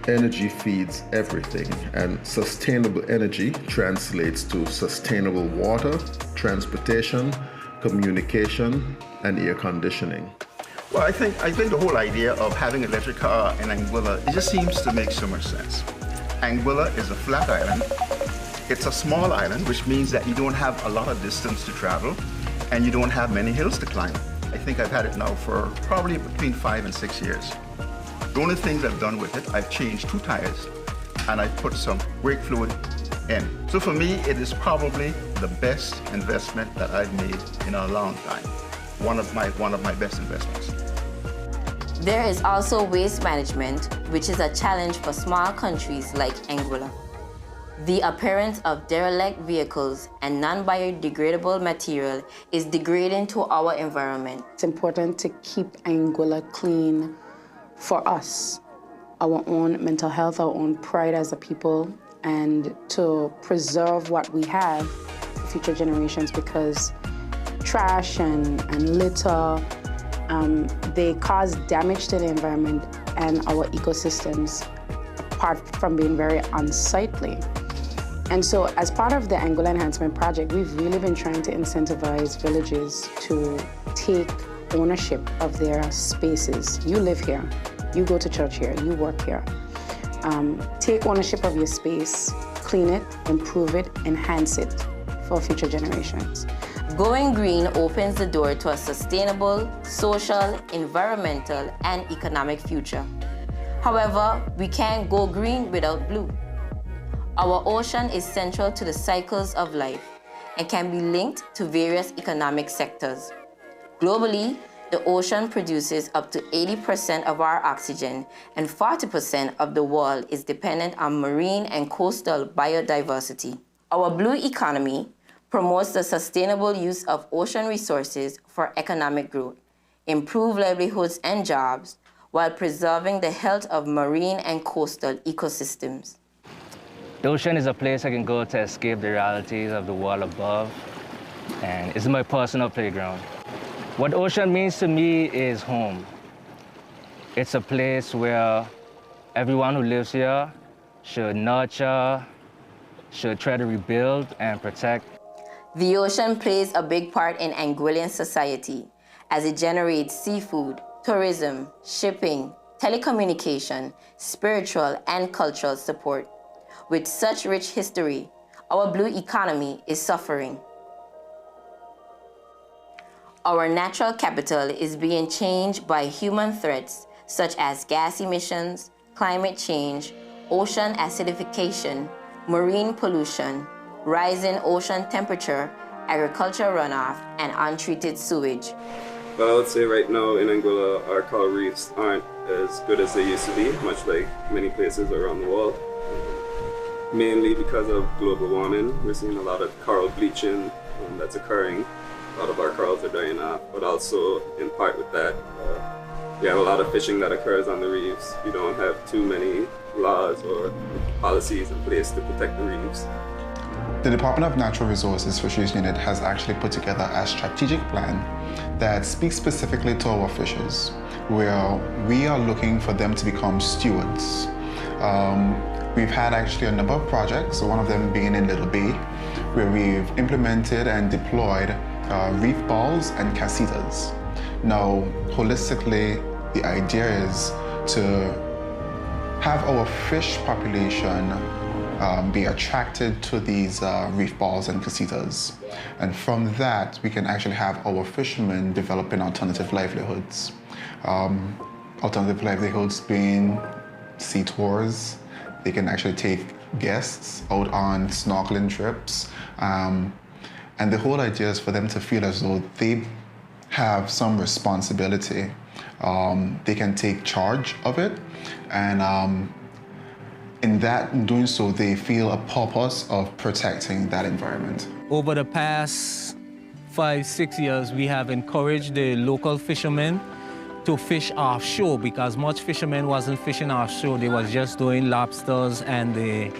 Energy feeds everything, and sustainable energy translates to sustainable water, transportation, communication, and air conditioning. Well, I think the whole idea of having an electric car in Anguilla, it just seems to make so much sense. Anguilla is a flat island. It's a small island, which means that you don't have a lot of distance to travel, and you don't have many hills to climb. I think I've had it now for probably between 5 and 6 years. The only things I've done with it, I've changed 2 tires and I put some brake fluid in. So for me, it is probably the best investment that I've made in a long time. One of my best investments. There is also waste management, which is a challenge for small countries like Anguilla. The appearance of derelict vehicles and non-biodegradable material is degrading to our environment. It's important to keep Anguilla clean for us, our own mental health, our own pride as a people, and to preserve what we have for future generations, because trash and litter, they cause damage to the environment and our ecosystems, apart from being very unsightly. And so as part of the Anguilla Enhancement Project, we've really been trying to incentivize villages to take ownership of their spaces. You live here, you go to church here, you work here. Take ownership of your space, clean it, improve it, enhance it for future generations. Going green opens the door to a sustainable, social, environmental, and economic future. However, we can't go green without blue. Our ocean is central to the cycles of life and can be linked to various economic sectors. Globally, the ocean produces up to 80% of our oxygen, and 40% of the world is dependent on marine and coastal biodiversity. Our blue economy promotes the sustainable use of ocean resources for economic growth, improve livelihoods and jobs, while preserving the health of marine and coastal ecosystems. The ocean is a place I can go to escape the realities of the world above, and it's my personal playground. What the ocean means to me is home. It's a place where everyone who lives here should nurture, should try to rebuild and protect. The ocean plays a big part in Anguillan society as it generates seafood, tourism, shipping, telecommunication, spiritual and cultural support. With such rich history, our blue economy is suffering. Our natural capital is being changed by human threats such as gas emissions, climate change, ocean acidification, marine pollution, rising ocean temperature, agricultural runoff, and untreated sewage. Well, I would say right now in Anguilla, our coral reefs aren't as good as they used to be, much like many places around the world. Mainly because of global warming, we're seeing a lot of coral bleaching that's occurring. A lot of our corals are dying off, but also in part with that, we have a lot of fishing that occurs on the reefs. We don't have too many laws or policies in place to protect the reefs. The Department of Natural Resources Fisheries Unit has actually put together a strategic plan that speaks specifically to our fishers, where we are looking for them to become stewards. We've had actually a number of projects, one of them being in Little Bay, where we've implemented and deployed reef balls and casitas. Now, holistically, the idea is to have our fish population be attracted to these reef balls and casitas. And from that, we can actually have our fishermen developing alternative livelihoods. Alternative livelihoods being sea tours. They can actually take guests out on snorkeling trips. And the whole idea is for them to feel as though they have some responsibility they can take charge of it. And in doing so, they feel a purpose of protecting that environment. Over the past 5-6 years, we have encouraged the local fishermen to fish offshore because much fishermen wasn't fishing offshore. They was just doing lobsters and the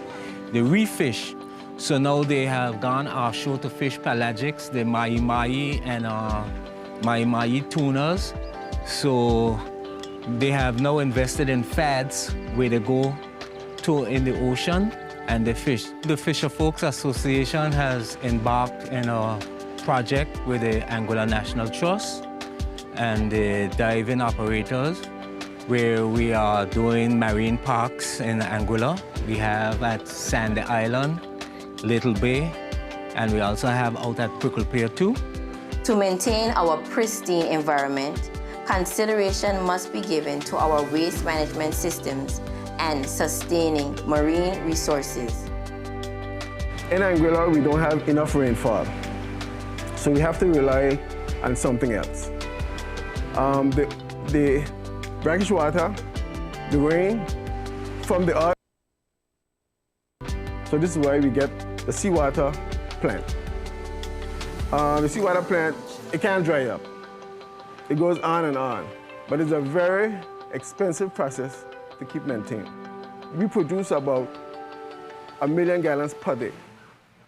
reef fish. So now they have gone offshore to fish pelagics, the mahi-mahi and mahi-mahi tunas. So they have now invested in fads where they go to in the ocean and they fish. The Fisher Folks Association has embarked in a project with the Anguilla National Trust and the diving operators where we are doing marine parks in Anguilla. We have at Sandy Island, Little Bay, and we also have out at Prickle Pier too. To maintain our pristine environment, consideration must be given to our waste management systems and sustaining marine resources. In Anguilla, we don't have enough rainfall, so we have to rely on something else. The brackish water, the rain from the earth. So this is why we get the seawater plant. The seawater plant, it can't dry up. It goes on and on, but it's a very expensive process to keep maintained. We produce about 1 million gallons per day.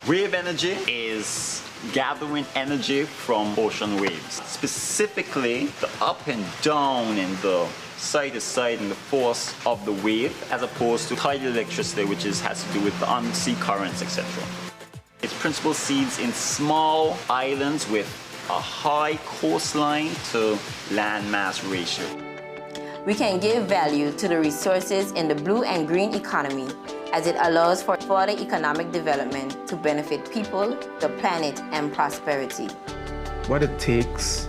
Wave energy is gathering energy from ocean waves, specifically the up and down and the side to side and the force of the wave, as opposed to tidal electricity, which has to do with the sea currents, etc. Its principal seeds in small islands with a high coastline to land mass ratio. We can give value to the resources in the blue and green economy as it allows for further economic development to benefit people, the planet, and prosperity. What it takes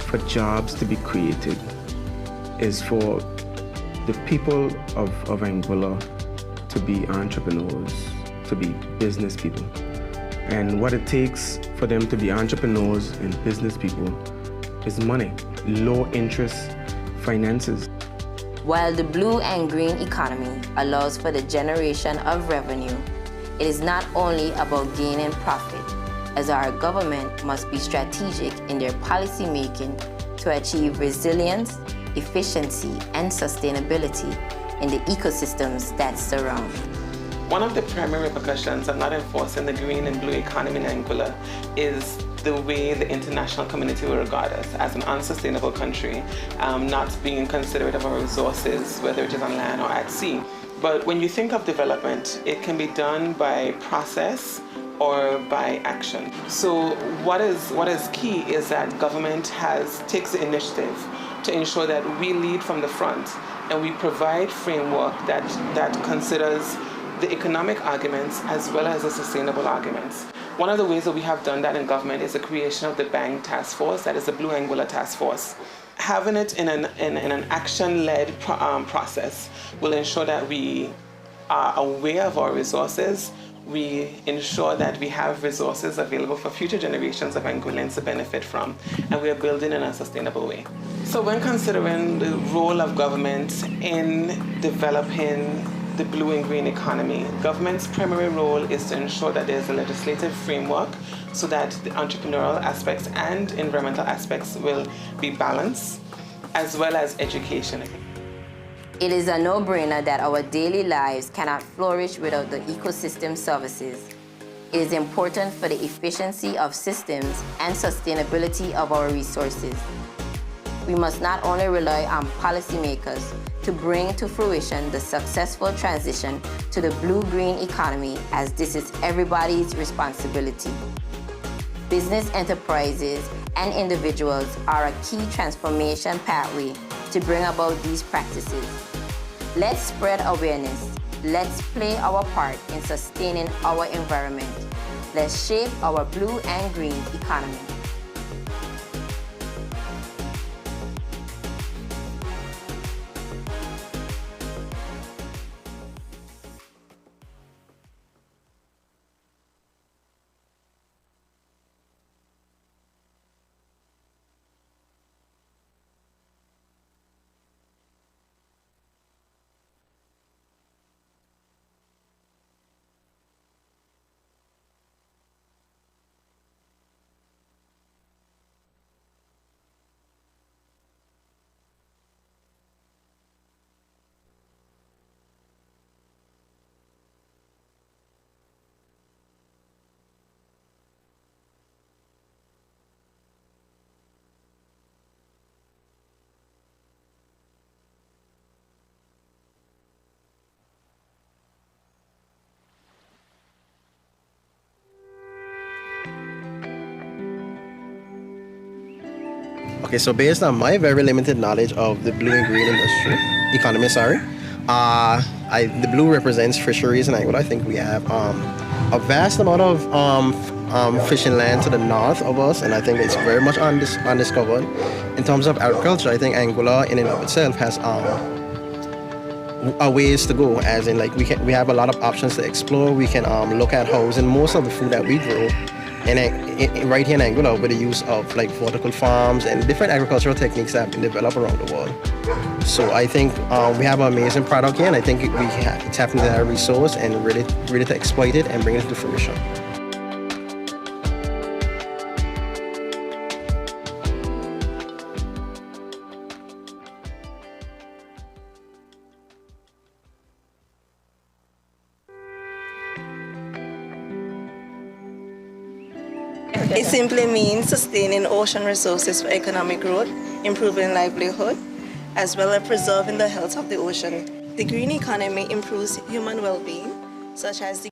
for jobs to be created is for the people of Anguilla to be entrepreneurs, to be business people. And what it takes for them to be entrepreneurs and business people is money, low interest finances. While the blue and green economy allows for the generation of revenue, it is not only about gaining profit, as our government must be strategic in their policy making to achieve resilience, efficiency, and sustainability in the ecosystems that surround. One of the primary repercussions of not enforcing the green and blue economy in Anguilla is the way the international community will regard us as an unsustainable country, not being considerate of our resources, whether it is on land or at sea. But when you think of development, it can be done by process or by action. So what is key is that government takes the initiative to ensure that we lead from the front and we provide framework that considers the economic arguments as well as the sustainable arguments. One of the ways that we have done that in government is the creation of the BANG task force, that is the Blue Anguilla task force. Having it in an action-led process will ensure that we are aware of our resources, we ensure that we have resources available for future generations of Anguillans to benefit from, and we are building in a sustainable way. So when considering the role of government in developing the blue and green economy, government's primary role is to ensure that there's a legislative framework so that the entrepreneurial aspects and environmental aspects will be balanced, as well as education. It is a no-brainer that our daily lives cannot flourish without the ecosystem services. It is important for the efficiency of systems and sustainability of our resources. We must not only rely on policymakers to bring to fruition the successful transition to the blue-green economy, as this is everybody's responsibility. Business enterprises and individuals are a key transformation pathway to bring about these practices. Let's spread awareness. Let's play our part in sustaining our environment. Let's shape our blue and green economy. Okay, so based on my very limited knowledge of the blue and green economy, the blue represents fisheries in Anguilla. I think we have a vast amount of fishing land to the north of us, and I think it's very much undiscovered. In terms of agriculture, I think Anguilla in and of itself has a ways to go, as in like we have a lot of options to explore. We can look at housing most of the food that we grow and right here in Anguilla with the use of like vertical farms and different agricultural techniques that have been developed around the world. So I think we have an amazing product here, and I think we have to tap into that resource and really to exploit it and bring it to fruition. It simply means sustaining ocean resources for economic growth, improving livelihood, as well as preserving the health of the ocean. The green economy improves human well-being, such as